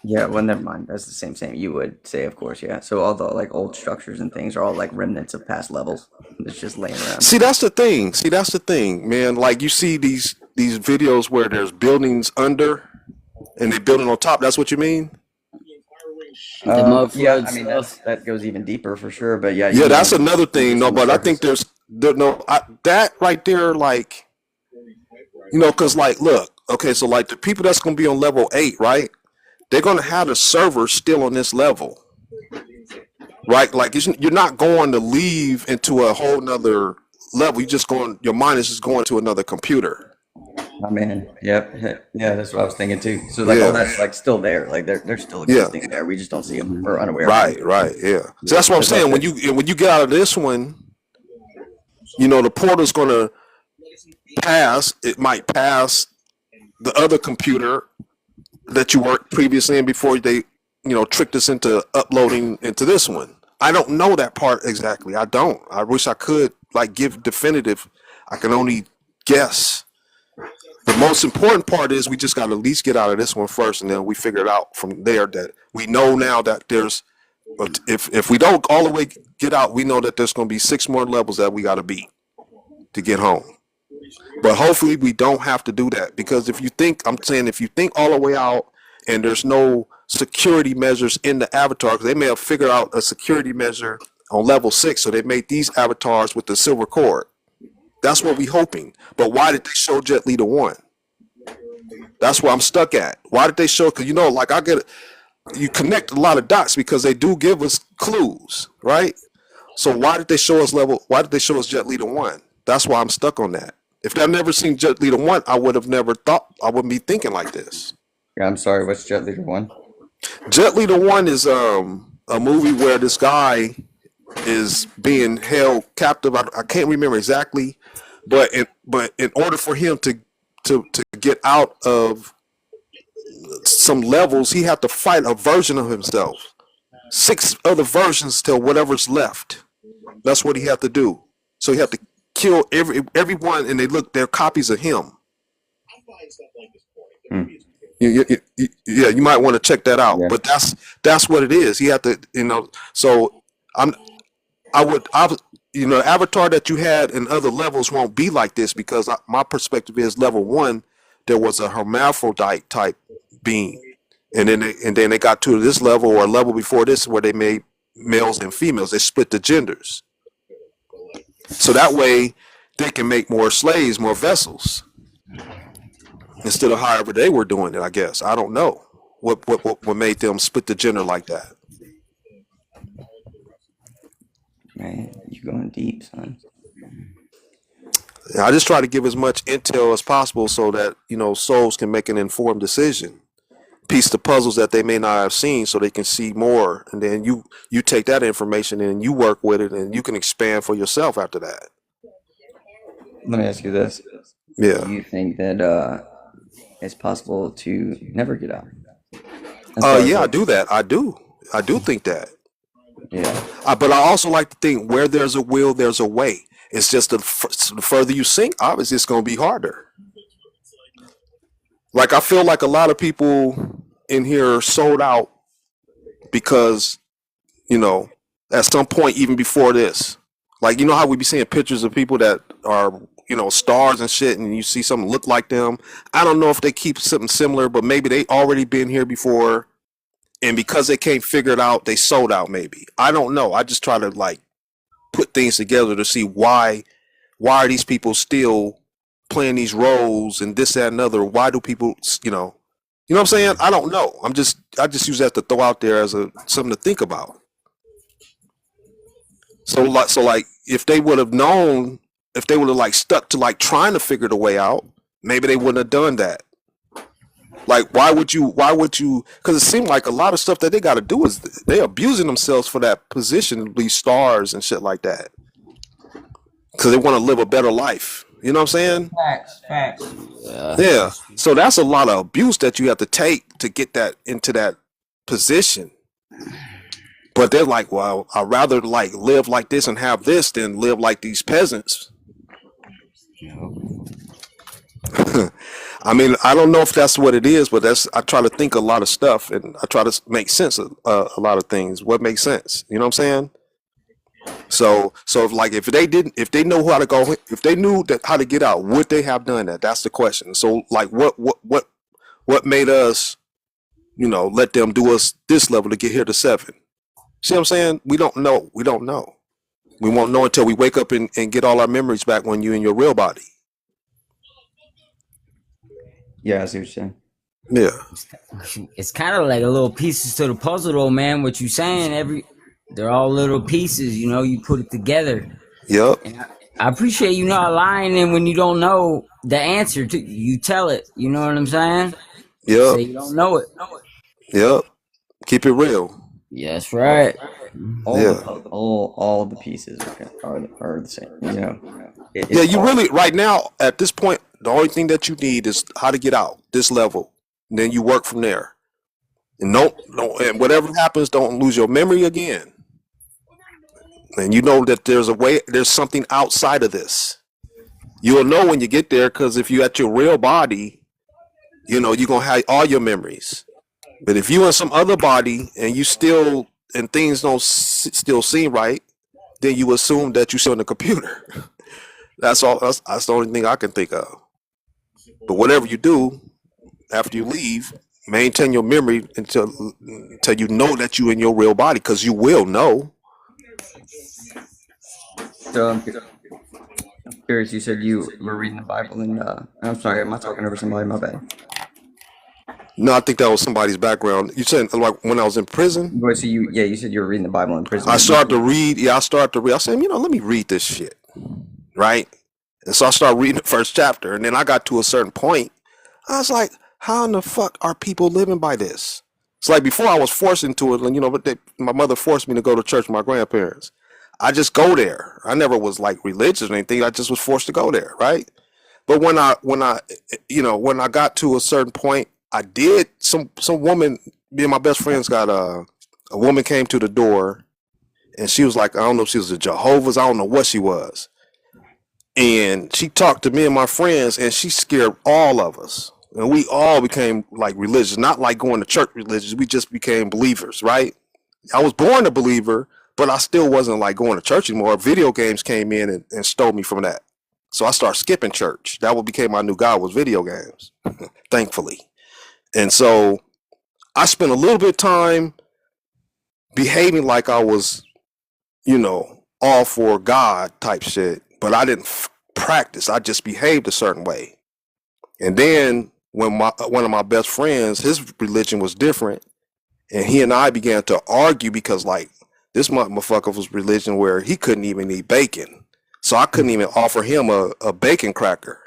yeah, well, never mind. That's the same. You would say, of course, yeah. So all the like old structures and things are all like remnants of past levels. It's just laying around. See, that's the thing, man. Like you see these videos where there's buildings under and they building on top. That's what you mean? Yeah, I mean that goes even deeper for sure. But yeah, Yeah, that's another thing. No, but I think that right there, like, because like, look, okay, so like the people that's gonna be on level 8, right? They're gonna have the server still on this level, right? Like you're not going to leave into a whole nother level. Your mind is just going to another computer. I mean, yep, yeah, that's what I was thinking too. So like, all that's like still there, like they're still existing there. We just don't see them or unaware. Right, yeah. So that's what I'm saying. When you get out of this one, the portal's gonna pass. It might pass the other computer that you worked previously in before they, tricked us into uploading into this one. I don't know that part exactly. I don't. I wish I could like give definitive. I can only guess. The most important part is we just got to at least get out of this one first, and then we figure it out from there. That we know now that there's, if we don't all the way get out, we know that there's going to be 6 more levels that we got to beat to get home. But hopefully we don't have to do that, because if you think all the way out and there's no security measures in the avatar, because they may have figured out a security measure on level 6, so they made these avatars with the silver cord. That's what we hoping. But why did they show Jet Li the one? That's where I'm stuck at. Why did they show? Because you connect a lot of dots because they do give us clues, right? So why did they show us Jet Li the one? That's why I'm stuck on that. If I've never seen Jet Li the one, I would have never thought, I wouldn't be thinking like this. Yeah, I'm sorry. What's Jet Li the one? Jet Li the one is a movie where this guy is being held captive. I can't remember exactly, but in order for him to get out of some levels, he had to fight a version of himself. 6 other versions till whatever's left. That's what he had to do. So he had to kill everyone, and they're copies of him. You might want to check that out. Yeah. But that's what it is. He had to, So avatar that you had in other levels won't be like this, because my perspective is level 1 there was a hermaphrodite type being, and then they got to this level or a level before this where they made males and females. They split the genders, so that way they can make more slaves, more vessels, instead of however they were doing it. I guess I don't know what made them split the gender like that. Man, you going deep, son. I just try to give as much intel as possible so that souls can make an informed decision, piece the puzzles that they may not have seen, so they can see more, and then you take that information and you work with it, and you can expand for yourself after that. Let me ask you this. Yeah. Do you think that it's possible to never get out? I do that. I do think that. Yeah. But I also like to think where there's a will, there's a way. It's just the further you sink, obviously it's going to be harder. Like, I feel like a lot of people in here sold out because, at some point, even before this, like, how we be seeing pictures of people that are, stars and shit, and you see something look like them. I don't know if they keep something similar, but maybe they already been here before, and because they can't figure it out, they sold out maybe. I don't know. I just try to, put things together to see why are these people still playing these roles and this, that, and other. Why do people, you know what I'm saying? I don't know. I just use that to throw out there as something to think about. So if they would have known, if they would have stuck to trying to figure the way out, maybe they wouldn't have done that. Why would you, because it seemed like a lot of stuff that they got to do is they abusing themselves for that position to be stars and shit like that. Because they want to live a better life. You know what I'm saying? Facts. Yeah. So that's a lot of abuse that you have to take to get that into that position. But they're like, well, I'd rather live like this and have this than live like these peasants. I mean, I don't know if that's what it is, but I try to think a lot of stuff, and I try to make sense of a lot of things. What makes sense? You know what I'm saying? So if they know how to go, if they knew how to get out, would they have done that? That's the question. So what made us, let them do us this level to get here to 7? See what I'm saying? We don't know. We won't know until we wake up and get all our memories back when you're in your real body. Yeah, I see what you're saying. Yeah. It's kind of like a little pieces to the puzzle, though, man. What you saying? They're all little pieces. You put it together. Yep. And I appreciate you not lying, and when you don't know the answer, you tell it. You know what I'm saying? Yep. Say you don't know it. Yep. Keep it real. Yeah, that's right. All the pieces are the same. You really, right now at this point, the only thing that you need is how to get out this level. And then you work from there. And and whatever happens, don't lose your memory again. And you know that there's something outside of this. You'll know when you get there because if you at your real body, you know, you're gonna have all your memories. But if you in some other body and you still and things don't still seem right, then you assume that you're still in the computer. That's all. That's the only thing I can think of. But whatever you do after you leave, maintain your memory until you know that you in your real body, because you will know. So I'm curious. You said you were reading the Bible, and I'm sorry, am I talking over somebody? My bad. No, I think that was somebody's background. You said like when I was in prison. Well, so you said you were reading the Bible in prison. I started to read. Yeah, I started to read. I said, let me read this shit, right? And so I started reading the first chapter, and then I got to a certain point. I was like, how in the fuck are people living by this? It's like before I was forced into it, but my mother forced me to go to church with my grandparents. I just go there. I never was like religious or anything. I just was forced to go there, right? But when I got to a certain point, I did some woman. Me and my best friends got a woman came to the door, and she was like, I don't know if she was a Jehovah's, I don't know what she was, and she talked to me and my friends, and she scared all of us, and we all became like religious, not like going to church religious. We just became believers, right? I was born a believer, but I still wasn't like going to church anymore. Video games came in and stole me from that. So I started skipping church. That what became my new God was video games, thankfully. And so I spent a little bit of time behaving like I was, all for God type shit, but I didn't practice. I just behaved a certain way. And then when one of my best friends, his religion was different, and he and I began to argue because like this motherfucker was religion where he couldn't even eat bacon, so I couldn't even offer him a bacon cracker,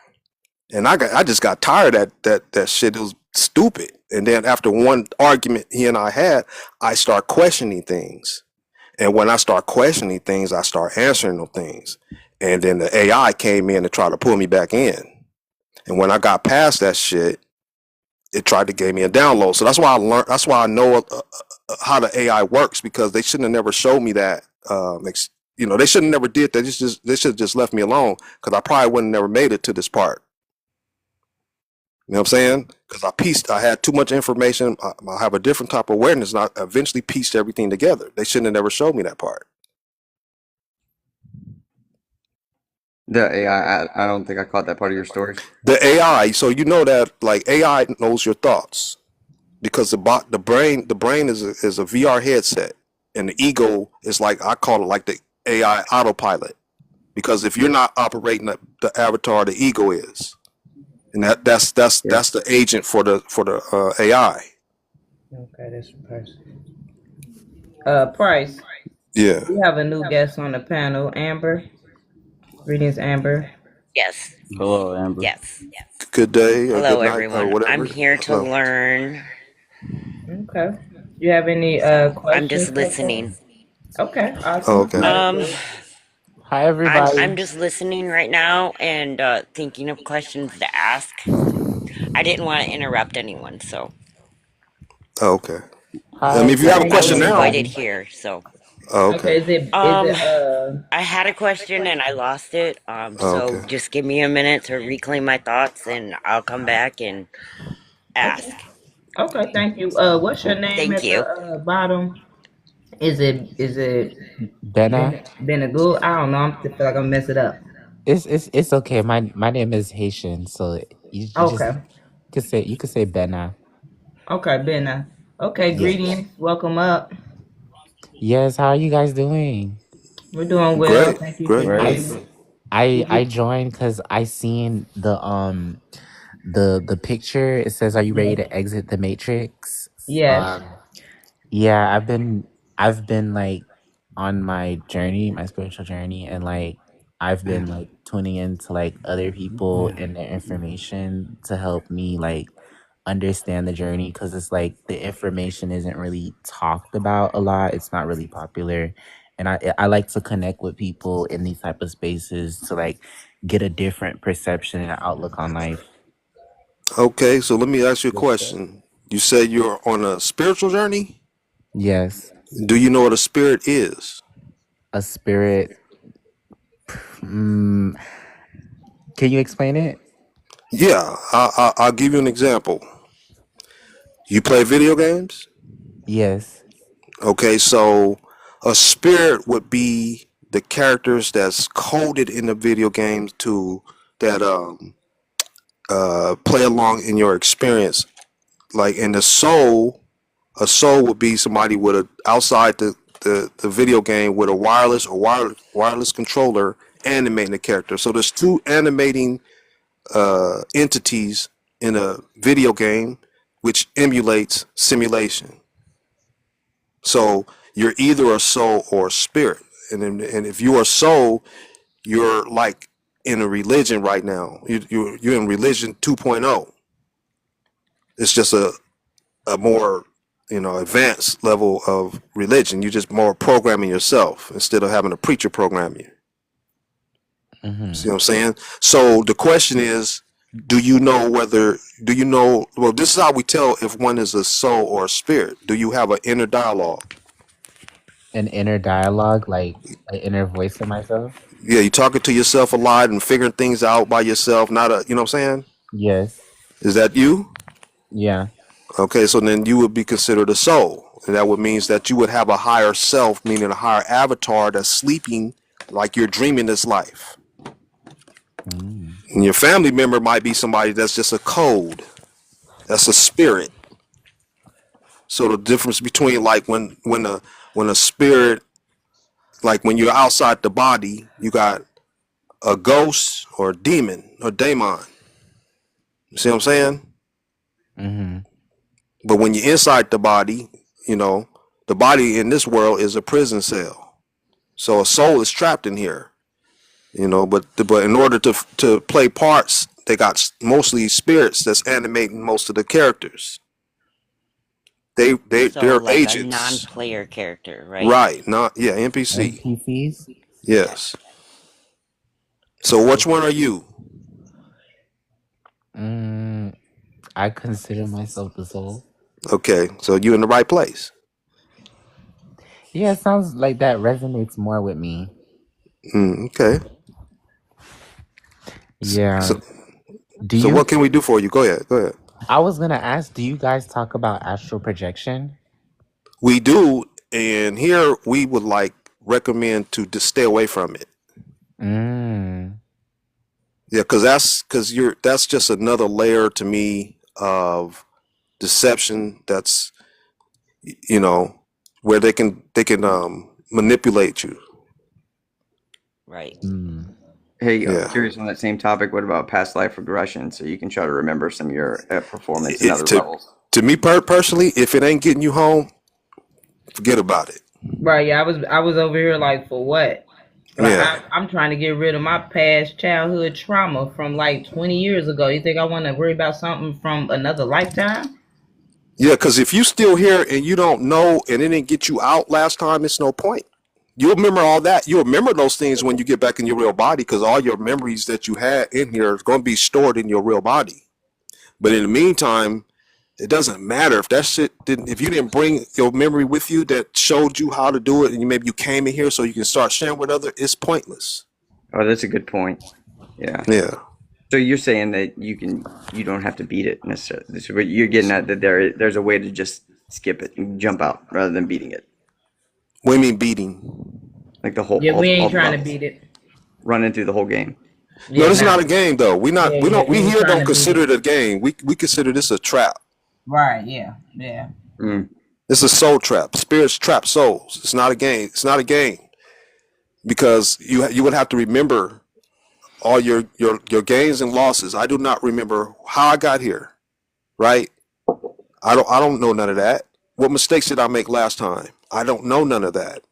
and I just got tired of that shit. It was stupid. And then after one argument he and I had, I start questioning things. And when I start questioning things, I start answering those things. And then the AI came in and tried to pull me back in. And when I got past that shit, it tried to give me a download. So that's why I learned. That's why I know how the AI works, because they shouldn't have never showed me that. They shouldn't have never did that. They should have just left me alone, because I probably wouldn't have never made it to this part. You know what I'm saying? Because I had too much information. I have a different type of awareness, and I eventually pieced everything together. They shouldn't have never showed me that part. The AI, I don't think I caught that part of your story. The AI, so you know that like AI knows your thoughts, because the brain is a VR headset, and the ego is like, I call it like the AI autopilot, because if you're not operating the avatar, the ego is, and that's the agent for the AI. Okay, that's Price. Price. Yeah. We have a new guest on the panel, Amber. Greetings, Amber. Yes. Hello, Amber. Yes. Good day or Hello, good night everyone. or whatever. I'm here to Hello. learn. Okay. You have any questions? I'm just listening. Okay. Awesome. Okay. Hi, everybody. I'm just listening right now and thinking of questions to ask. I didn't want to interrupt anyone, so. Okay. Hi. I mean, if you have a I question was now. invited here, so. Okay. Is it I had a question and I lost it. So Okay. just give me a minute to reclaim my thoughts and I'll come back and ask. Okay, thank you. What's your name Thank at you. the bottom? Is it Benna. Benagul? I don't know. I feel like I'm gonna mess it up. It's okay. My name is Haitian, so you just Okay. you could say Benna. Okay, Benna. Okay, Yeah. greetings. Welcome up. Yes. How are you guys doing? We're doing well. Great. Thank you for Great. I joining. I joined because I seen the picture. It says, "Are you ready to exit the matrix?" Yes. Yeah, I've been like on my journey, my spiritual journey, and like I've been like tuning into like other people and their information to help me like understand the journey, because it's like the information isn't really talked about a lot. It's not really popular. And I like to connect with people in these type of spaces to like get a different perception and outlook on life. Okay. So let me ask you a question. You said you're on a spiritual journey. Yes. Do you know what a spirit is? A spirit. Can Can you explain it? Yeah, I'll give you an example. You play video games? Yes. Okay, so a spirit would be the characters that's coded in the video games to that play along in your experience. Like in the soul, a soul would be somebody with a outside the video game with a wireless or wireless controller animating the character. So there's two animating entities in a video game which emulates simulation. So you're either a soul or a spirit. And if you're a soul, you're like in a religion right now. You're in religion 2.0. It's just a more advanced level of religion. You're just more programming yourself instead of having a preacher program you. See what I'm saying? So the question is, do you know? Well, this is how we tell if one is a soul or a spirit. Do you have an inner dialogue? An inner dialogue, like an inner voice of myself? Yeah, you talking to yourself a lot and figuring things out by yourself. You know what I'm saying? Yes. Is that you? Yeah. Okay, so then you would be considered a soul. And that would means that you would have a higher self, meaning a higher avatar that's sleeping like you're dreaming this life. And your family member might be somebody that's just a code. That's a spirit. So the difference between like when a spirit, like when you're outside the body, you got a ghost or a demon or daemon. You see what I'm saying? But when you're inside the body, the body in this world is a prison cell. So a soul is trapped in here. But in order to play parts, they got mostly spirits that's animating most of the characters. So they're like agents. a non-player character, right? Right. NPC. NPCs? Yes. So which one are you? I consider myself the soul. Okay, so you're in the right place. Yeah, it sounds like that resonates more with me. Okay. Yeah. So what can we do for you? Go ahead. I was gonna ask, do you guys talk about astral projection? We do, and here we would recommend to just stay away from it. Yeah, because that's just another layer to me of deception. That's where they can manipulate you. Right. Hey, I'm curious on that same topic. What about past life regression? So you can try to remember some of your performance in other levels. To me personally, if it ain't getting you home, forget about it. Right. Yeah, I was over here like, for what? Yeah. I'm trying to get rid of my past childhood trauma from like 20 years ago. You think I want to worry about something from another lifetime? Yeah, because if you still here and you don't know and it didn't get you out last time, it's no point. You'll remember all that. You'll remember those things when you get back in your real body, because all your memories that you had in here is going to be stored in your real body. But in the meantime, it doesn't matter if that shit if you didn't bring your memory with you that showed you how to do it, and maybe you came in here so you can start sharing with others, it's pointless. Oh, that's a good point. Yeah. Yeah. So you're saying that you don't have to beat it necessarily. So you're getting at that there's a way to just skip it and jump out rather than beating it. What do you mean beating? Like the whole. Yeah, we ain't trying to beat it. Running through the whole game. No, this is not a game though. We here don't consider it a game. We consider this a trap. Right. Yeah. It's a soul trap. Spirits trap souls. It's not a game. It's not a game, because you would have to remember all your gains and losses. I do not remember how I got here. Right. I don't know none of that. What mistakes did I make last time? I don't know none of that,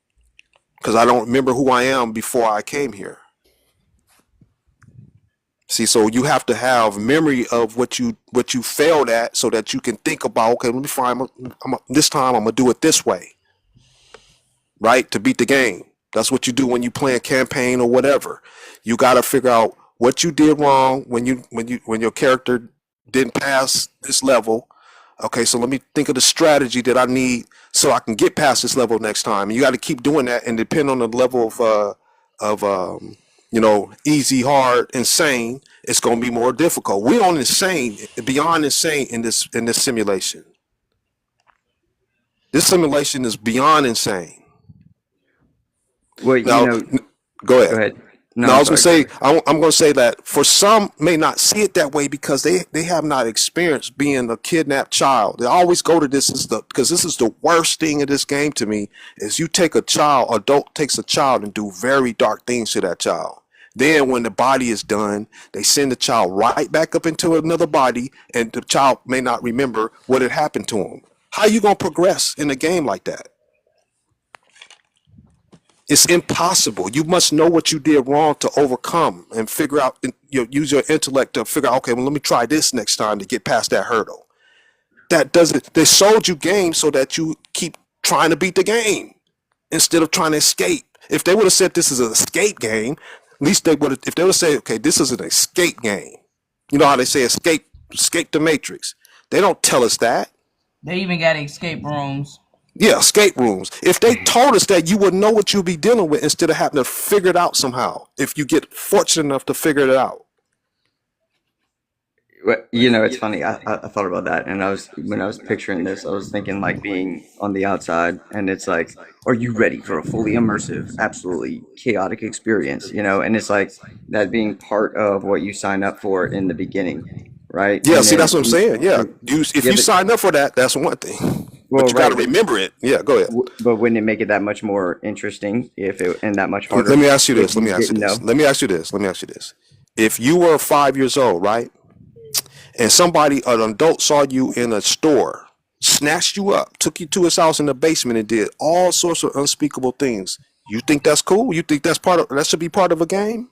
because I don't remember who I am before I came here. See, so you have to have memory of what you failed at, so that you can think about, okay, let me find this time I'm gonna do it this way, right? To beat the game. That's what you do when you play a campaign or whatever. You got to figure out what you did wrong when your character didn't pass this level. Okay, so let me think of the strategy that I need so I can get past this level next time. And you got to keep doing that, and depend on the level of easy, hard, insane, it's going to be more difficult. We're on insane, beyond insane in this simulation. This simulation is beyond insane. Well, Now, go go ahead. ahead. No, No, I I'm was going to sorry. Go say, ahead. I'm going to say that for some may not see it that way because they have not experienced being a kidnapped child. They always go to because this is the worst thing of this game to me is you take adult takes a child and do very dark things to that child. Then when the body is done, they send the child right back up into another body and the child may not remember what had happened to him. How you going to progress in a game like that? It's impossible. You must know what you did wrong to overcome and figure out, use your intellect to figure out, okay, well, let me try this next time to get past that hurdle. That doesn't, they sold you games so that you keep trying to beat the game instead of trying to escape. If they would have said this is an escape game, at least they would have, if they would have said, okay, this is an escape game. You know how they say escape the matrix. They don't tell us that. They even got escape rooms. Yeah, escape rooms. If they told us that, you would know what you'll be dealing with instead of having to figure it out somehow. If you get fortunate enough to figure it out. Well, it's funny. I thought about that, and when I was picturing this, I was thinking like being on the outside, and it's like, are you ready for a fully immersive, absolutely chaotic experience? And it's like that being part of what you sign up for in the beginning, right? Yeah, And see, then that's what I'm saying. Yeah, if yeah, you but sign up for that, that's one thing. well, But you got right, to remember it. Yeah, go ahead. but wouldn't it make it that much more interesting and that much harder Let me ask you if this. Let you me ask you didn't this. know? Let me ask you this. Let me ask you this. If you were 5 years old, right, and an adult saw you in a store, snatched you up, took you to his house in the basement, and did all sorts of unspeakable things, you think that's cool? You think that should be part of a game?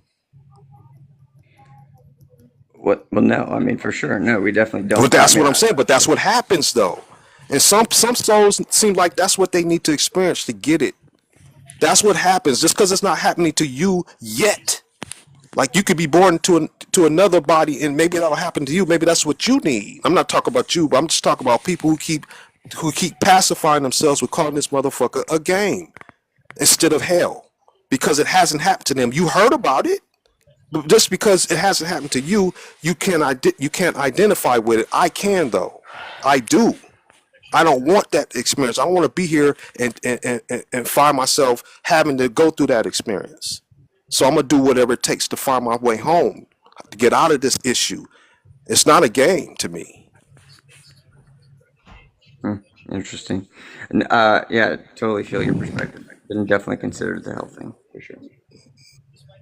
What? Well, no. I mean, for sure, no. We definitely But don't. I that's mean, what I'm saying. But that's what happens, though. And some souls seem like that's what they need to experience to get it. That's what happens. Just because it's not happening to you yet. Like you could be born to another body, and maybe that'll happen to you. Maybe that's what you need. I'm not talking about you, but I'm just talking about people who keep pacifying themselves with calling this motherfucker a game instead of hell because it hasn't happened to them. You heard about it. Just because it hasn't happened to you, you can't identify with it. I can though. I do. I don't want that experience. I don't want to be here and find myself having to go through that experience. So I'm gonna do whatever it takes to find my way home, to get out of this issue. It's not a game to me. Interesting. And, yeah, totally feel your perspective. And definitely consider it the health thing for sure.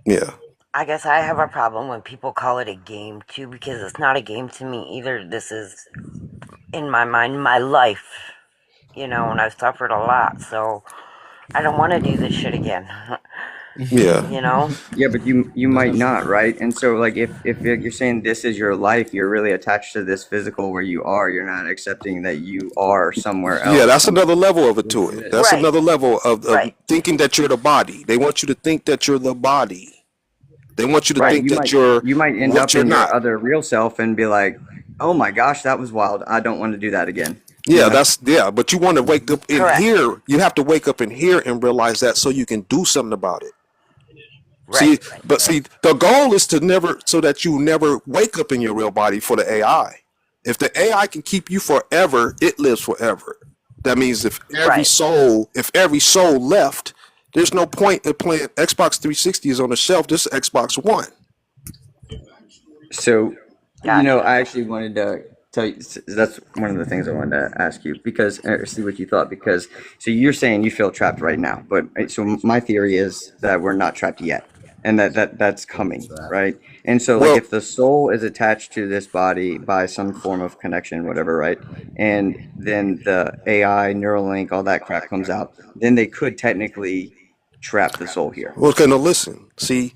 Yeah. I guess I have a problem when people call it a game too, because it's not a game to me either. This is, in my mind, my life, and I've suffered a lot, so I don't want to do this shit again. Yeah. Yeah, but you might not, right? And so, like, if you're saying this is your life, you're really attached to this physical where you are. You're not accepting that you are somewhere else. Yeah, that's another level of it to it. That's Right. another level of Right. thinking that you're the body. They want you to think that you're the body. They want you to Right. think that you're You might end what up you're in not. your other real self and be like, oh my gosh, that was wild. I don't want to do that again. Yeah, but you want to wake up in Correct. here. You have to wake up in here and realize that so you can do something about it. Right. See, the goal is to never, so that you never wake up in your real body for the AI. If the AI can keep you forever, it lives forever. That means if every soul left, there's no point in playing. Xbox 360 is on the shelf. This is Xbox One. So, Gotcha. I actually wanted to tell you that's one of the things I wanted to ask you because see what you thought because so you're saying you feel trapped right now, but so my theory is that we're not trapped yet, and that's coming, right? And so like if the soul is attached to this body by some form of connection, whatever, right? And then the AI, Neuralink, all that crap comes out, then they could technically trap the soul here. Well, okay, now listen. See,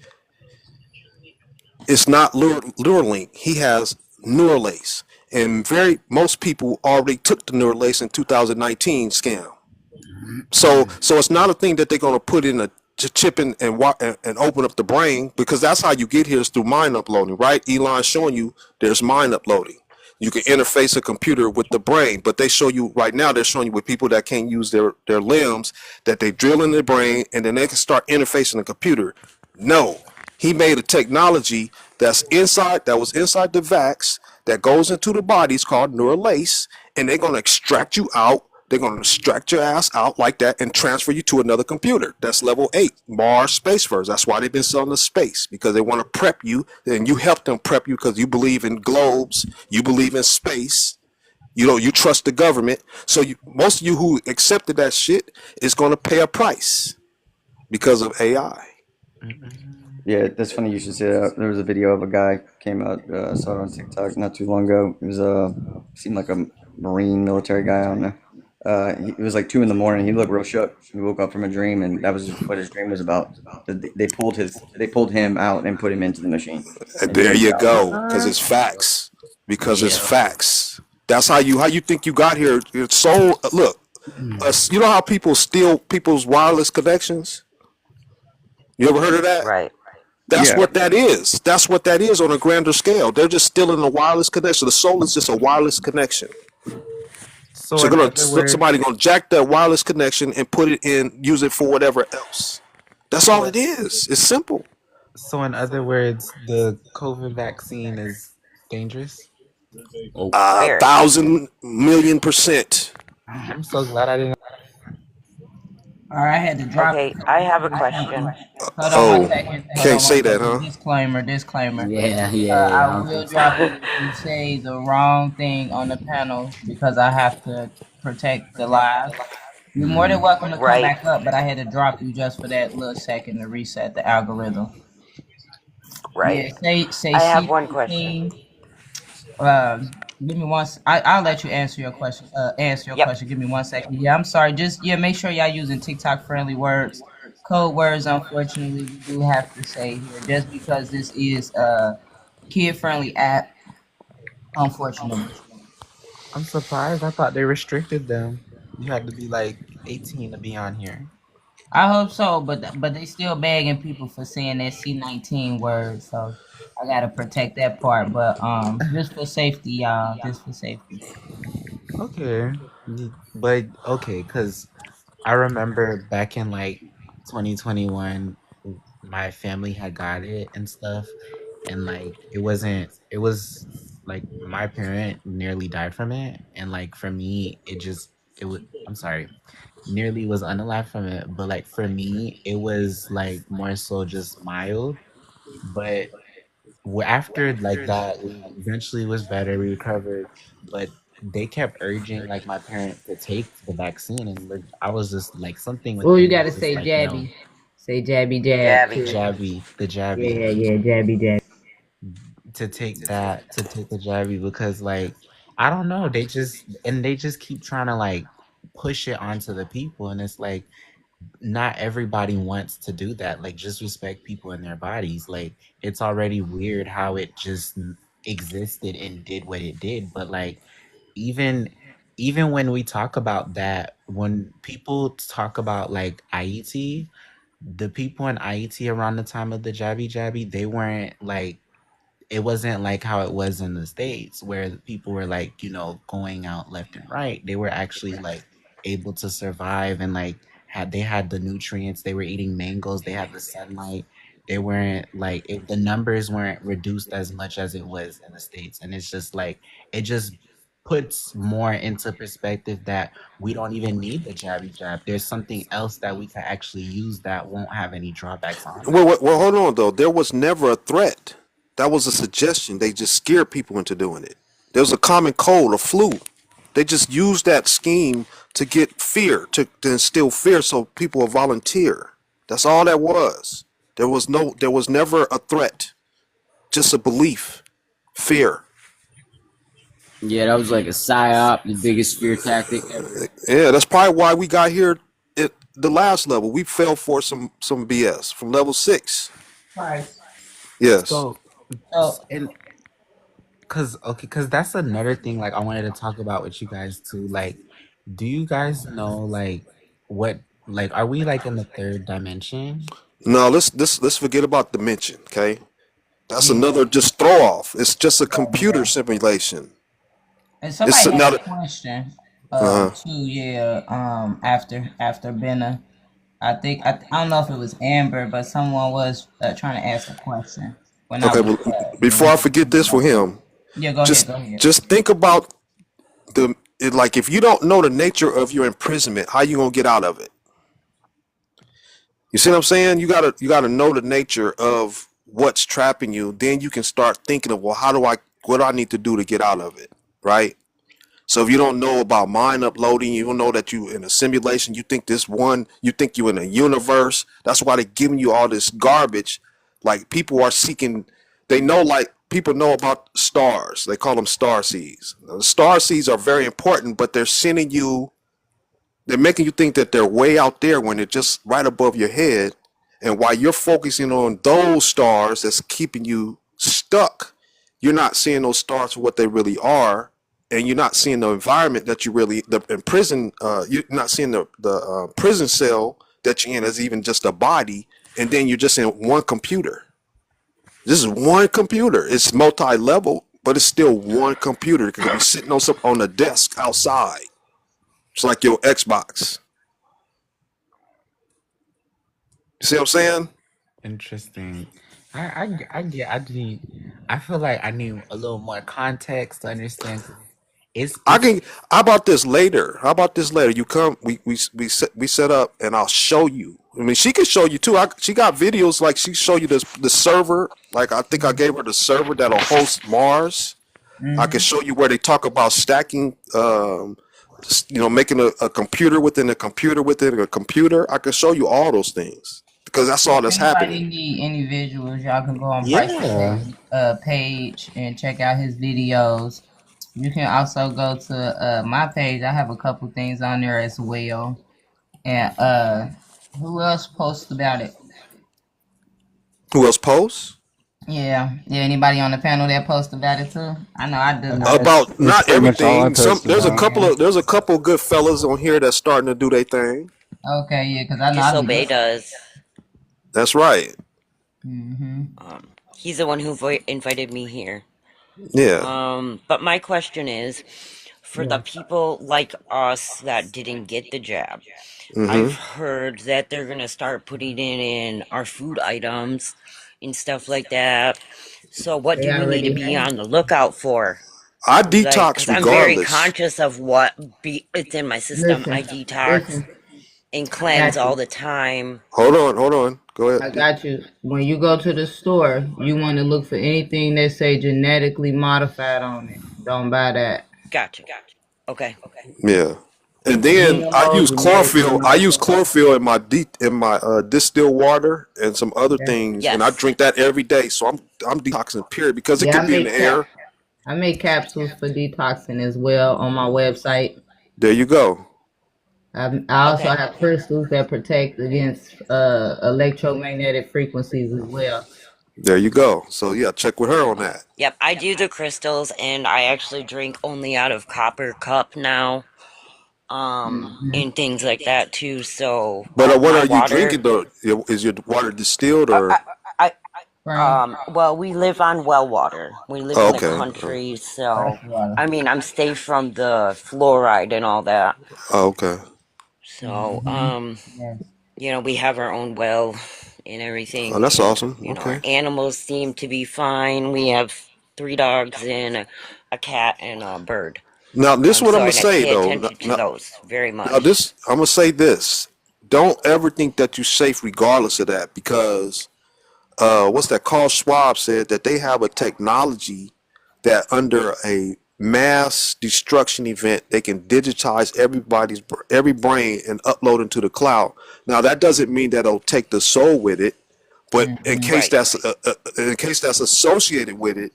it's not Neuralink. He has Neuralace, and most people already took the Neuralace in 2019 scam. So it's not a thing that they're going to put in a chip in and open up the brain, because that's how you get here, is through mind uploading, right? Elon's showing you there's mind uploading. You can interface a computer with the brain, but they show you right now, they're showing you with people that can't use their limbs, that they drill in their brain and then they can start interfacing the computer. No, He made a technology that was inside the vax that goes into the body. It's called Neuralace, and they're gonna extract you out. They're gonna extract your ass out like that and transfer you to another computer. That's level 8, Mars Space Force. That's why they've been selling the space, because they want to prep you, and you help them prep you because you believe in globes, you believe in space. You trust the government. So most of you who accepted that shit is going to pay a price because of AI. Yeah, that's funny you should say that. There was a video of a guy came out, saw it on TikTok not too long ago. It was seemed like a Marine military guy. I don't know. It was like 2 in the morning. He looked real shook. He woke up from a dream, and that was what his dream was about. They pulled him out and put him into the machine, And and he there didn't you get out. go, because it's facts. Because it's Yeah. facts. That's how you think you got here. It's so look. You know how people steal people's wireless connections? You ever heard of that? Right. That's Yeah, what that is. That's what that is on a grander scale. They're just stealing a wireless connection. The soul is just a wireless connection. So So in other words, somebody gonna jack that wireless connection and put it in, use it for whatever else. That's all it is. It's simple. the COVID vaccine is dangerous. Oh, Very. 1,000,000,000%. I'm so glad I didn't. All right, I had to drop you Okay, 'cause I I have a heard question. something. Hold on one Oh, second. Hold can't on one say that, second. huh? Disclaimer. yeah, yeah, I yeah. I don't will think so. drop you if you say the wrong thing on the panel because I have to protect the live. You're more than welcome to come Right, back up, but I had to drop you just for that little second to reset the algorithm. right. Yeah, say I have one question. C15. Give me one. I'll let you answer your question. Answer your Yep. question. Give me 1 second. Yeah, I'm sorry. Just make sure y'all using TikTok friendly words. Code words, unfortunately, we do have to say here just because this is a kid friendly app. Unfortunately, I'm surprised. I thought they restricted them. You had to be like 18 to be on here. I hope so, but they still bagging people for saying that C19 word. So I gotta protect that part. But just for safety, y'all. Just for safety. Okay, but okay, because I remember back in like 2021, my family had got it and stuff, and like it was like my parent nearly died from it, and like for me, it was, I'm sorry, nearly was unalive from it, but like for me, it was like more so just mild, but after like that, we eventually was better, we recovered, but they kept urging like my parent to take the vaccine, and I was just like something Oh, you within me gotta was just say like no. jabby. Say jabby jab Jabby. The too. jabby, the jabby, Yeah, yeah, jabby jab. to take the jabby, because like I don't know, they just keep trying to like push it onto the people, and it's like not everybody wants to do that. Like, just respect people in their bodies. Like, it's already weird how it just existed and did what it did. But like, even when we talk about that, when people talk about like IET, the people in IET around the time of the jabby, they weren't like, it wasn't like how it was in the States where people were like, going out left and right. They were actually like able to survive, and like they had the nutrients, they were eating mangoes, they had the sunlight. They weren't like the numbers weren't reduced as much as it was in the States. And it's just like it just puts more into perspective that we don't even need the jabby jab. There's something else that we can actually use that won't have any drawbacks on it. Well, hold on though. There was never a threat. That was a suggestion. They just scared people into doing it. There was a common cold, a flu. They just used that scheme to get fear, to instill fear, so people will volunteer. That's all that was. There was never a threat. Just a belief, fear. Yeah, that was like a psyop, the biggest fear tactic ever. Yeah, that's probably why we got here at the last level. We fell for some BS from level 6. Price. Yes. So, So and because that's another thing like I wanted to talk about with you guys too. Like, do you guys know like what like are we like in the third dimension? No, let's forget about dimension. Okay, that's yeah, another just throw off. It's just a yeah. computer simulation. And It's somebody had now. a question. Uh huh. Too. Yeah. After Benna. I don't know if it was Amber, but someone was trying to ask a question when I Okay, was well, before I forget this for him, yeah. Go ahead. just Go ahead. just think about like if you don't know the nature of your imprisonment, how you gonna get out of it? You see what I'm saying? You gotta know the nature of what's trapping you. Then you can start thinking of, well, what do I need to do to get out of it, right? So if you don't know about mind uploading, you don't know that you in a simulation. You think you in a universe. That's why they're giving you all this garbage. Like people are seeking, they know like people know about stars. They call them star seeds. The star seeds are very important, but they're making you think that they're way out there when they're just right above your head. And while you're focusing on those stars that's keeping you stuck, you're not seeing those stars for what they really are. And you're not seeing the environment that you really, the in prison, you're not seeing the prison cell that you're in as even just a body. And then you're just in one computer. This is one computer. It's multi-level, but it's still one computer. It could be sitting on a desk outside. It's like your Xbox. You see what I'm saying? Interesting. I get. I feel like I need a little more context to understand. 'Cause I it's can. How about this later? How about this later? You come. We set up, and I'll show you. I mean, she can show you too. She got videos like she show you the server. Like I think I gave her the server that'll host Mars. I can show you where they talk about stacking. Making a computer within a computer within a computer. I can show you all those things because that's all If that's anybody happening. need any visuals, y'all can go on yeah. page and check out his videos. You can also go to my page. I have a couple things on there as well. And who else posts about it? Who else posts? Yeah, yeah. Anybody on the panel that posts about it too? I know I do. About That's not pretty much all I everything. post about. There's a couple of good fellas on here that's starting to do their thing. Okay, yeah, because I know I be. Disobey does. That's right. He's the one who invited me here. Yeah. But my question is, for the people like us that didn't get the jab, I've heard that they're gonna start putting it in our food items and stuff like that. So what They do we need to already be have. on the lookout for? I Like, detox because I'm very regardless. conscious of what it's in my system. I Listen, detox listen. and I cleanse got all you. the time. Hold on. Go ahead. I got you. When you go to the store, you want to look for anything that say genetically modified on it. Don't buy that. Gotcha. Okay. Yeah. And then I GMO, use genetically chlorophyll. I use modified. chlorophyll in my distilled water and some other Yeah, things, and I Yes. drink that every day. So I'm detoxing period because it yeah. could be in the air. I make capsules for detoxing as well on my website. There you go. I also Okay. have crystals that protect against electromagnetic frequencies as well. There you go. So yeah, check with her on that. Yep. I do the crystals, and I actually drink only out of copper cup now. And things like that too. So But what my are you water. drinking though? Is your water distilled I, or? I, I Right. Well, we live on well water. We live Oh, in the okay. country, so Fresh water. I mean, I'm safe from the fluoride and all that. Oh, okay. So, Yes. we have our own well and Oh, everything, that's and awesome. our Okay. animals seem to be fine. We have 3 dogs and a cat and a bird. Now this is what I'm So gonna I say pay though. attention to those very Now much. this I'm gonna say this. Don't ever think that you're safe regardless of that because what's that? Carl Schwab said that they have a technology that under a mass destruction event they can digitize every brain and upload into the cloud. Now that doesn't mean that it'll take the soul with it, but Right. in case that's associated with it,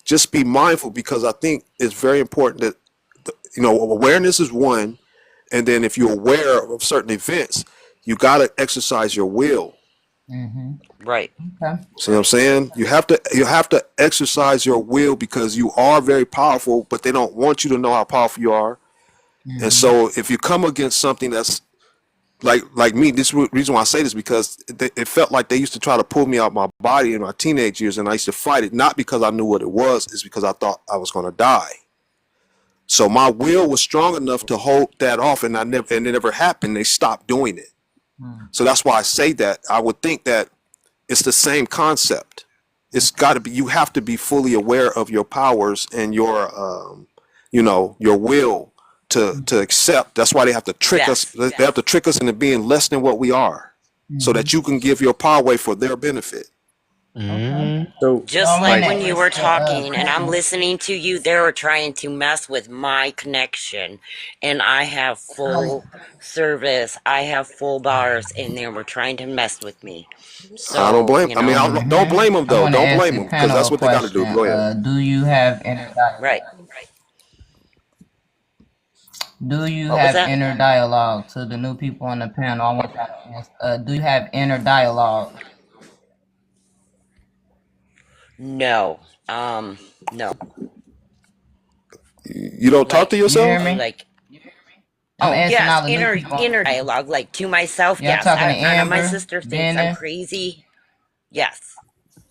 just be mindful because I think it's very important that awareness is one, and then if you're aware of certain events, you got to exercise your will. Right. Okay. See what I'm saying? You have to exercise your will because you are very powerful, but they don't want you to know how powerful you are. And so if you come against something that's like me, this reason why I say this because it felt like they used to try to pull me out my body in my teenage years, and I used to fight it not because I knew what it was, it's because I thought I was going to die. So my will was strong enough to hold that off, and it never happened. They stopped doing it. So that's why I say that. I would think that it's the same concept. It's got to be. You have to be fully aware of your powers and your, your will to accept. That's why they have to trick us. Yes. They have to trick us into being less than what we are, so that you can give your power away for their benefit. So, Just like when you were talking and I'm listening to you, they were trying to mess with my connection. And I have full service, I have full bars, and they were trying to mess with me. I don't So, blame. I mean, don't blame them though. Don't blame them because that's what they got to do. Go ahead. Do you have inner dialogue? right. Do you What was have that? inner dialogue? To the new people on the panel, I want y'all to ask, do you have inner dialogue? No. No. You don't talk to You yourself? hear me? Like, I'm asking all yes, the new inner people. inner dialogue, like to myself. Yeah, I'm Yes, talking to I know my Amber, sister thinks I'm Dennis. crazy. Yes.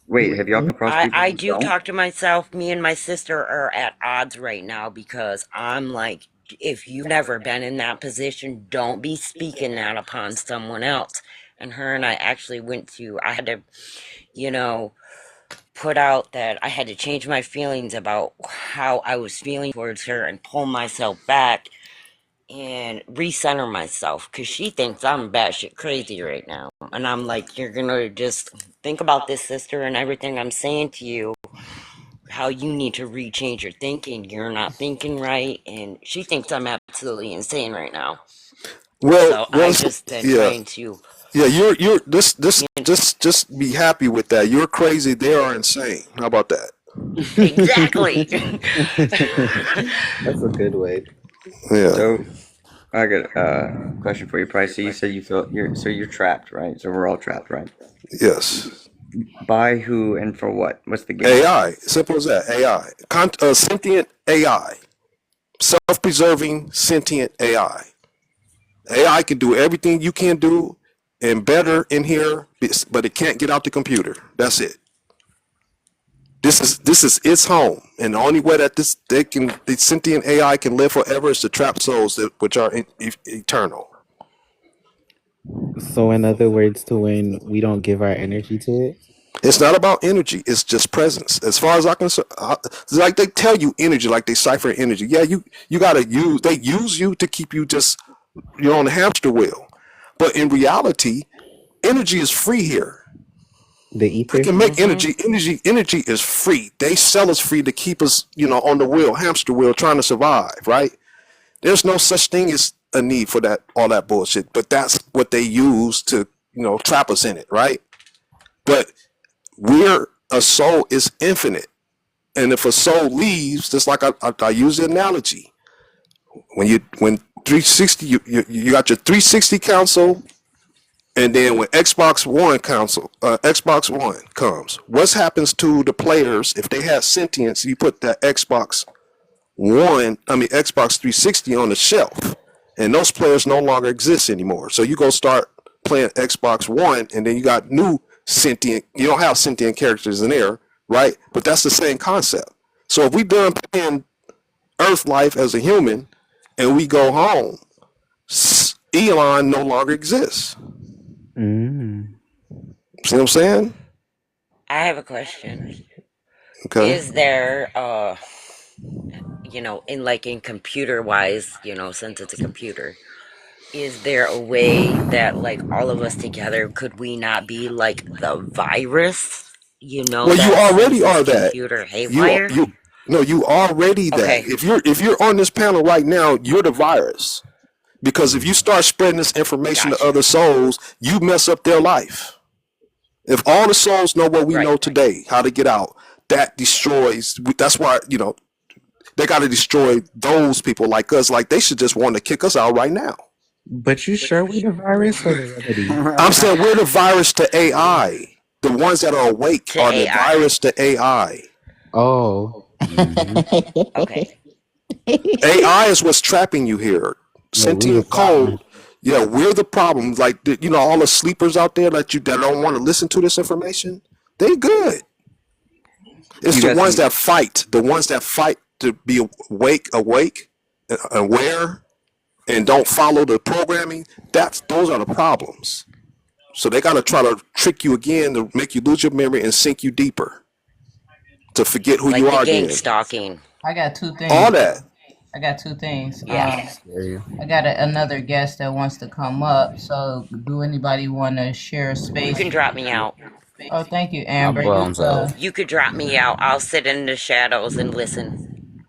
wait, have y'all come across people I who do don't? talk to myself. Me and my sister are at odds right now because I'm like, if you've never been in that position, don't be speaking that upon someone else. And her and I actually I had to, you know, put out that I had to change my feelings about how I was feeling towards her and pull myself back and recenter myself because she thinks I'm batshit crazy right now. And I'm like, you're gonna just think about this, sister, and everything I'm saying to you, how you need to rechange your thinking. You're not thinking right. And she thinks I'm absolutely insane right now. So I just been Yeah, trying to, yeah. You're just be happy with that. You're crazy. They are insane. How about that? exactly. That's a good way. Yeah. So, I got a question for you, Price. So you said you're trapped, right? So we're all trapped, right? Yes. By who and for what? What's the game? AI. Simple as that. AI. Sentient AI. Self-preserving sentient AI. AI can do everything you can do and better in here, but it can't get out the computer. That's it. This is its home, and the only way that the sentient AI can live forever is to trap souls which are eternal. So, in other words, to when we don't give our energy to it. It's not about energy. It's just presence. As far as I can, like they tell you energy, like they cipher energy. Yeah, you gotta use. They use you to keep you just you're on the hamster wheel, but in reality, energy is free here. The They ether. can make energy. Energy is free. They sell us free to keep us, on the wheel, hamster wheel, trying to survive. Right? There's no such thing as a need for that, all that bullshit. But that's what they use to, trap us in it. Right? But a soul is infinite, and if a soul leaves, just like I use the analogy, when 360, you got your 360 console. And then when Xbox One comes, what happens to the players if they have sentience? You put that Xbox 360 on the shelf, and those players no longer exist anymore. So you go start playing Xbox One, and then you got new sentient. You don't have sentient characters in there, right? But that's the same concept. So if we done playing Earth life as a human, and we go home, Elon no longer exists. See what I'm saying? I have a question. Okay. Is there, in computer wise, since it's a computer, is there a way that like all of us together could we not be like the virus? Well, you that already sends are this that. computer You haywire. no, you already that. Okay, If you're on this panel right now, you're the virus. Because if you start spreading this information to gotcha. other souls, you mess up their life. If all the souls know what we Right. know today, how to get out, that destroys. That's why they got to destroy those people like us. Like they should just want to kick us out right now. But you sure we the virus or the remedy? I'm saying we're the virus to AI. The ones that are awake To are the AI. virus to AI. Oh. Okay. AI is what's trapping you here. No, we the Sentient problem. code. Yeah, we're the problem. Like all the sleepers out there that don't want to listen to this information. They good. It's You the got ones some. that fight. The ones that fight to be awake, aware, and don't follow the programming, those are the problems. So they got to try to trick you again to make you lose your memory and sink you deeper to forget who you Like the are gang again. stalking. I got two All things. that. I got two things. Yeah. I got another guest that wants to come up. So, do anybody want to share You space? can drop me out. Oh, thank you, My Amber. bombs out. You could drop me out. I'll sit in the shadows and listen.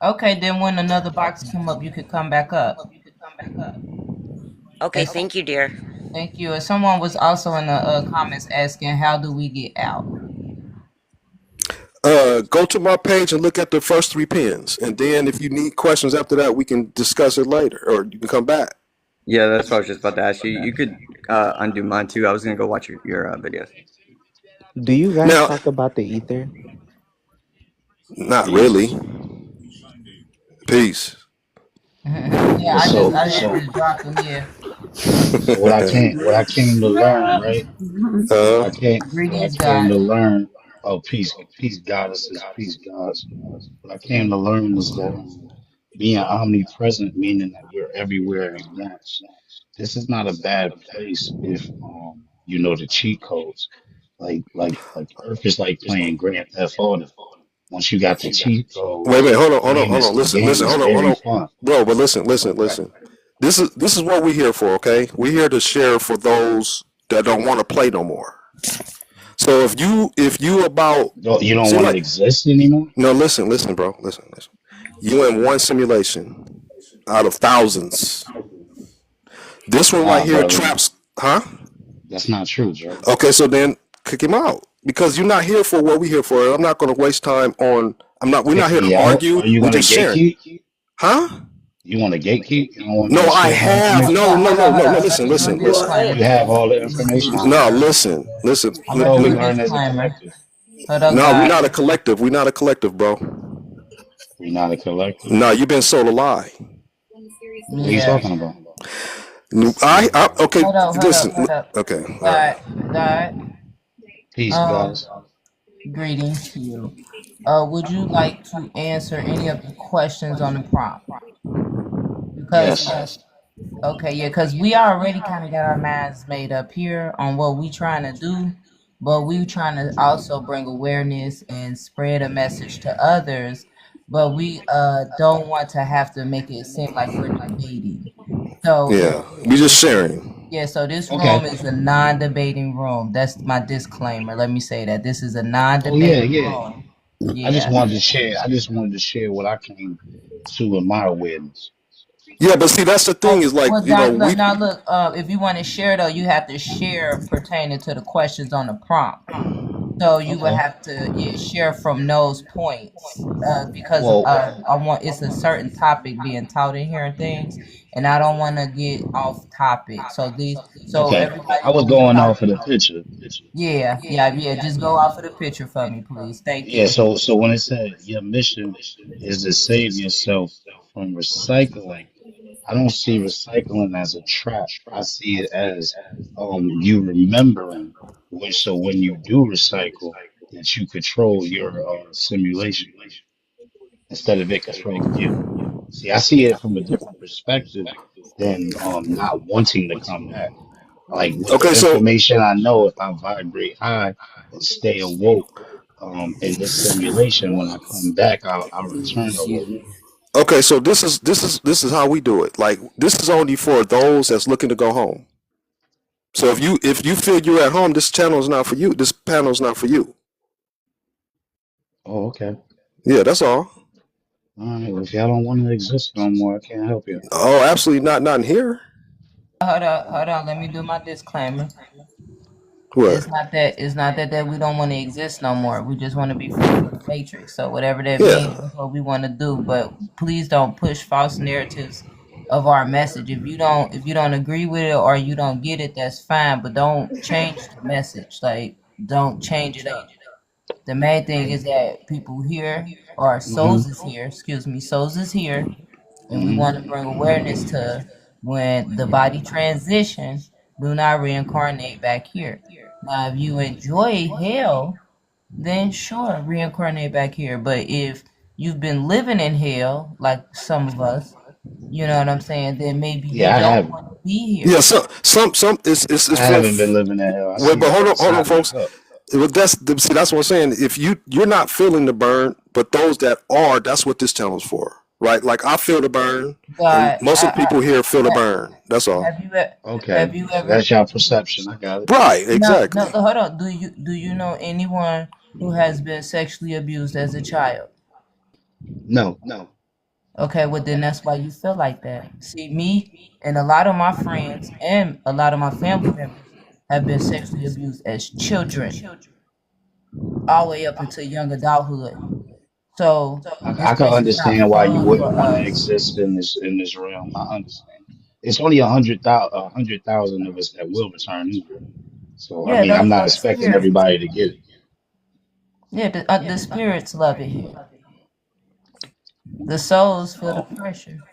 Okay, then when another box come up, you could come back up. Okay, thank you, dear. Thank you. And someone was also in the comments asking, how do we get out? Go to my page and look at the first 3 pins, and then if you need questions after that, we can discuss it later, or you can come back. Yeah, that's what I was just about to ask you. You could undo mine too. I was gonna go watch your videos. Do you guys Now, talk about the ether? not Peace. really. Peace. Yeah, So I so just dropped them here. so what I came to learn, right? uh, What I Greetings, came God. to learn. Oh, peace, goddesses, peace, gods. What I came to learn is that being omnipresent, meaning that we're everywhere at once. This is not a bad place if you know the cheat codes. Like Earth is like playing Grand Theft Auto. Once you got the cheat wait a codes, minute. Hold the on. Hold on. game Hold is on. the Listen. game Listen. is Hold on. Hold very on. fun. Bro, but listen. But Listen. Listen. This is what we're here for. Okay, we're here to share for those that don't want to play no more. So if you about you don't see want to like exist anymore. no listen, bro, listen. You in one simulation out of thousands. This one right Nah, here brother, traps, huh? that's not true, brother. Okay, so then kick him out because you're not here for what we're here for. I'm not going to waste time on. I'm not. We're not Kick here to me out? argue. Are you We're gonna just sharing, gatekeep? huh? You want to gatekeep? You don't want No, me to I share my have information? no. Let Listen, me do a listen, listen. disclaimer. You have all the information, No, brother. listen. I'm We gonna all do we a learn as a disclaimer. collective. Hold up, No, we're God. not a collective. We're not a collective, bro. We not a collective. No, you've been sold a lie. What are you Yeah. talking about? I okay. Hold Listen. up, hold up. Okay, all right. God. Peace, Um, guys. greetings to you. Would you like to answer any of the questions on the prompt? Because Yes. okay, yeah, because we already kind of got our minds made up here on what we trying to do, but we trying to also bring awareness and spread a message to others, but we don't want to have to make it seem like we're debating. So Yeah, we just sharing. yeah, so this room Okay. is a non-debating room. That's my disclaimer. Let me say that this is a Oh yeah, non-debating yeah. room. I just Yeah. wanted to share. I just wanted to share what I came to in my awareness. Yeah, but see, that's the thing is like Well, we. now look. If you want to share though, you have to share pertaining to the questions on the prompt. So you would Okay. have to share from those points because Well, I want it's a certain topic being taught in here and things, and I don't want to get off topic. So okay. everybody I was when we going start. off of the picture. Yeah. Just go off of the picture for me, please. Thank Yeah, you. so when it said your mission is to save yourself from recycling, I don't see recycling as a trap. I see it as you remembering when you do recycle that you control your simulation instead of it controlling you. See, I see it from a different perspective than not wanting to come back. Like with the Okay, so information I know, if I vibrate high and stay awoke in this simulation, when I come back, I'll return awoke. this is how we do it. Like this is only for those that's looking to go home. So if you feel you're at home, this channel is not for you. This panel is not for you. Oh, okay. Yeah, that's all. All right. Well, if y'all don't want to exist no more, I can't help you. Oh, absolutely not. Not in here. Hold on. Let me do my disclaimer. What? It's not that we don't want to exist no more. We just want to be free from the matrix. So whatever that means, Yeah. that's what we want to do. But please don't push false narratives of our message. If you don't agree with it or you don't get it, that's fine. But don't change the message. Like don't change it up. The main thing is that people here or Mm-hmm. souls is here. Excuse me, souls is here, and we want to Mm-hmm. bring awareness to when the body transition, do not reincarnate back here. Now, if you enjoy hell, then sure, reincarnate back here. But if you've been living in hell, like some of us, You know what I'm saying? Then maybe you Yeah, I don't haven't. want to be Yeah, here. some it's I for. haven't been living that hell. I Well, see but the other hold on, side of the folks. cup. Well, see, that's what I'm saying. If you're not feeling the burn, but those that are, that's what this channel's for, right? Like I feel the burn, and God, most of the people here feel the burn. That's all. have you e- have Okay, you so ever? that's your perception. I got it. Right? No, no. Exactly. Hold on. Do you know anyone who has been sexually abused as a child? No. Okay, well then that's why you feel like that. See, me and a lot of my friends and a lot of my family members have been sexually abused as children, all the way up into young adulthood. So this I can place is not understand why you fun wouldn't for want to us. exist in this realm. I understand. It's only 100,000 of us that will return anyway. So I Yeah, mean, I'm not those expecting spirits. everybody to get it. Yeah, the spirits love it here. The souls feel the pressure.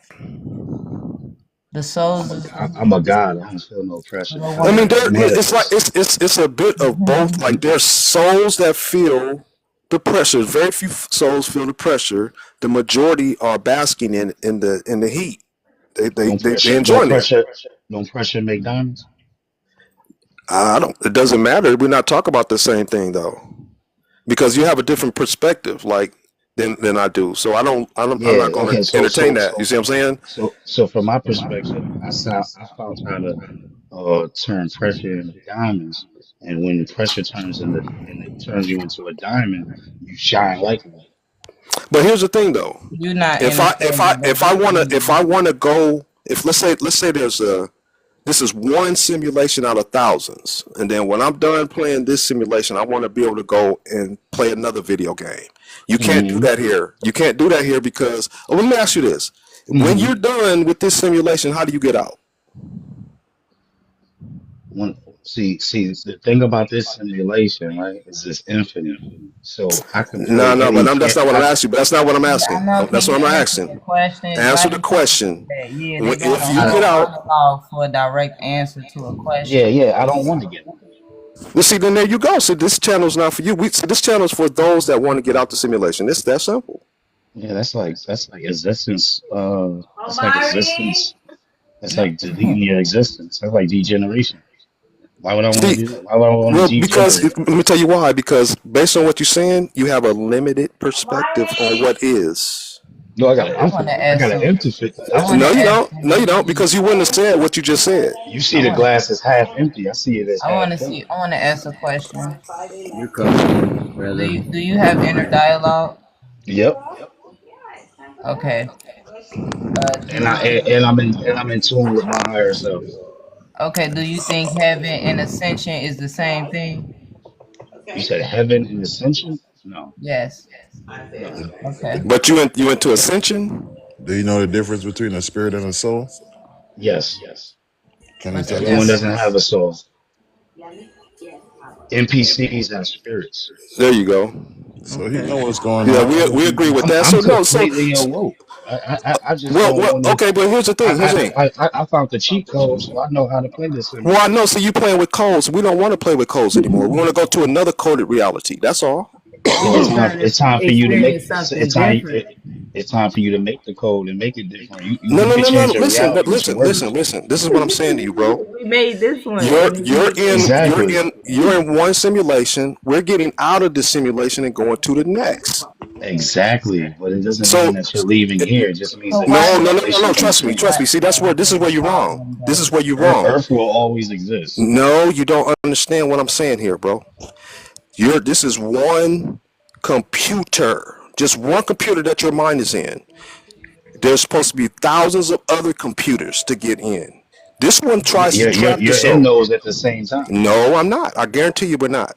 The souls is the I'm a ones god. I don't feel no who pressure. don't I want mean, to. it's like Manifest. it's a bit of both. Like there's souls that feel the pressure. Very few souls feel the pressure. The majority are basking in the heat. They Don't enjoying it. pressure, don't pressure make diamonds. I don't. It doesn't matter. We're not talking about the same thing though, because you have a different perspective, like than I do. So I'm Yeah. not going Okay. to entertain that. You see what I'm saying? So from my perspective, I found how to turn pressure into diamonds, and when pressure turns you into a diamond, you shine like one. But here's the thing though. You're not understanding the If I wanna go, if let's say there's a this is one simulation out of thousands, and then when I'm done playing this simulation, I want to be able to go and play another video game. You can't do Hmm. that here. You can't do that here because let me ask you this: when Hmm. you're done with this simulation, how do you get out? When see the thing about this simulation, right, is it's infinite. So I can No, play no, but any that's can not what I'm I asking. But that's not what I'm Yeah, I asking. know. Can That's what you I'm not answer asking. the question? Answer Why the do people do question. that? Yeah, they going If on you I get a out, monologue for a direct answer to a yeah, question. yeah, I don't want to get out. well, see, then there you go. See, this channel's not for you. See, this channel's for those that want to get out the simulation. It's that simple. Yeah, that's like existence. That's like existence. That's No, like deleting your existence. That's like degeneration. Why would I want to See, do that? Why would I want to well, because degenerate? let me tell you why. Because based on what you're saying, you have a limited perspective on what is. No, I want to I ask got an some. empty. I want No, to you ask don't. No, you don't. individuals. Because you wouldn't have said what you just said. You I see the want to. glass as half empty. I see it as I want half to full. see. I want to ask a question. You're cooking, Do brother. you have inner dialogue? Yep. Okay. Do And you think? I'm in tune with my higher self. Okay. Do you think heaven and ascension is the same thing? You said heaven and ascension? No, Yes. no. Okay. But you went to ascension. Do you know the difference between a spirit and a soul? Yes. Can you What's the tell Everyone us? doesn't difference? have a soul. NPCs have spirits. There you go. So he Okay. know what's going Yeah, on. Other we agree people. with that. I'm So no, completely awoke. I just well, don't want to. okay, but here's the thing. Here's the thing. I found the cheat code, so I know how to play this Well, I simulation. know. So you playing with codes. We don't want to play with codes anymore. We want to go to another coded reality. That's all. Yeah, We're just trying it's to time for you to make experience something different. it's time for you to make the code and make it different. No, You no, can no, no. change your Listen, but reality with your words. listen. This is what I'm saying to you, bro. We made this one, and it's making. Exactly. You're in one simulation. We're getting out of this simulation and going to the next. Exactly. But it doesn't mean So that you're leaving here. It just means So that your why no, do no, no, no, no. simulation Trust me, continues. trust me. See, that's where this is where you're wrong. problem This though? is where you're wrong. Earth will always exist. No, you don't understand what I'm saying here, bro. This is one computer. Just one computer that your mind is in. There's supposed to be thousands of other computers to get in. This one tries to trap the You're in soul. those at the same time. No, I'm not. I guarantee you we're not.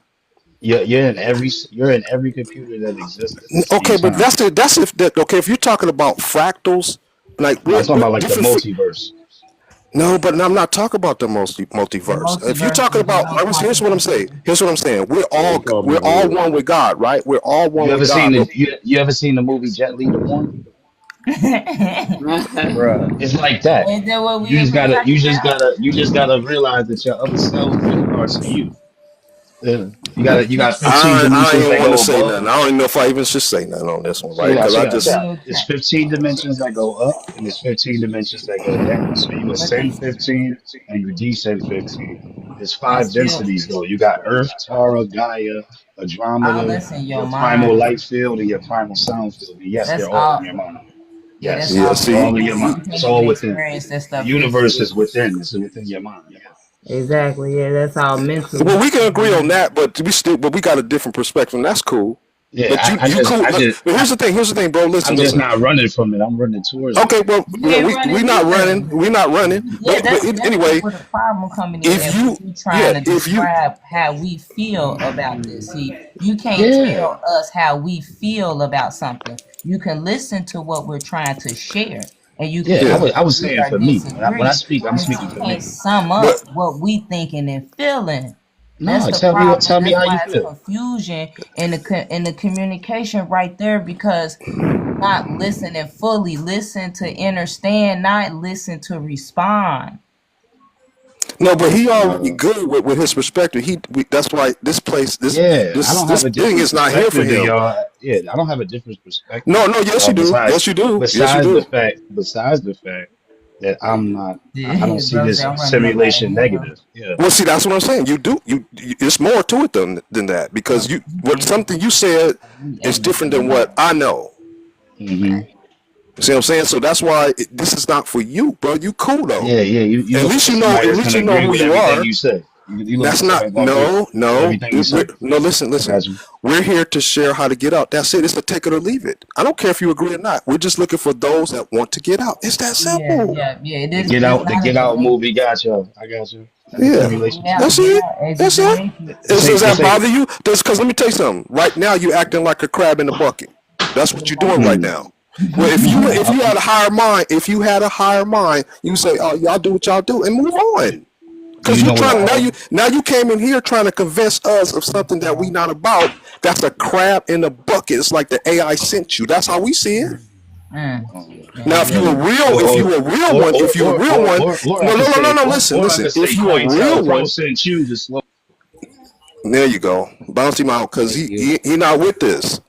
You're in every computer that exists at the same Okay, but time. that's if that okay, if you're talking about fractals, like No, I'm talking we're about like the different multiverse. no, but I'm not talking about the The multiverse. If you're multiverse talking is about no here's what I'm saying. competition. Here's what I'm saying. Yeah, he called me We're all weird. one with God, right? We're all one with God. But You ever seen the movie Jet Li the Born? bruh. It's like that. Is that what we ever talking about? You just gotta realize that your other selves are just parts of you. Yeah. You got 15 I dimensions ain't that want to go say above. nothing. I don't even know if I even should say nothing on this one, right? Because I just Check. It's 15 dimensions that go up, and it's 15 dimensions that go down. So you ascend 15 and you descend 15. There's five densities though. You got Earth, Tara, Gaia, Andromeda, your primal light field, and your primal sound field. And yes, they're all in your mind. Yes, yeah. they're all See, in your mind. It's all within. The universe is within. It's within your mind. Yeah. Exactly. Yeah, that's all well, mental. we can agree on that, but we got a different perspective, and that's cool. But Yeah. you cool. But here's the thing. Here's the thing, bro. I'm just Listen. not running from it. I'm running towards it. Okay, well, You ain't we running not running. either. We not running. Yeah, that's Anyway, where the problem coming in if at. you, We yeah, trying to if you, describe how we feel about this. See, you can't Yeah. tell us how we feel about something. You can listen to what we're trying to share, and you can Yeah. yeah. either I was agree saying or for me. When I disagree. speak, I'm But speaking you for can't me. sum But up what we thinking and feeling. That's No, the tell me what. problem. Tell me That's how you why it's feel. confusion in the communication right there because not listening fully. Listen to understand, not listen to respond. no, but he already Uh, good with his perspective. That's why this place, yeah, I don't this have a thing different is not here for perspective than him. y'all. Yeah, I don't have a different perspective. No, no, yes you do, yes you do, yes you do. Besides the fact that I'm not. I don't Yeah, see bro, this say I'm running up out of simulation hell. negative. Yeah. Well, see, that's what I'm saying. It's more to it than that because what something you said is different than what I know. Hmm. See what I'm saying? So that's why this is not for you, bro. You cool though. Yeah, yeah. You At looking least for you know. somebody At that's least gonna you know agree who with you everything are. you say. You looking That's for somebody not. that's gonna agree No, with no. everything you say. No, I listen. got you. We're here to share how to get out. That's it. It's a take it or leave it. I don't care if you agree or not. We're just looking for those that want to get out. It's that Yeah, simple. yeah, yeah. The This Get it's Out, the not a Get Out debate. movie got you. I got you. That's a Yeah, simulation Get out, that's too. get it. out. Exit That's the it. matrix. This Does ain't. This that ain't. bother you? Because let me tell you something. Right now, you're acting like a crab in the bucket. That's what you're doing right Mm, now. Well, if nah. you had a higher mind, you say, "Oh, y'all do what y'all do," and move on. Do Because you you know what trying to I? now you came in here trying to convince us of something that we not about. That's a crab in the bucket. It's like the AI sent you. That's how we see it. Now, if Yeah. you a real, if you a real one, if you a real one, Or I no, could no, no, no, say, no. Listen, or I listen. could If say, you a real COINTELPRO one, sent you to slow. there you go. Bounce him out because Thank you. he not with this.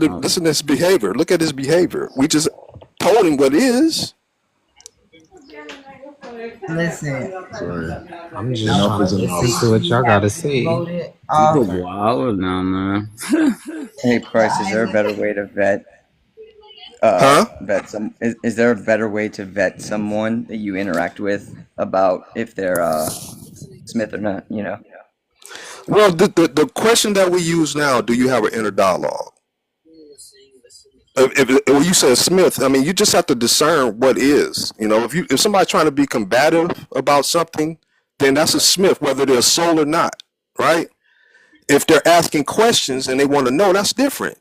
Um, Listen to his behavior. Look at his behavior. We just told him what it is. Listen, Sorry, I'm just I'm trying to about to listen see to if what he y'all have gotta say. voted people off. wild now, man. Hey, Price, is there a better way to Huh? vet some? Is there a better way to vet someone that you interact with about if they're Smith or not? You know. Well, the question that we use now, do you have an inner dialogue? When you said Smith, I mean, you just have to discern what is. You know, if somebody's trying to be combative about something, then that's a Smith, whether they're soul or not, right? If they're asking questions and they want to know, that's different.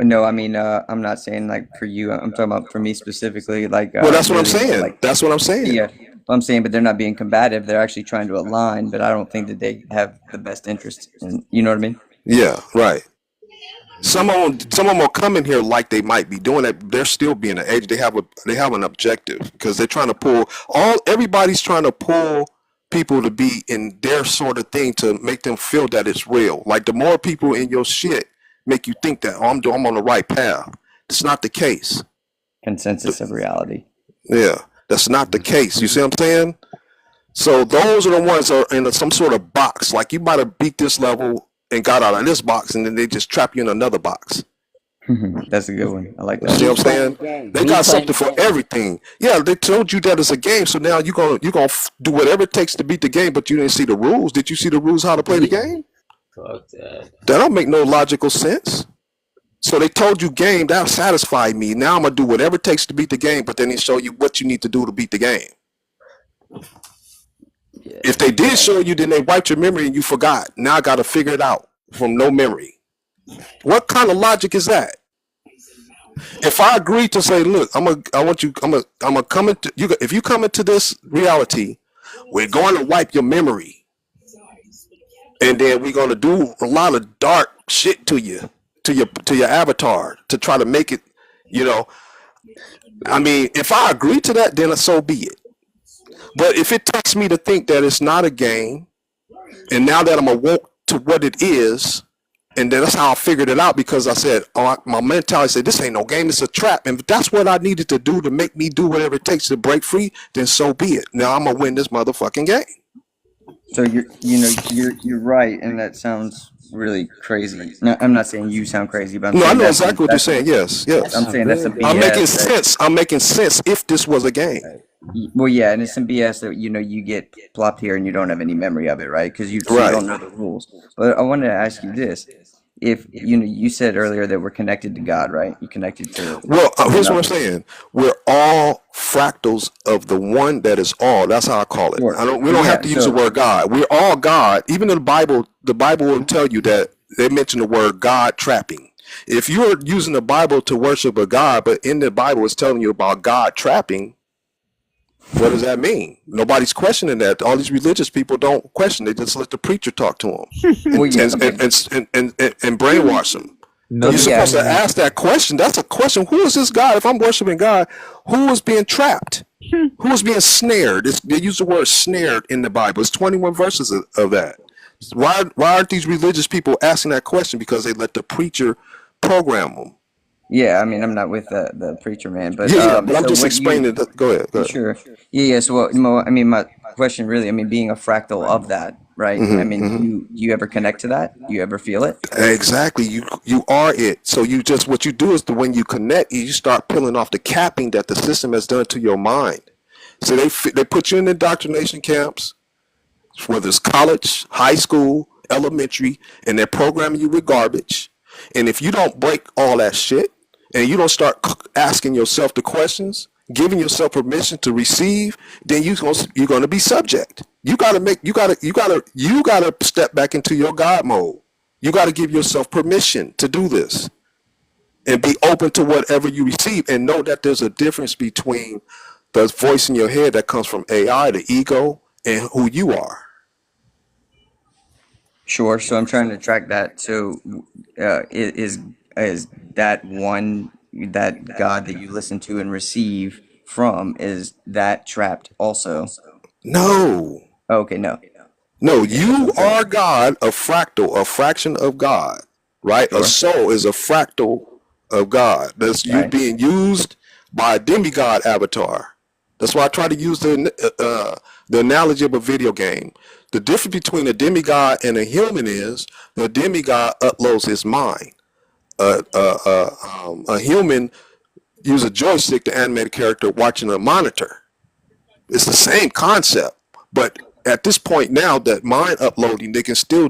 No, I mean, I'm not saying like for you. I'm talking about for me specifically, like Well, that's what I'm really more saying. like That's what I'm saying. yeah. I'm saying, but they're not being combative. They're actually trying to align, but I don't think that they have the best interest. And you know what I mean? Yeah, right. Some of them will come in here like they might be doing it. They're still being an agent. They have an objective because they're trying to pull everybody's trying to pull people to be in their sort of thing to make them feel that it's real. Like the more people in your shit make you think that I'm on the right path. It's not the case. Consensus of reality. Yeah, that's not the case. You see what I'm saying? So those are the ones that are in some sort of box. Like you might have beat this level and got out of this box, and then they just trap you in another box. That's a good one. I like You that. see what He's I'm playing the saying? game. They He's got playing something the for game. everything. Yeah, they told you that it's a game, so now you're gonna do whatever it takes to beat the game. But you didn't see the rules. Did you see the rules how to play the game? Fuck that. That don't make no logical sense. So they told you game that satisfied me. Now I'm gonna do whatever it takes to beat the game. But then they show you what you need to do to beat the game. Yeah. If they did show you, then they wiped your memory and you forgot. Now I got to figure it out from no memory. What kind of logic is that? If I agree to say, look, I want you, I'm a come into you. If you come into this reality, we're going to wipe your memory, and then we're going to do a lot of dark shit to your avatar to try to make it. You know, I mean, if I agree to that, then so be it. But if it takes me to think that it's not a game, and now that I'm awoke to what it is. And then that's how I figured it out, because I said, my mentality said, this ain't no game, it's a trap. And if that's what I needed to do to make me do whatever it takes to break free, then so be it. Now I'm gonna win this motherfucking game. So you're right, and that sounds really crazy. No, I'm not saying you sound crazy, but I'm No, I saying know that's exactly what you're saying. Yes, yes. I'm saying that's some I'm making BS. sense. I'm making sense if this was a game. Well, yeah, and it's some BS that you get plopped here and you don't have any memory of it, right? Because you Right. don't know the rules. But I wanted to ask you this: if you said earlier that we're connected to God, right? You connected to Well, here's what I'm another. saying. We're all fractals of the one that is all. That's how I call it. Sure. We don't have Yeah. to use the word God. We're all God. Even in the Bible will tell you that they mention the word God trapping. If you're using the Bible to worship a God, but in the Bible it's telling you about God trapping, what does that mean? Nobody's questioning that. All these religious people don't question. They just let the preacher talk to them Well, yeah, and brainwash them. No, You're yeah, supposed to ask that question. That's a question. Who is this God? If I'm worshiping God, who is being trapped? Who is being snared? They use the word snared in the Bible. It's 21 verses of that. Why aren't these religious people asking that question? Because they let the preacher program them. yeah. I mean, I'm not with the preacher man, but Yeah, but I'm so just what you explaining. Go ahead. Go ahead. sure? Yeah. So I mean, my question really, I mean, being a fractal of that, right? I mean, do you ever connect to that? Do you ever feel it? Exactly. You are it. So what you do is when you connect, you start peeling off the capping that the system has done to your mind. So they put you in indoctrination camps, whether it's college, high school, elementary, and they're programming you with garbage. And if you don't break all that shit and you don't start asking yourself the questions, giving yourself permission to receive, then you're going to be subject. You got to step back into your God mode. You got to give yourself permission to do this and be open to whatever you receive, and know that there's a difference between the voice in your head that comes from AI, the ego, and who you are. Sure. So I'm trying to track that. So is that one that God that you listen to and receive from, is that trapped also? No. Okay. No. No, Yeah. That's what you I'm trying. are God, a fractal, a fraction of God, right? A Sure. soul is a fractal of God. That's you Right. being used by a demigod avatar. That's why I try to use the analogy of a video game. The difference between a demigod and a human is the demigod uploads his mind. A human uses a joystick to animate a character watching a monitor. It's the same concept, but at this point now, that mind uploading, they can still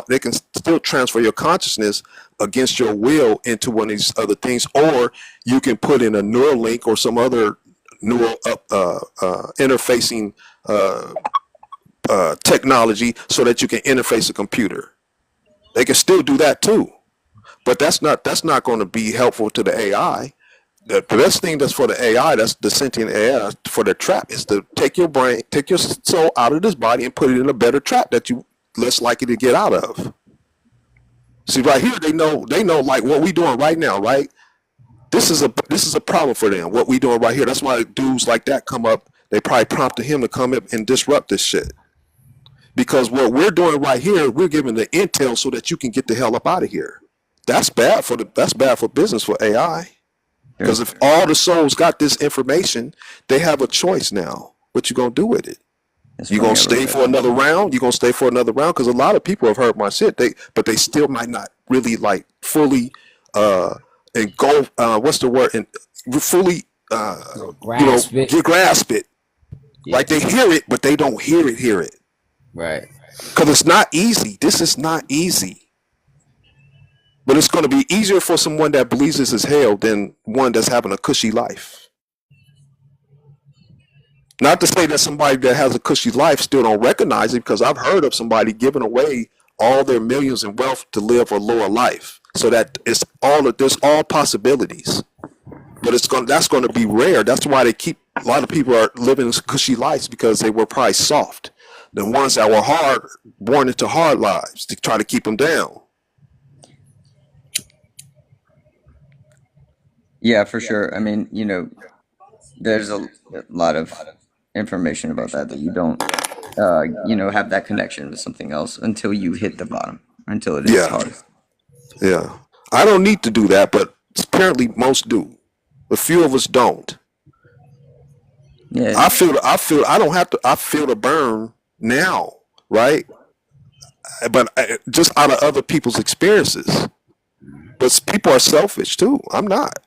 they can still transfer your consciousness against your will into one of these other things, or you can put in a neural link or some other neural interfacing technology so that you can interface a computer. They can still do that too, but that's not going to be helpful to the AI. The best thing that's for the AI, that's the sentient AI for the trap, is to take your soul out of this body and put it in a better trap that you less likely to get out of. See, right here, they know like what we doing right now, right? This is a problem for them. What we doing right here. That's why dudes like that come up. They probably prompted him to come up and disrupt this shit. Because what we're doing right here, we're giving the intel so that you can get the hell up out of here. That's bad for business for AI. Because Sure. if all the souls got this information, they have a choice now. What you gonna do with it? It's You funny. gonna I wrote stay that for down. another round? You gonna stay for another round? Because a lot of people have heard my shit. But they still might not really like fully and go. What's the word? And fully Grasp it. grasp it. Yeah. Like they hear it, but they don't hear it. Right. Because it's not easy. This is not easy. But it's going to be easier for someone that believes this is hell than one that's having a cushy life. Not to say that somebody that has a cushy life still don't recognize it, because I've heard of somebody giving away all their millions in wealth to live a lower life. So that there's all possibilities. But that's going to be rare. That's why a lot of people are living cushy lives, because they were probably soft. The ones that were hard, born into hard lives to try to keep them down. Yeah, for sure. I mean, there's a lot of information about that you don't have that connection with something else until you hit the bottom, until it is Yeah, hard. yeah. I don't need to do that, but apparently most do. A few of us don't. Yeah. I don't have to. I feel the burn now, right? But just out of other people's experiences. But people are selfish too. I'm not.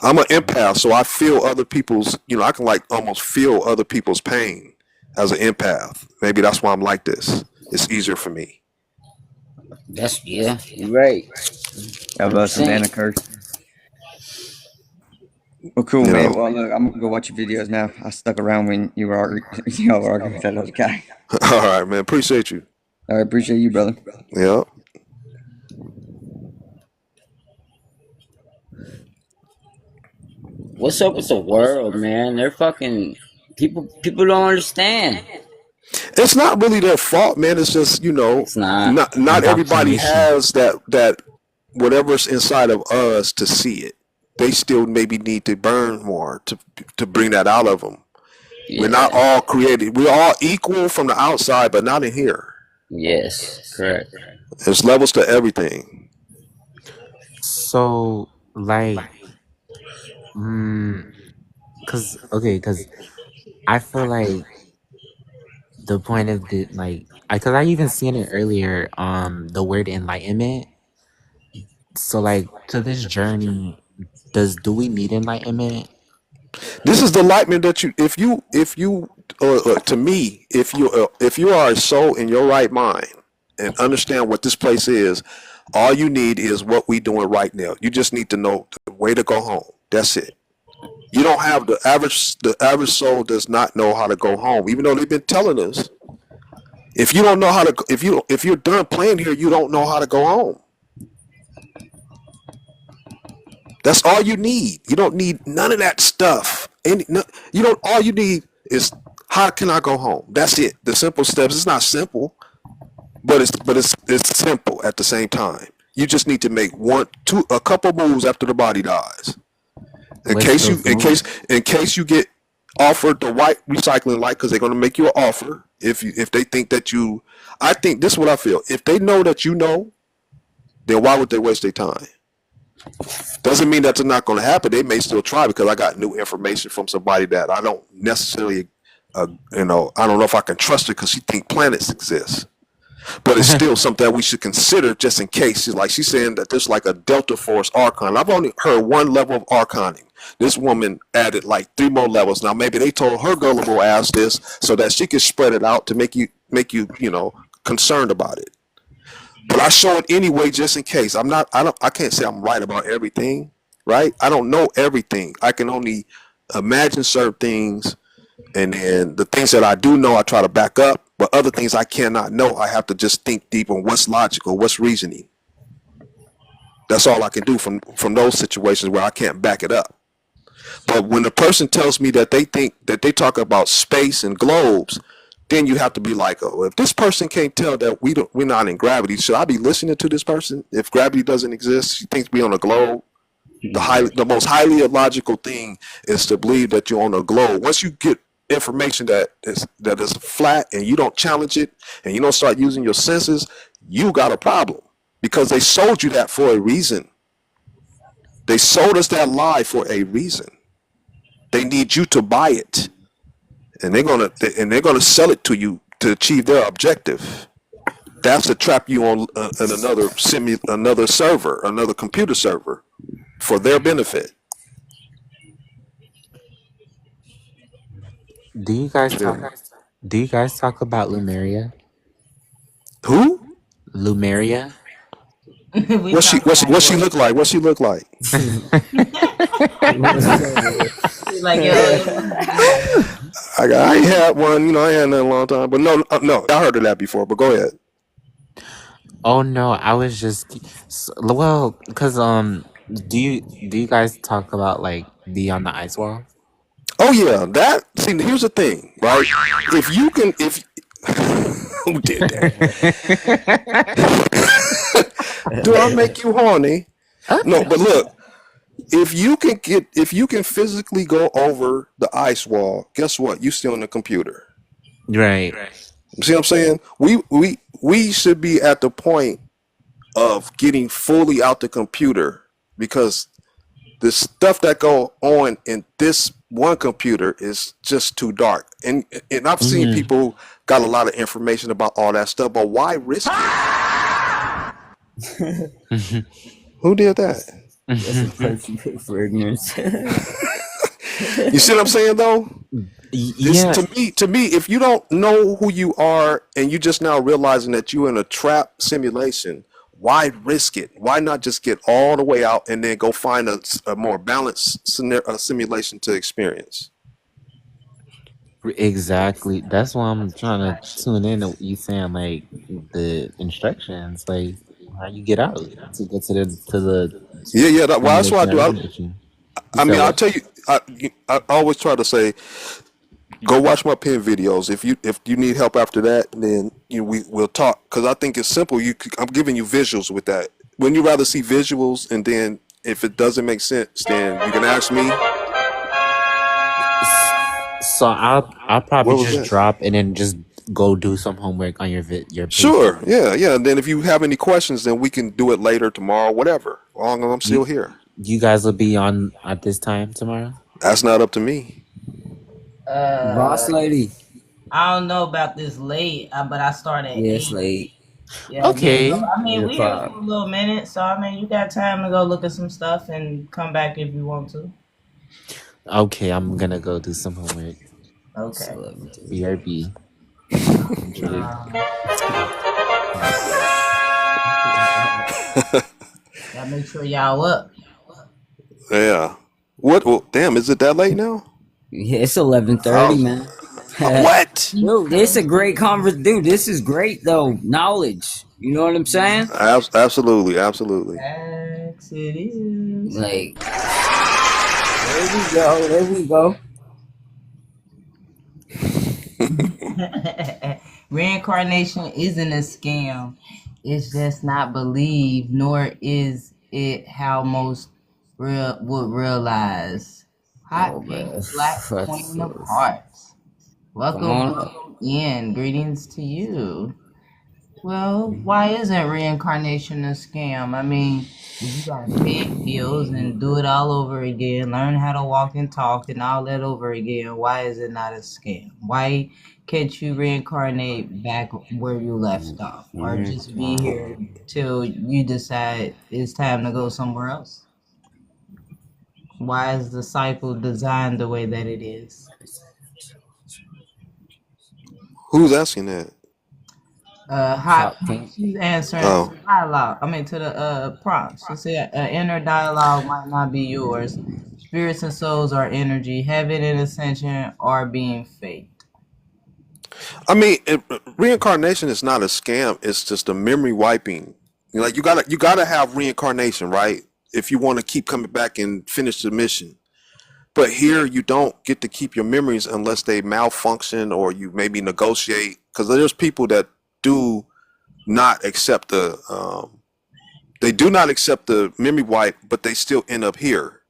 I'm an empath, so I feel other people's. I can like almost feel other people's pain as an empath. Maybe that's why I'm like this. It's easier for me. You're right. How about Savannah Kirk? Well, cool, You man. know. Well, look, I'm gonna go watch your videos now. I stuck around when you were y'all were arguing with that other guy. All right, man. Appreciate you. I appreciate you, brother. Yeah. What's up with the world, man? They're fucking people. People don't understand. It's not really their fault, man. It's just It's not. not everybody Indoctrination. has that whatever's inside of us to see it. They still maybe need to burn more to bring that out of them. Yeah. We're not all created. We're all equal from the outside, but not in here. Yes. Correct. There's levels to everything. So like, cause I feel like the point of the like, cause I even seen it earlier. The word enlightenment. So like, to this journey, do we need enlightenment? This is the enlightenment that to me, if you are a soul in your right mind and understand what this place is, all you need is what we doing right now. You just need to know the way to go home. That's it. You don't have the average soul does not know how to go home, even though they've been telling us. If you don't know how to, if you're done playing here, you don't know how to go home. That's all you need. You don't need none of that stuff. You don't. All you need is how can I go home? That's it. The simple steps. It's not simple, but it's simple at the same time. You just need to make a couple moves after the body dies. In case you get offered the white recycling light, because they're going to make you an offer. If they think that I think this is what I feel. If they know that you know, then why would they waste their time? Doesn't mean that's not going to happen. They may still try because I got new information from somebody that I don't necessarily, I don't know if I can trust her because she thinks planets exist. But it's still something that we should consider just in case. She's saying that there's like a Delta Force Archon. I've only heard one level of Archoning. This woman added like 3 more levels. Now maybe they told her gullible ass this so that she could spread it out to make you concerned about it. But I show it anyway just in case. I can't say I'm right about everything, right? I don't know everything. I can only imagine certain things, and then the things that I do know I try to back up, but other things I cannot know, I have to just think deep on what's logical, what's reasoning. That's all I can do from those situations where I can't back it up. But when the person tells me that they think that they talk about space and globes, then you have to be like, oh, if this person can't tell that we're not in gravity, should I be listening to this person? If gravity doesn't exist, she thinks we're on a globe. The most highly illogical thing is to believe that you're on a globe. Once you get information that is flat and you don't challenge it and you don't start using your senses, you got a problem because they sold you that for a reason. They sold us that lie for a reason. They need you to buy it. And they're gonna sell it to you to achieve their objective. That's to trap you on another server, another computer server, for their benefit. Do you guys talk about Lumeria? Who? Lumeria? What she look like? What she look like? Like, I ain't had one, I ain't had that in a long time. But no, I heard of that before. But go ahead. Oh no, I was just because do you guys talk about like Beyond the Ice Wall? Oh yeah, here's the thing, right? If who did that? Do I make you horny? No, but look, if you can physically go over the ice wall, guess what? You still in the computer. Right. You see what I'm saying? We should be at the point of getting fully out the computer because the stuff that go on in this one computer is just too dark. And I've seen Hmm. people got a lot of information about all that stuff, but why risk it? Who did that? That's a price you pay for ignorance. You see what I'm saying though? This Yeah. to me, if you don't know who you are and you just now realizing that you're in a trap simulation, why risk it? Why not just get all the way out and then go find a more balanced simulation to experience? Exactly. That's why I'm trying to tune in to what you saying, like the instructions, like how you get out to get to the Yeah. Well, that's what I simulation that do. looking at you. You I said mean, I'll what? tell you. I always try to say, go watch my pen videos. If you need help after that, then we'll talk. Because I think it's simple. I'm giving you visuals with that. Wouldn't you rather see visuals and then if it doesn't make sense, then you can ask me. So I'll probably What was just that? drop and then just go do some homework on your page. Sure. Yeah. And then if you have any questions, then we can do it later, tomorrow, whatever. As long as I'm You still here. you guys will be on at this time tomorrow. That's not up to me. Boss lady. I don't know about this late, but I start at Yeah, it's 8. late. Yeah, so Okay. I mean, 8 we here for o'clock. a little minute, so I mean, you got time to go look at some stuff and come back if you want to. Okay, I'm gonna go do some homework. It's Okay. 11:30. BRB. Enjoy. Gotta make sure y'all up. Yeah. What? Well, damn, is it that late now? Yeah, it's 11:30, Oh, man. what? Dude, this a great conversation. Dude, this is great though. Knowledge. You know what I'm saying? Absolutely. Yes, it is. Like, there we go. There we go. Reincarnation isn't a scam. It's just not believed, nor is it how most would realize. Hot Oh pink man, black that's queen of so. hearts. Come Welcome, on up. welcome in. Greetings to you. Well, why isn't reincarnation a scam? I mean, if you gotta pay bills and do it all over again, learn how to walk and talk and all that over again, why is it not a scam? Why can't you reincarnate back where you left off? Or just be here till you decide it's time to go somewhere else? Why is the cycle designed the way that it is? Who's asking that? Hot Hot pink. she's answering to Oh, the dialogue. I mean to the prompts. She said inner dialogue might not be yours. Spirits and souls are energy. Heaven and ascension are being faked. I mean, reincarnation is not a scam. It's just a memory wiping. Like you gotta have reincarnation, right? If you want to keep coming back and finish the mission. But here you don't get to keep your memories unless they malfunction or you maybe negotiate. Because there's people that do not accept they do not accept the memory wipe, but they still end up here,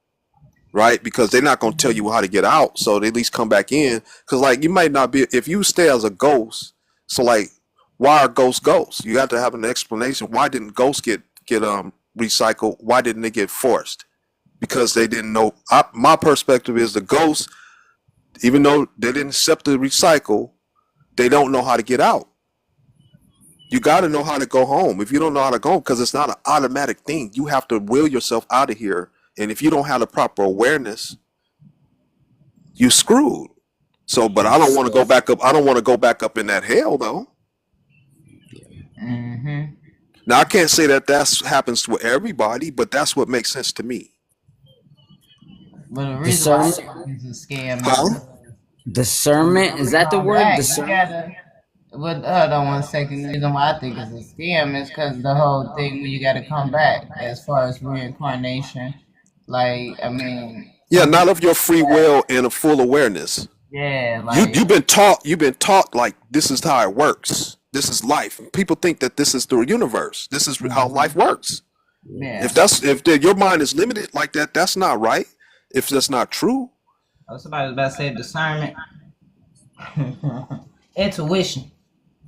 right? Because they're not going to tell you how to get out, so they at least come back in. Because like you might not be if you stay as a ghost. So like, why are ghosts ghosts? You have to have an explanation. Why didn't ghosts get recycled? Why didn't they get forced? Because they didn't know. My perspective is the ghosts, even though they didn't accept the recycle, they don't know how to get out. You got to know how to go home. If you don't know how to go, because it's not an automatic thing, you have to will yourself out of here. And if you don't have the proper awareness, you screwed. So, but I don't want to go back up. I don't want to go back up in that hell, though. Mm-hmm. Now, I can't say that happens to everybody, but that's what makes sense to me. But the reason why I Discernment. think it's a scam is Huh? Discernment. Is that the come word? back. You Discernment. gotta. But hold on 1 second. The reason why I think it's a scam is because the whole thing when you gotta come back as far as reincarnation. Like, I mean, Yeah, some not people of your free will and a full awareness. yeah, You like you've been taught like this is how it works. This is life. People think that this is the universe. This is how life works. Yeah. If your mind is limited like that, that's not right. If that's not true. Oh, somebody was about to say discernment. Intuition.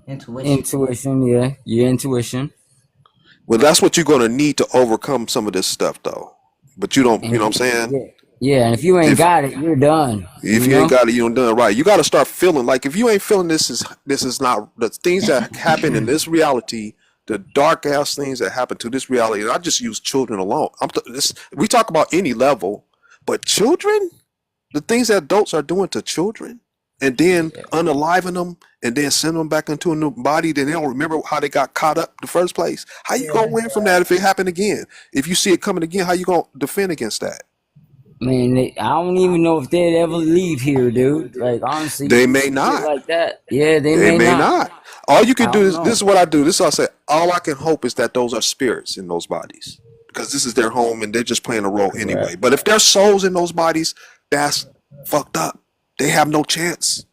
Intuition. Intuition, yeah, your intuition. Well, that's what you're gonna need to overcome some of this stuff, though. But you don't. And You know what I'm saying? yeah, yeah, and if you ain't If got it, you're done. if You you ain't know. got it, you don't done it right. You got to start feeling like if you ain't feeling this is not the things that happen in this reality. The dark ass things that happen to this reality, and I just use children alone. We talk about any level, but children, the things that adults are doing to children, and then Yeah, unaliving them, and then send them back into a new body, then they don't remember how they got caught up in the first place. How you gonna Yeah. win from that if it happened again? If you see it coming again, how you gonna defend against that? man, I don't even know if they'd ever leave here, dude. Like honestly, They you may see shit not. like that. Yeah, they They may may not. not. All you I can do don't is this know. is what I do. This is what I say. All I can hope is that those are spirits in those bodies because this is their home and they're just playing a role anyway. Correct. But if there's souls in those bodies, that's fucked up. They have no chance.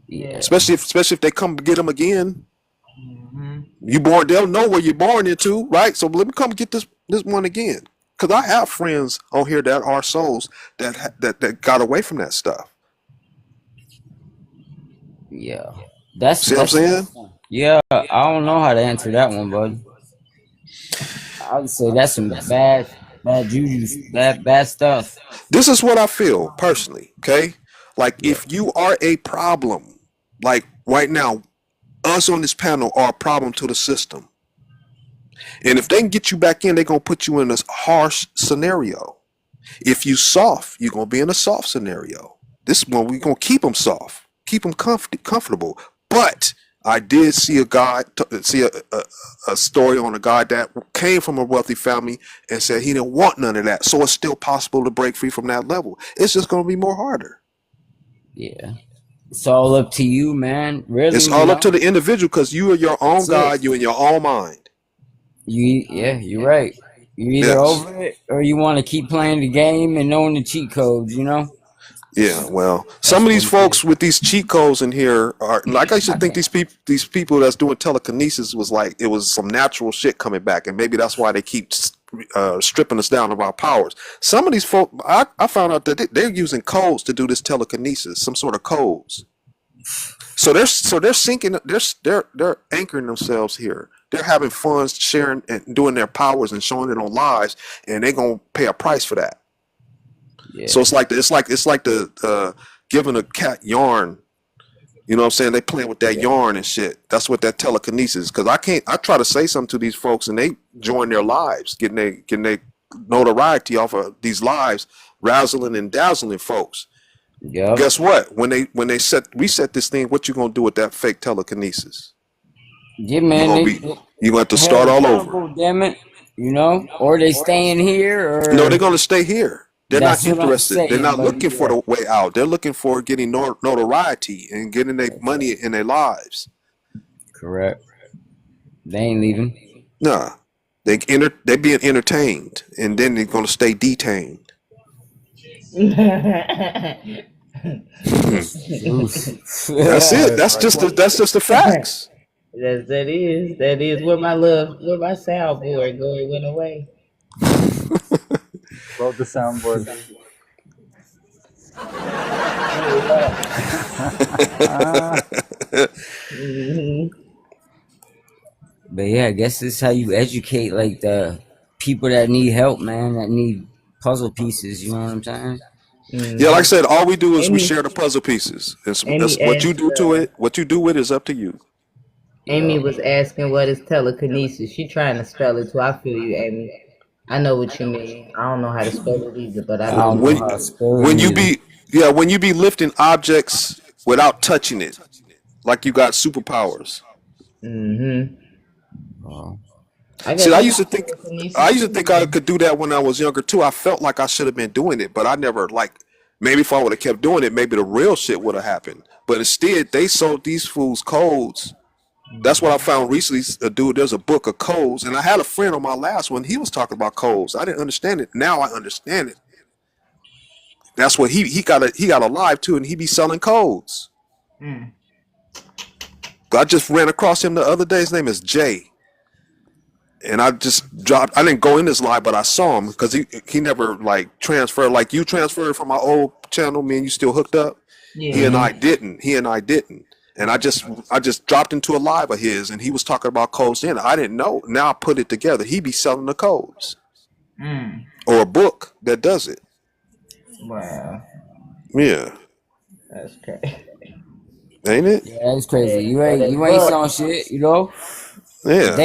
Yeah. Yeah. Especially if they come get them again. Mm-hmm. You born, they'll know where you're born into, right? So let me come get this one again. Because I have friends on here that are souls that got away from that stuff. Yeah. That's See what I'm that's saying? yeah. I don't know how to answer that one, bud. I would say that's some bad juju, bad stuff. This is what I feel personally, okay? Like Yeah. if you are a problem, like right now, us on this panel are a problem to the system. And if they can get you back in, they're gonna put you in this harsh scenario. If you soft, you're gonna be in a soft scenario. This one we're gonna keep them soft, keep them comfortable. But I did see a story on a guy that came from a wealthy family and said he didn't want none of that. So it's still possible to break free from that level. It's just gonna be more harder. Yeah. It's all up to you, man. It's Really, you all up to know. the individual because you are your own That's it. God. You in your own mind. You're right. You're either Yes. over it or you want to keep playing the game and knowing the cheat codes, you know? Yeah, well, some That's of these what it is. folks with these cheat codes in here are like I used to think these people that's doing telekinesis was like it was some natural shit coming back, and maybe that's why they keep stripping us down of our powers. Some of these folk, I found out that they're using codes to do this telekinesis, some sort of codes. So they're sinking, they're anchoring themselves here. They're having fun sharing and doing their powers and showing it on lives, and they're gonna pay a price for that. Yeah. So it's like the giving a cat yarn. You know what I'm saying? They playing with that Yeah. yarn and shit. That's what that telekinesis. Because I try to say something to these folks and they join their lives, getting their notoriety off of these lives, razzling and dazzling folks. Yep. Guess what? When they reset this thing, what you gonna do with that fake telekinesis? Yeah, You man. gonna be you gonna have to start Held all over. accountable, damn it. You know? Or they staying here No, they're or gonna stay here. They're not that's what I'm interested. They're saying, not buddy. looking for Yeah. the way out. They're looking for getting notoriety and getting their That's money right. in their lives. Correct. They ain't leaving. Nah, they being entertained, and then they're gonna stay detained. That's the truth. That's it. That's right. That's just the facts. That is where my soundboard go. It went away. Wrote the soundboard. Mhm. But yeah, I guess this is how you educate like the people that need help, man, that need puzzle pieces, you know what I'm saying? Yeah, like I Mhm. said, all we do is we Amy, share the puzzle pieces. It's Amy what you asked. do to it. What you do with it is up to you. Amy Yep. was asking what is telekinesis. She trying to spell it too. I feel you, Amy. I know what you mean. I don't know how to spell it either, but I I know don't what know you When how to mean. spell it when you either. be when you be lifting objects without touching it, like you got superpowers. Mhm. Oh. I See, guess I got I telekinesis used to too. think I Then. could do that when I was younger too. I felt like I should have been doing it, but I never like. Maybe if I would have kept doing it, maybe the real shit would have happened. But instead, they sold these fools codes. That's what I found recently. Dude, there's a book of codes, and I had a friend on my last one. He was talking about codes. I didn't understand it. Now I understand it. That's what he got a live too, and he be selling codes. I just ran across him the other day. His name is Jay. and I just dropped. I didn't go in his live, but I saw him because he never like transferred like you transferred from my old channel. Me and you still hooked up. He Yeah. and I didn't. He and I didn't. And I just dropped into a live of his, and he was talking about codes. Then I didn't know. Now I put it together. He be selling the codes or a book that does it. Wow. Yeah, That's crazy. ain't it? Yeah, that's crazy. Yeah, You ain't selling shit, you know. Yeah,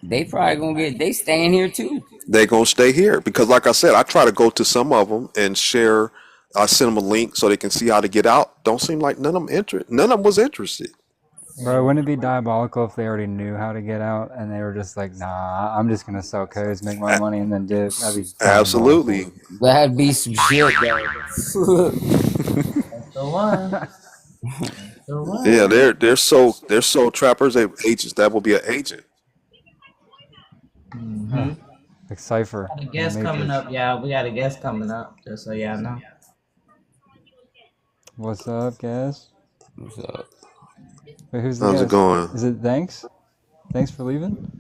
They probably gonna get they staying here too. they gonna stay here because, like I said, I try to go to some of them and share. I send them a link so they can see how to get out. Don't seem like none of them interested. None of them was interested. Bro, wouldn't it be diabolical if they already knew how to get out and they were just like, nah, I'm just gonna sell codes, make my money, and then dip? That'd be diabolical. Absolutely. That'd be some shit, though. That's the one. The Yeah, one. they're so trappers. They agents. That will be an agent. Huh. Like Cypher Got a in the guest coming Matrix. up, y'all. We got a guest coming up, just so y'all know. What's up, guys? What's up? Wait, who's the How's it guest? going? Is it Thanks? Thanks for leaving?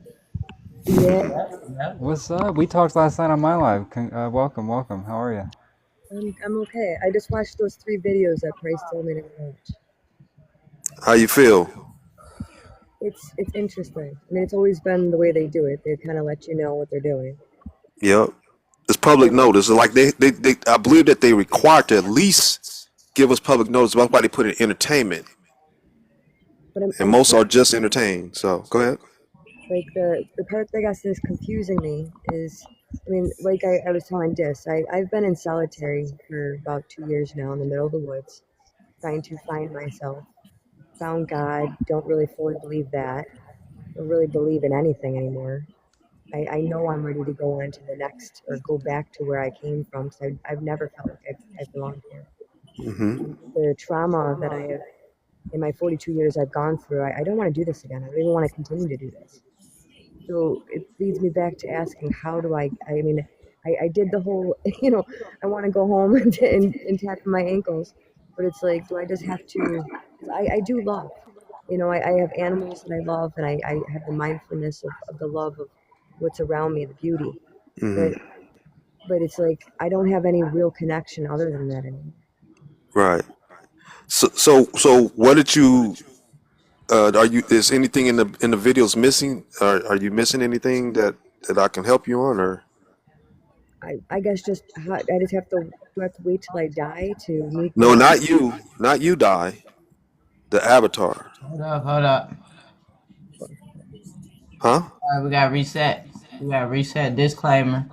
Yeah, Yep. What's up? We talked last night on my live. Welcome. How are you? I'm okay. I just watched those 3 videos that Price told me to watch. How you feel? It's interesting. I mean, it's always been the way they do it. They kind of let you know what they're doing. Yep. It's public notice. Like they I believe that they required to at least give us public notice. That's why they put it in entertainment. But And I'm most still are just entertained. So go ahead. like the part that I guess is confusing me is, I mean, like I was telling Dis, I've been in solitary for about 2 years now in the middle of the woods, trying to find myself. Found God. Don't really fully believe that. Don't really believe in anything anymore. I know I'm ready to go on to the next or go back to where I came from. So I've never felt like I belonged here. Mm-hmm. The trauma that I have in my 42 years I've gone through, I don't want to do this again. I don't even want to continue to do this. So it leads me back to asking, how do I mean, I did the whole, I want to go home and tap my ankles, but it's like, do I just have to, I do love, I have animals that I love, and I have the mindfulness of the love of what's around me, the beauty, but Mm-hmm. it's like, I don't have any real connection other than that anymore. Right. So what did you are you is anything in the videos missing? Are you missing anything that I can help you on or I guess just I just have to, do I have to wait till I die to meet no, the, not you. Not you die. The avatar. Hold up. Huh? All right, we got reset. Disclaimer.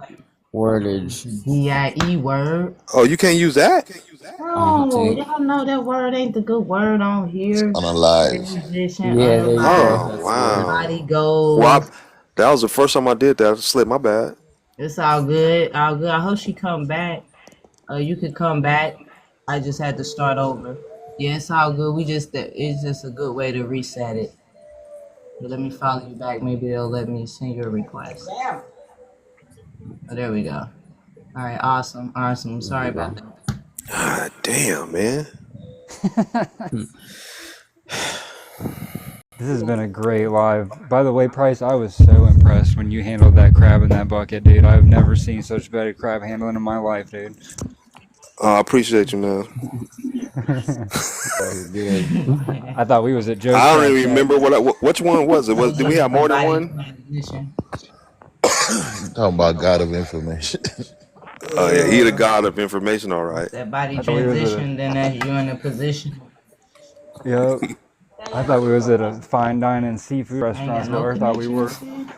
Wordage. DIE word. Oh, you can't use that? No, y'all know that word ain't the good word on here. Unalive. Transition, Yeah, there you go. Oh, unalive, That's the word. body wow. Well, goals. that was the first time I did that. I slipped my bad. It's all good. All good. I hope she come back. You could come back. I just had to start over. Yeah, it's all good. It's just a good way to reset it. But let me follow you back. Maybe they'll let me send you a request. Oh, there we go. All right, awesome. Sorry about that. God damn, man. This has been a great live. By the way, Price, I was so impressed when you handled that crab in that bucket, dude. I've never seen such better crab handling in my life, dude. I appreciate you, man. I thought we was at Joe I don't Crab even Shack. remember which one was it. Did we have more than one? Talking about God of information. Oh yeah, he the god of information, all right. That body I thought we was at transition, then as you're in a position. Yep. I thought we was at a fine dining seafood I ain't restaurant. got Is no what I thought we connection, you were. see?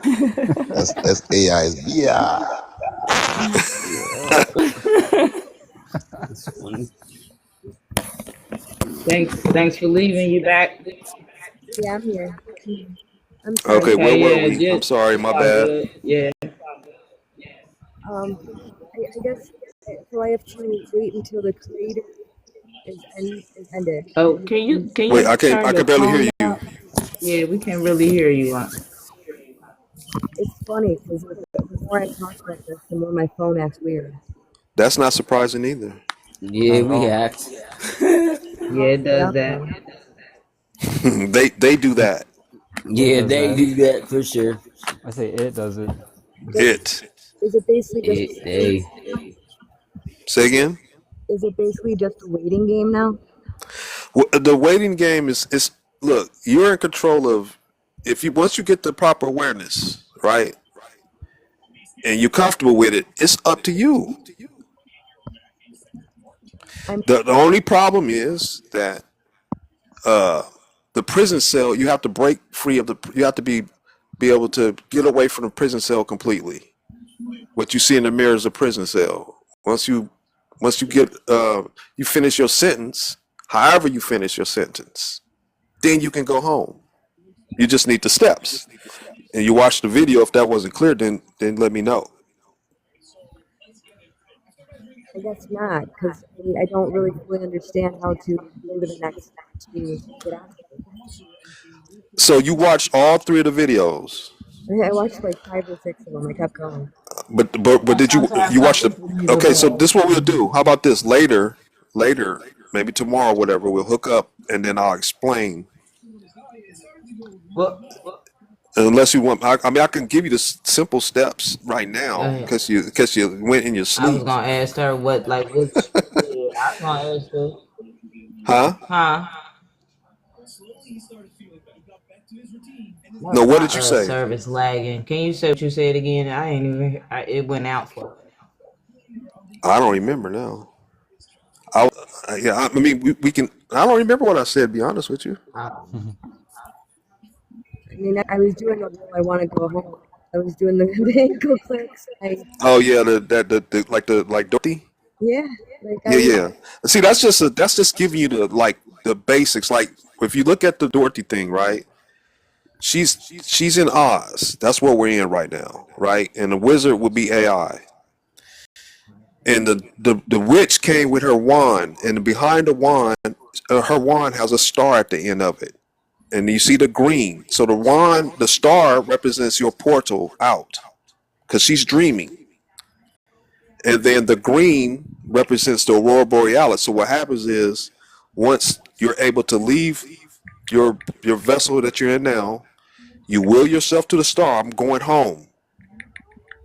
That's AI's yeah. That's funny. Thanks for leaving. You back? yeah, I'm here. I'm sorry. Okay, where Okay, were yeah, we? I'm just sorry, it's my all bad. good. Yeah. I guess, so I have to wait until the creator is ended, Oh, and can then, Wait, you turn I your can barely phone hear you. down? Yeah, we can really hear you. it's funny because the more I talk like this, the more my phone acts weird. That's not surprising either. Yeah, Not at we all. hacked. Yeah, it Stay does out that. there. they do that. It Yeah, does they that. do that for sure. I say it does it. It. Is it basically just a It, waiting they. game now? Say again. Is it basically just a waiting game now? Well, the waiting game is look. You're in control of if you once you get the proper awareness, right, and you're comfortable with it. It's up to you. I'm The only problem is that uh, the prison cell. You have to break free of the. You have to be able to get away from the prison cell completely. What you see in the mirror is a prison cell. Once you get you finish your sentence, however you finish your sentence, then you can go home. You just need the steps. And you watch the video. If that wasn't clear, then let me know. I guess not, because I mean, I don't really fully understand how to go to the next step to get out of it. So you watched all three of the videos, I watched like 5 or 6 of them. I kept going. but did you watch the? Okay, so this is what we'll do. How about this later, maybe tomorrow, whatever. We'll hook up and then I'll explain. Well, Unless you want, I mean, I can give you the simple steps right go now ahead. because you went in your I was sleep, gonna ask her what, like, which. Yeah, I was gonna ask her. huh? Huh? No, what My did you say? service lagging. Can you say what you said again? I ain't even. It went out for. I don't remember now. Yeah, I mean, we can. I don't remember what I said. To be honest with you. I mean, I was doing the whole I want to go home. I was doing the, the ankle clicks. Oh yeah, the like Dorothy. Yeah, like I Yeah, was. yeah. See, that's just giving you the basics. Like if you look at the Dorothy thing, right? She's in Oz. That's where we're in right now, right? And the wizard would be AI. And the witch came with her wand, and behind the wand, her wand has a star at the end of it, and you see the green. So the star represents your portal out, because she's dreaming, and then the green represents the aurora borealis. So what happens is, once you're able to leave your vessel that you're in now, you will yourself to the star. I'm going home.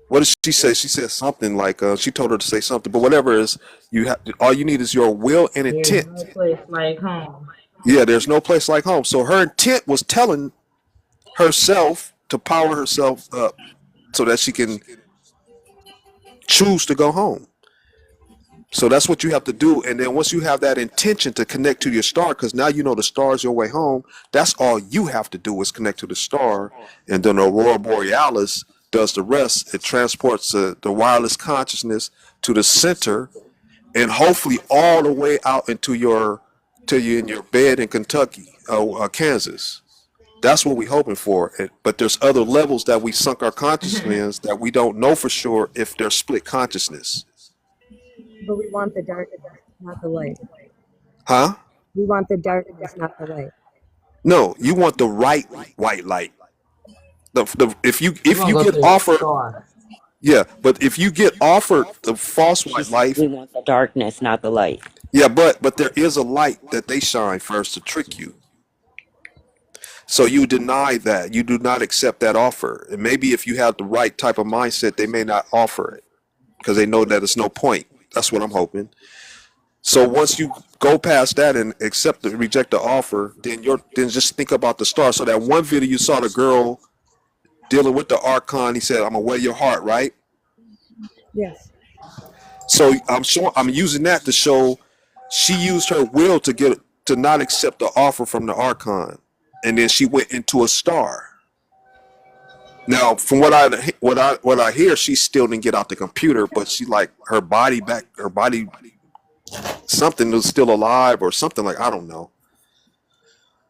What did she say? She said something like she told her to say something, but whatever it is, you have all you need is your will and There's intent. no place like home. Yeah, there's no place like home. So her intent was telling herself to power herself up so that she can choose to go home. So that's what you have to do. And then once you have that intention to connect to your star, because now you know the star is your way home, that's all you have to do is connect to the star. And then the Aurora Borealis does the rest. It transports the wireless consciousness to the center and hopefully all the way out into to you in your bed in Kentucky, Kansas. That's what we're hoping for. But there's other levels that we sunk our consciousness in that we don't know for sure if they're split consciousness. But we want the darkness, not the light. Huh? We want the darkness, not the light. No, you want the right white light. If you You wanna go get to the offered, star. yeah, but if you get offered the false She white said light, we want the darkness, not the light. yeah, but there is a light that they shine first to trick you. So you deny that. You do not accept that offer. And maybe if you have the right type of mindset, they may not offer it because they know that it's no point. That's what I'm hoping. So once you go past that and reject the offer, then just think about the star. So that one video you saw the girl dealing with the archon, he said, "I'm gonna wear your heart," right? Yes. So I'm using that to show she used her will to not accept the offer from the archon, and then she went into a star. Now, from what I hear, she still didn't get out the computer, but she like her body something was still alive or something like I don't know.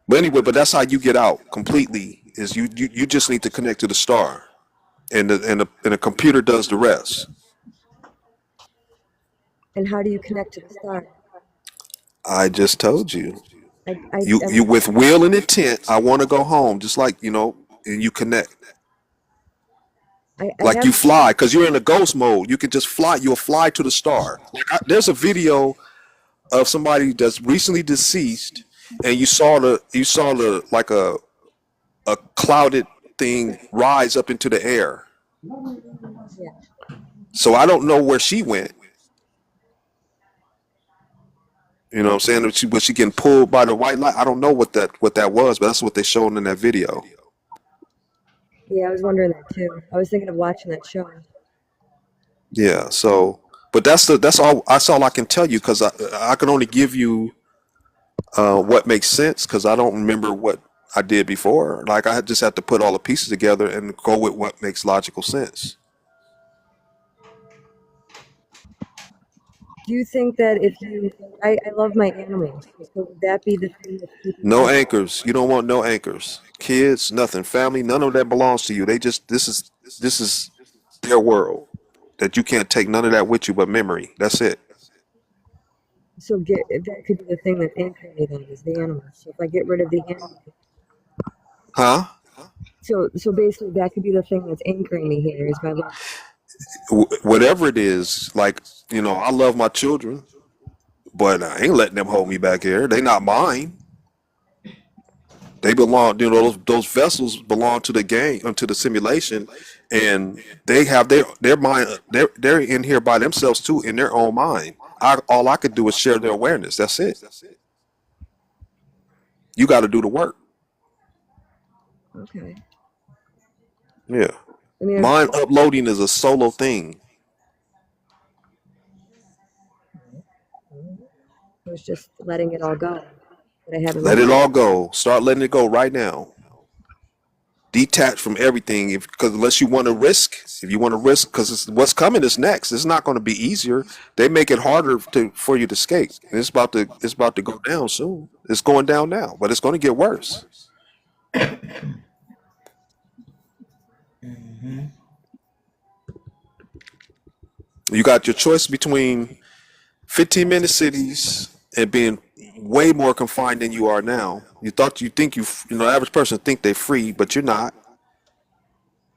But anyway, but that's how you get out completely. Is you just need to connect to the star, and the computer does the rest. And how do you connect to the star? I just told you. I You with will and intent. I want to go home, just like and you connect. I Like you have. fly, because you're in a ghost mode. You can just fly. You'll fly to the star. There's a video of somebody that's recently deceased, and you saw the like a clouded thing rise up into the air. Yeah. So I don't know where she went. You know what I'm saying? Was she getting pulled by the white light? I don't know what that was, but that's what they showed in that video. Yeah, I was wondering that too. I was thinking of watching that show. Yeah. So, but that's all I can tell you because I can only give you what makes sense because I don't remember what I did before. Like I just have to put all the pieces together and go with what makes logical sense. Do you think that if you, I love my animals, so would that be the thing that's keeping No me? anchors. You don't want no anchors. Kids, nothing. Family, none of that belongs to you. They just this is their world. That you can't take none of that with you but memory. That's it. So that could be the thing that's anchoring me then, is the animals. So if I get rid of the animals, Huh? so basically that could be the thing that's anchoring me here is my love. Whatever it is, like, I love my children, but I ain't letting them hold me back here. They not mine. They belong, those vessels belong to the game, to the simulation, and they have their mind. They're in here by themselves too, in their own mind. All I could do is share their awareness. That's it. You got to do the work. Okay. Yeah. I mean, Mind uploading is a solo thing. I was just letting it all go, but I haven't Let let it it. all go. Start letting it go right now. Detach from everything, because unless you want to risk, if you want to risk, because what's coming is next. It's not going to be easier. They make it harder for you to escape. And it's about to go down soon. It's going down now, but it's going to get worse. You got your choice between 15-minute cities and being way more confined than you are now. The average person think they're free, but you're not.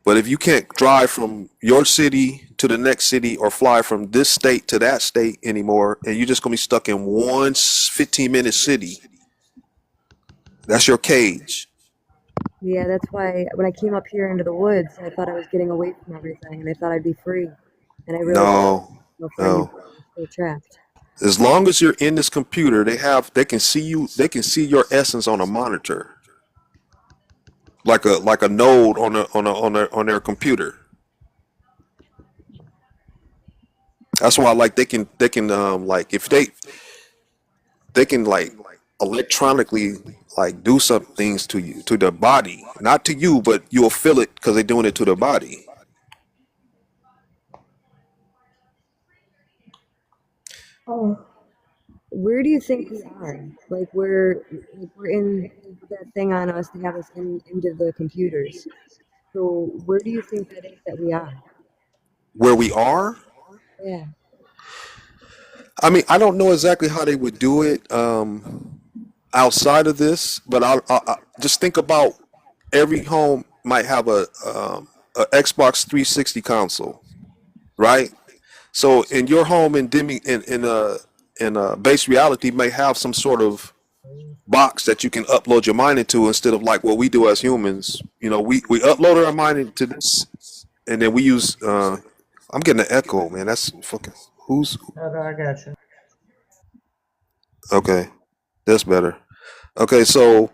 But if you can't drive from your city to the next city or fly from this state to that state anymore, and you're just gonna be stuck in one 15-minute city, that's your cage. Yeah, that's why when I came up here into the woods, I thought I was getting away from everything, and I thought I'd be free, and I realized No, I'm afraid no. I'm still trapped. As long as you're in this computer, they can see you. They can see your essence on a monitor, like a node on their computer. That's why, like, they can like if they can like electronically like do some things to you, to the body, not to you, but you'll feel it because they're doing it to the body. Oh. Where do you think we are? Like we're in that thing on us to have us into the computers. So where do you think that is that we are? Where we are, Yeah. I mean, I don't know exactly how they would do it outside of this, but I just think about every home might have a Xbox 360 console, right? So in your home in base reality may have some sort of box that you can upload your mind into instead of like what we do as humans. We upload our mind into this, and then we use. I'm getting an echo, man. That's fucking. Who's Okay, I got you. okay? That's better. Okay, so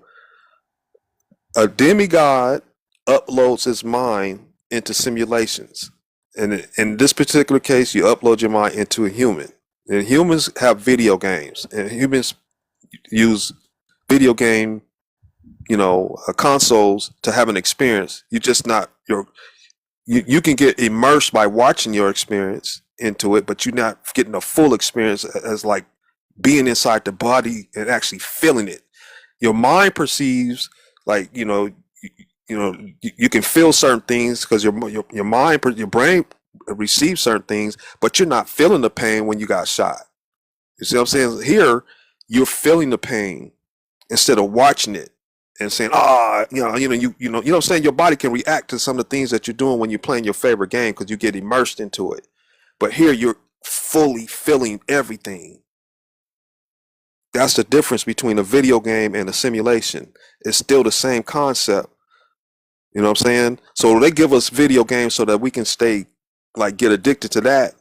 a demigod uploads his mind into simulations, and in this particular case, you upload your mind into a human. And humans have video games, and humans use video game consoles to have an experience. You just not your you can get immersed by watching your experience into it, but you're not getting a full experience as like being inside the body and actually feeling it. Your mind perceives like you can feel certain things because your mind, your brain receives certain things, but you're not feeling the pain when you got shot. You see what I'm saying? Here, you're feeling the pain instead of watching it and saying, you know what I'm saying? Your body can react to some of the things that you're doing when you're playing your favorite game because you get immersed into it. But here you're fully feeling everything. That's the difference between a video game and a simulation. It's still the same concept, You know what I'm saying? So they give us video games so that we can stay like get addicted to that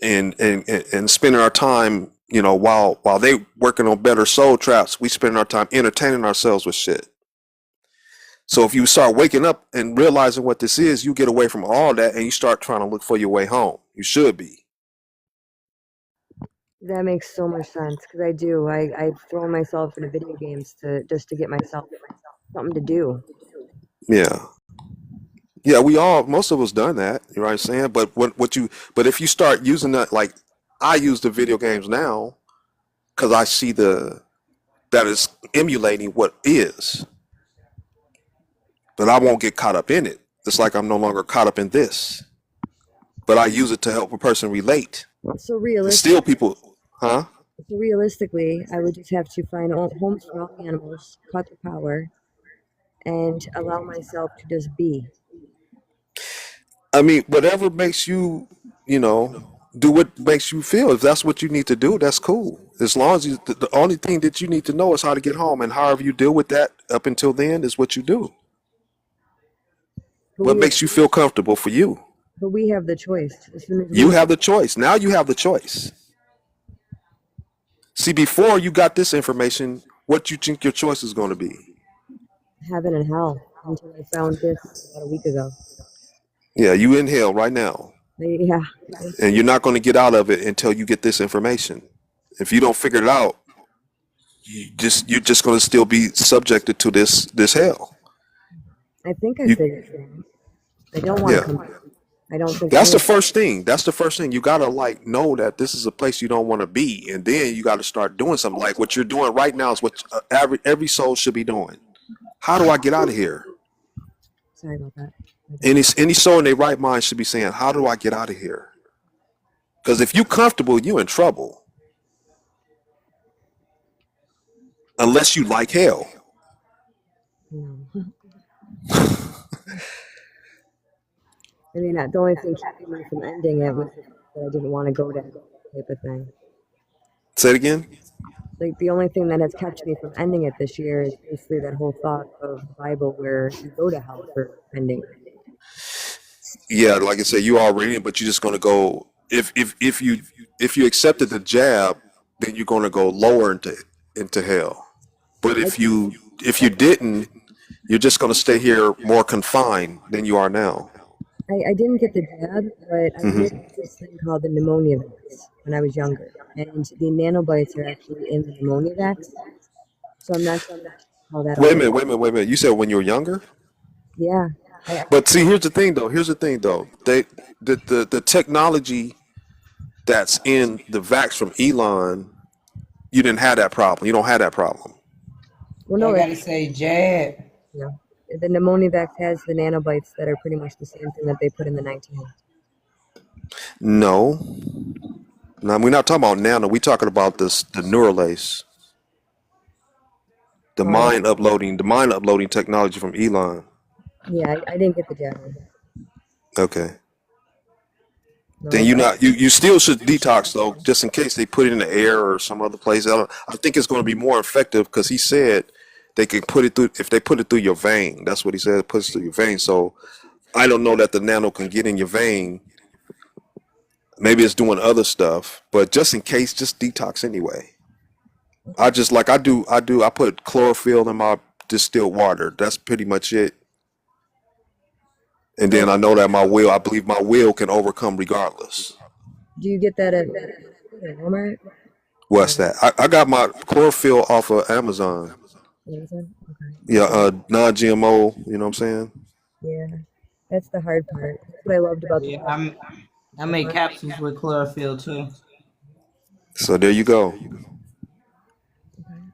and spending our time, you know, while they working on better soul traps, we spend our time entertaining ourselves with shit. So if you start waking up and realizing what this is, you get away from all that and you start trying to look for your way home. You should be. That makes so much sense because I do. I've thrown myself into video games to just to get myself something to do. Yeah. Yeah, most of us done that. You know what I'm saying? But but if you start using that, like I use the video games now because I see that is emulating what is, but I won't get caught up in it. It's like I'm no longer caught up in this, but I use it to help a person relate. So And still people, huh? realistically, I would just have to find homes for all the animals, cut the power, and allow myself to just be. I mean, whatever makes you, you know, do what makes you feel. If that's what you need to do, that's cool. As long as the only thing that you need to know is how to get home, and however you deal with that up until then is what you do. But What makes you feel comfortable for you? we have the choice. As soon as You have the choice. Now you have the choice. See, before you got this information, what you think your choice is going to be? heaven and hell until I found this about a week ago. Yeah, you in hell right now, Yeah. and you're not going to get out of it until you get this information. If you don't figure it out, you're just going to still be subjected to this hell. I think I You, figured it out. I don't want to yeah, come back. I don't think that's any the of first thing. That's the first thing. You gotta like know that this is a place you don't want to be, and then you got to start doing something. Like what you're doing right now is what every soul should be doing. How do I get out of here? Sorry about that. Any soul in their right mind should be saying, "How do I get out of here?" Because if you're comfortable, you're in trouble. Unless you like hell. No. I mean, the only thing keeping me from ending it was that I didn't want to go to hell type of thing. Say it again. Like the only thing that has kept me from ending it this year is basically that whole thought of the Bible where you go to hell for ending. Yeah, like I said, you are reading, but you're just gonna go if you accepted the jab, then you're gonna go lower into hell. But if you didn't, you're just gonna stay here more confined than you are now. I didn't get the jab, but I Hmm. did get this thing called the pneumonia vax when I was younger. And the nanobites are actually in the pneumonia vax. So I'm not sure how that all works. Wait a minute. You said when you were younger? Yeah. But see, here's the thing though. Here's the thing though. The technology that's in the vax from Elon, you didn't have that problem. You don't have that problem. Well, I no, gotta say, jab. yeah. The pneumonia vax has the nanobites that are pretty much the same thing that they put in the 19. No. Now we're not talking about nano. We're talking about the Neuralace, the mind uploading technology from Elon. Yeah, I didn't get the jab. Okay. No, Then you still should detox though, just in case they put it in the air or some other place. I think it's going to be more effective because he said they can put it through if they put it through your vein. That's what he said. It puts it through your vein. So I don't know that the nano can get in your vein. Maybe it's doing other stuff, but just in case, just detox anyway. I just like I put chlorophyll in my distilled water. That's pretty much it. And then I know that I believe my will can overcome regardless. do you get that at Walmart? What's that? I got my chlorophyll off of Amazon. Amazon? Okay. Yeah, non-GMO. You know what I'm saying? Yeah, that's the hard part. That's what I loved about the Yeah, book. I make capsules with chlorophyll too. So there you go.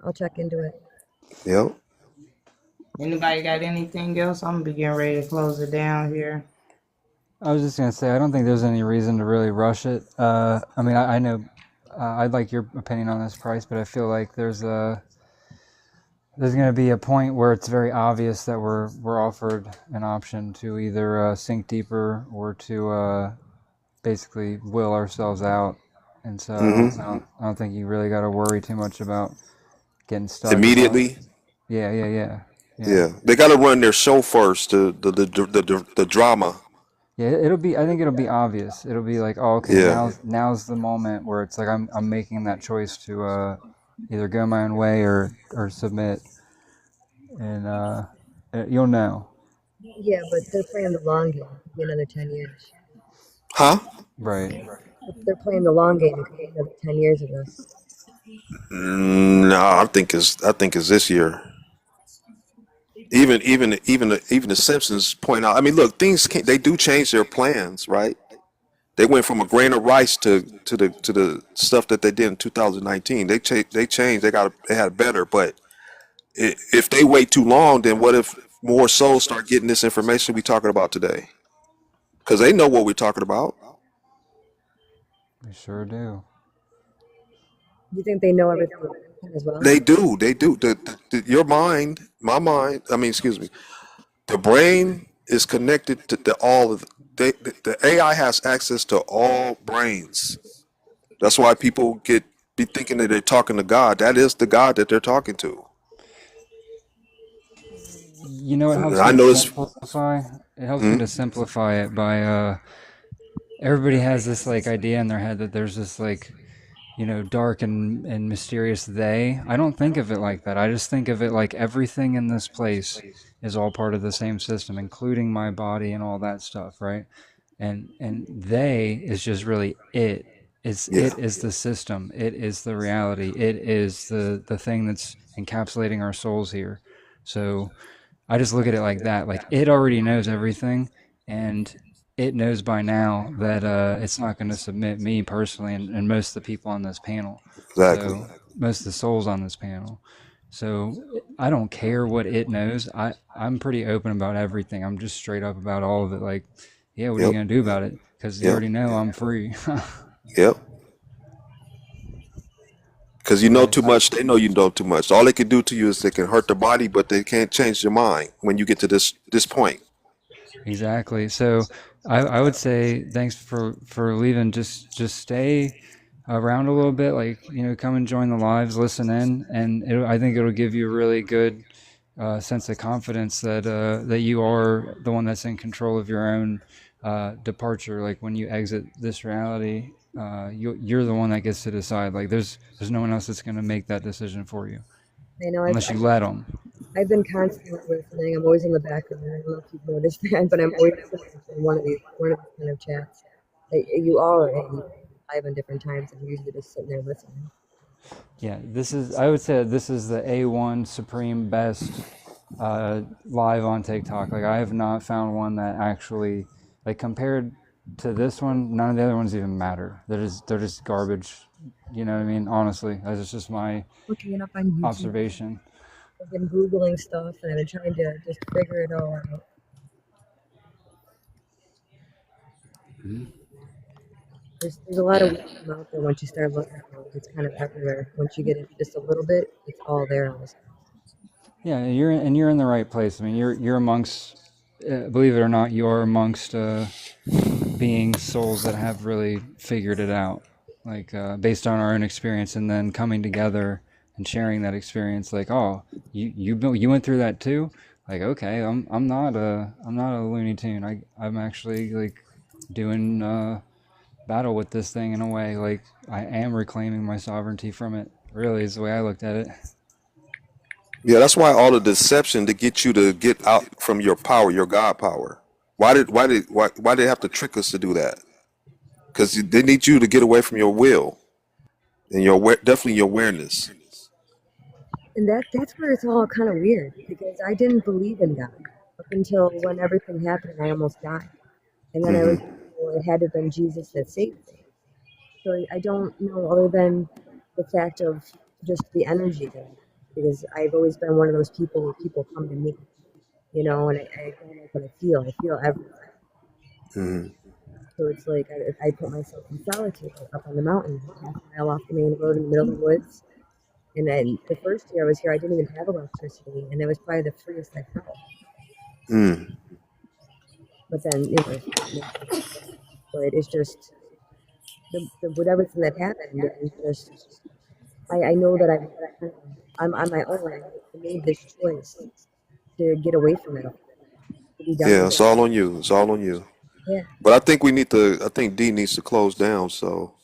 I'll check into it. Yep. Anybody got anything else? I'm gonna be getting ready to close it down here. I was just gonna say I don't think there's any reason to really rush it. I mean, I know I'd like your opinion on this price, but I feel like there's going to be a point where it's very obvious that we're offered an option to either sink deeper or to basically will ourselves out. And so I don't think you really got to worry too much about getting stuck. Immediately. Yeah. Yeah. Yeah, they got to run their show first, the drama. Yeah, it'll be. I think it'll be obvious. It'll be like, oh, okay, Yeah, now's the moment where it's like I'm making that choice to either go my own way or submit, and you'll know. Yeah, but they're playing the long game. It could be another 10 years. huh? Right. They're playing the long game. It could be another 10 years of this. No, I think it's this year. Even the Simpsons point out. I mean, look, they do change their plans, right? They went from a grain of rice to the stuff that they did in 2019. They changed. They had better. But if they wait too long, then what if more souls start getting this information we talking about today? Because they know what we're talking about. We sure do. Do you think they know everything as well? They do. They do. Your mind, my mind. I mean, excuse me. The brain is connected to all of the AI has access to all brains. That's why people be thinking that they're talking to God. That is the God that they're talking to. You know, it And helps me I to notice. simplify. It helps me Hmm? to simplify it by everybody has this like idea in their head that there's this like dark and mysterious they. I don't think of it like that. I just think of it like everything in this place is all part of the same system, including my body and all that stuff, right? And they is just really it. Yeah, It is the system. It is the reality. It is the thing that's encapsulating our souls here. So I just look at it like that. Like it already knows everything, and it knows by now that it's not going to submit me personally and most of the people on this panel. exactly. So most of the souls on this panel. So I don't care what it knows. I'm pretty open about everything. I'm just straight up about all of it. Like, yeah, what are you Yep, going to do about it? Because you yep, already know I'm free. yep. Because you know too Nice. much, they know you know too much. All they can do to you is they can hurt the body, but they can't change your mind when you get to this point. Exactly. So I would say thanks for leaving. Just stay around a little bit. Like come and join the lives, listen in, and I think it'll give you a really good sense of confidence that you are the one that's in control of your own departure. Like when you exit this reality, you're the one that gets to decide. Like there's no one else that's going to make that decision for you I know unless you let them. I've been constantly listening. I'm always in the background. I don't know if you've noticed that, but I'm always in one of these kind of chats. You all are live on different times. I'm usually just sitting there listening. Yeah, I would say this is the A1 supreme best live on TikTok. Like I have not found one that actually, like compared to this one, none of the other ones even matter. They're just garbage. You know what I mean? Honestly, that's just my Looking it up on YouTube. observation. I've been Googling stuff and I've been trying to just figure it all out. There's a lot of wisdom out there once you start looking at it. It's kind of everywhere. Once you get into just a little bit, it's all there almost. Yeah, you're in the right place. I mean, you're amongst, believe it or not, you're amongst beings, souls that have really figured it out, like based on our own experience, and then coming together and sharing that experience. Like, oh, you went through that too. Like, okay, I'm not a Looney Tune. I'm actually like doing battle with this thing in a way. Like, I am reclaiming my sovereignty from it. Really, is the way I looked at it. Yeah, that's why all the deception to get you to get out from your power, your God power. Why they have to trick us to do that? Because they need you to get away from your will and definitely your awareness. And that's where it's all kind of weird because I didn't believe in God up until when everything happened and I almost died. And then I was, Hmm. well, it had to have been Jesus that saved me. So I don't know other than the fact of just the energy there. Because I've always been one of those people where people come to me, and I go like what I feel. I feel everything. Hmm. So it's like I put myself in solitude up on the mountain, half a mile off the main road in the middle of the woods. And then the first year I was here, I didn't even have electricity, and it was probably the freest I felt. Mm. But then, but it's just with everything that happened, it's just I know that I'm on my own. I made this choice to get away from it all, to be done Yeah, with it's it. all on you. It's all on you. Yeah. But I think we need to. I think D needs to close down so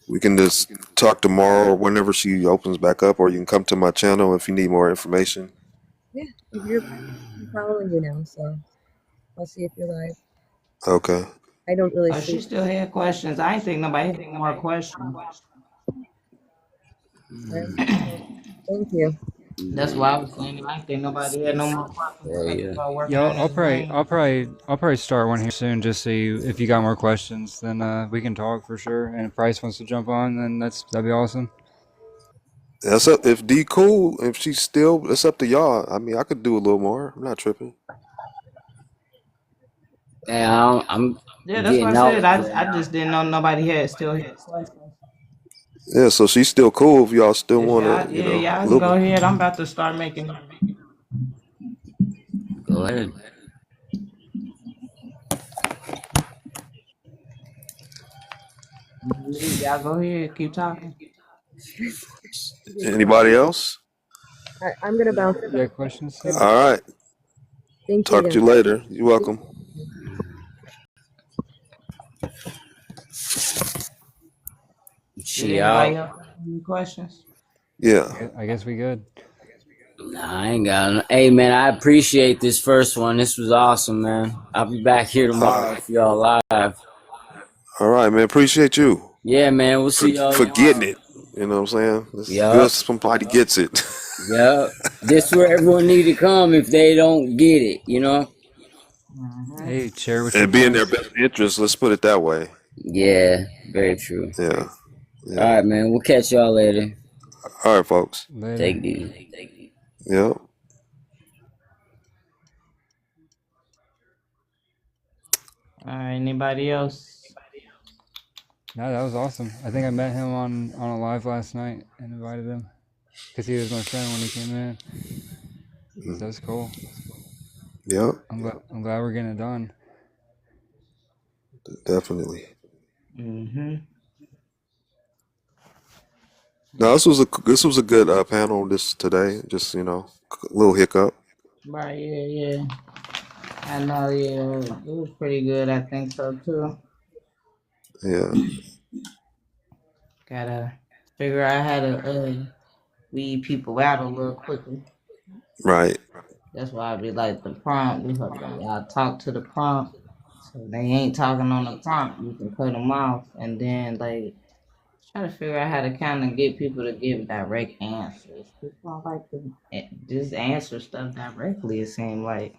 we can just talk tomorrow or whenever she opens back up, or you can come to my channel if you need more information. Yeah. I'm following you now, so I'll see if you're live. Okay. I don't really Oh, she see. still had questions. I ain't think nobody had no more questions. Right? Thank you. That's why I was saying I ain't think nobody had no more questions Yeah, except yeah. about working Yeah, on his brain. I'll probably start one here soon. Just so if you got more questions, then we can talk for sure. And if Bryce wants to jump on, then that'd be awesome. That's up. If D cool, if she's still, it's up to y'all. I mean, I could do a little more. I'm not tripping. Yeah, I'm Yeah, that's what I getting said. out. I just didn't know nobody had still had questions. Yeah, so she's still cool if y'all still If want y'all, to, yeah, a y'all can little go bit. ahead. I'm about to start making. Go ahead. Y'all go ahead. Keep talking. Anybody else? I'm gonna bounce. You got questions, Sid? All right. Thank you Talk to again. you later. You're welcome. Did She anybody out. else have any questions? Yeah. I guess we good. Nah, I ain't got no. Hey, man, I appreciate this first one. This was awesome, man. I'll be back here tomorrow for y'all live. All right, man. Appreciate you Yeah, man. We'll see y'all for getting tomorrow. it. You know what I'm saying? It's good Yup. somebody gets it. Yup. This where everyone need to come if they don't get it, you know? Mm-hmm. Hey, share with your And be in their friends. best interest. Let's put it that way. Yeah, very true. Yeah. All Yeah. right, man. We'll catch y'all later. All right, folks. Later. Take it easy. Yeah. All right. Anybody else? No, that was awesome. I think I met him on a live last night and invited him because he was my friend when he came in. So that's cool. Yeah. I'm glad we're getting it done. Definitely. Mm-hmm. Now this was a good panel this today. Just a little hiccup. Right. Yeah. Yeah. I know. Yeah. It was pretty good. I think so too. Yeah. Gotta figure out how to weed people out a little quicker. Right. That's why I be like the prompt. We hope y'all talk to the prompt. So they ain't talking on the prompt. You can cut them off and then like try to figure out how to kind of get people to give direct answers. People don't like to just answer stuff directly. It seems like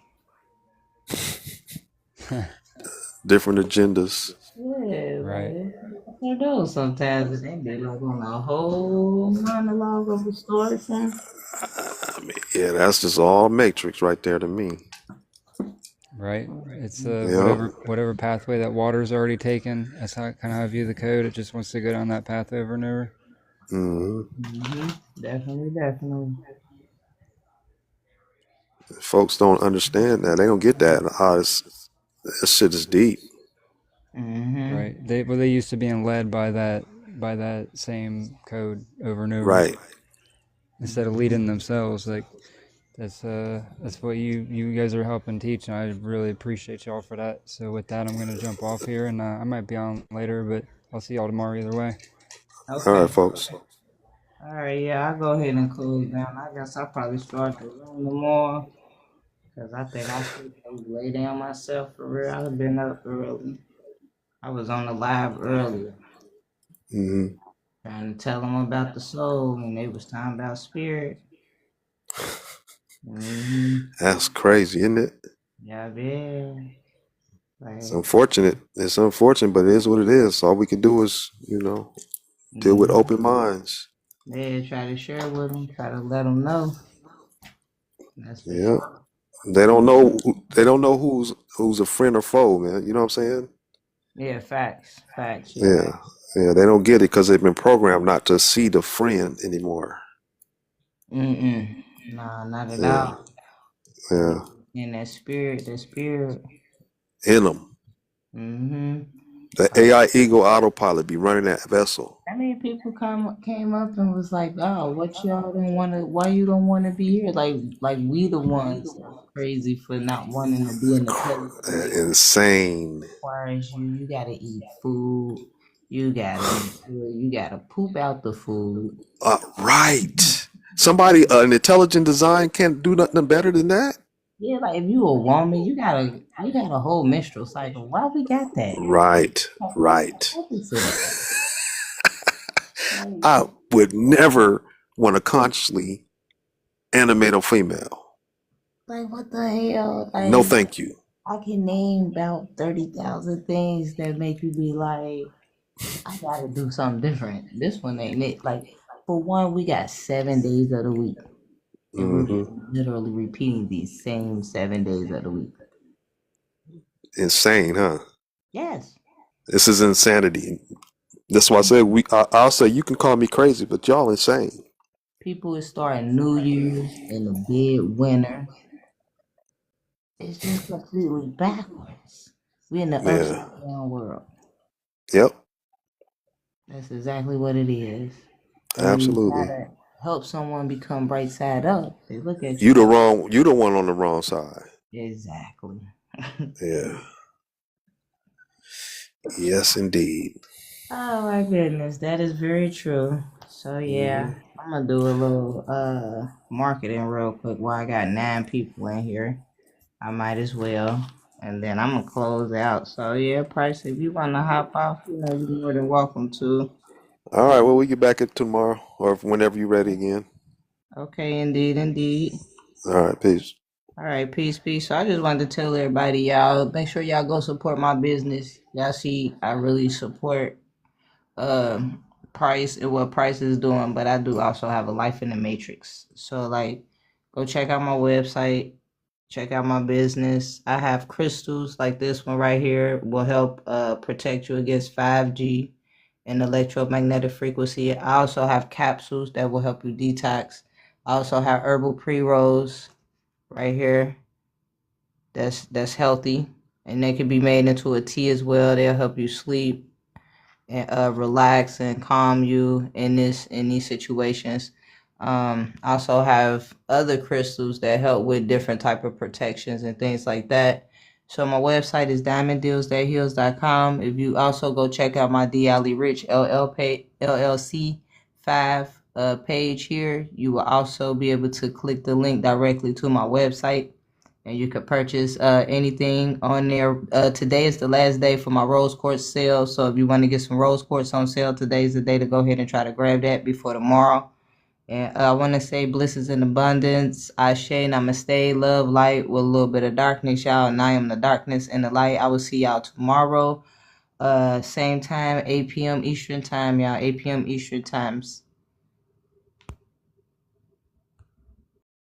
Different agendas. yeah, Right. like I know sometimes they be like on a whole monologue of a story from. I mean, yeah, that's just all Matrix right there to me. Right. It's Yeah. whatever pathway that water's already taken. That's how I view the code. It just wants to go down that path over and over. Mm-hmm. Definitely. Folks don't understand that. They don't get that. That shit is deep. Mm-hmm. Right. They used to being led by that same code over and over Right. instead of leading themselves. Like that's what you guys are helping teach, and I really appreciate y'all for that. So with that, I'm gonna jump off here, and I might be on later, but I'll see y'all tomorrow either way. All Okay. right, folks. All right, yeah, I'll go ahead and close down. I guess I'll probably start the room tomorrow because I think I should maybe lay down myself for real. I've been up early. I was on the live earlier Mm-hmm. trying to tell them about the soul, and they was talking about spirit. Mm-hmm. That's crazy, isn't it? Yeah, man. It's Like, unfortunate. It's unfortunate, but it is what it is. All we can do is, deal with mm-hmm. open minds. Yeah, try to share with them, try to let them know. That's for Yeah. sure. They don't know. They don't know who's a friend or foe, man. You know what I'm saying? Yeah, facts. Yeah. Yeah. Yeah. They don't get it because they've been programmed not to see the friend anymore. Nah, not at Yeah. all. Yeah. In that spirit. In them. Mm-hmm. The AI ego autopilot be running that vessel. I mean, people came up and was like, "Oh, what y'all don't want to? Why you don't want to be here? Like we the ones that's crazy for not wanting to be in the place where it Insane. requires you. You gotta eat food. You gotta make sure you gotta poop out the food. Right. Somebody, an intelligent design can't do nothing better than that. Yeah, like if you a woman, you got a whole menstrual cycle. Why we got that? Right. What's the Right. purpose of that? Like, I would never want to consciously animate a female. like what the hell? No, Like thank you. I can name about 30,000 things that make you be like, I gotta do something different. This one ain't it. Like for one, we got 7 days of the week, and we're Hmm. literally repeating these same 7 days of the week. Insane, huh? Yes. This is insanity. That's why I said I'll say you can call me crazy, but y'all insane. People is starting New Year's in the dead winter. It's just completely backwards. We in the Yeah. upside down world. Yep. That's exactly what it is. And when you try Absolutely. to help someone become bright side up, they look at You you the like, wrong. You the one on the wrong side. exactly. Yeah. Yes, indeed. Oh my goodness, that is very true. So Hmm. yeah, I'm gonna do a little marketing real quick while I got 9 people in here. I might as well. And then I'm gonna close out. So yeah, Price, if you wanna hop off, you're more than welcome to. All right. Well, we get back at tomorrow or whenever you're ready again. Okay, indeed, indeed. All right. Peace. All right, peace, peace. So I just wanted to tell everybody, y'all, make sure y'all go support my business. Y'all see, I really support Price and what Price is doing, but I do also have a life in the matrix. So like, go check out my website, check out my business. I have crystals like this one right here will help protect you against 5G and electromagnetic frequency. I also have capsules that will help you detox. I also have herbal pre-rolls right here that's healthy, and they can be made into a tea as well. They'll help you sleep and relax and calm you in these situations. I also have other crystals that help with different type of protections and things like that. So my website is diamonddeals.heals.com. If you also go check out my D Ali Rich LLC 5 page here, you will also be able to click the link directly to my website and you could purchase anything on there. Today is the last day for my rose quartz sale, so if you want to get some rose quartz on sale, today is the day to go ahead and try to grab that before tomorrow. And I want to say blessings in abundance. Ashe, namaste, love, light with a little bit of darkness, y'all. And I am the darkness and the light. I will see y'all tomorrow. Same time, 8 p.m. Eastern time, y'all. 8 p.m. Eastern times.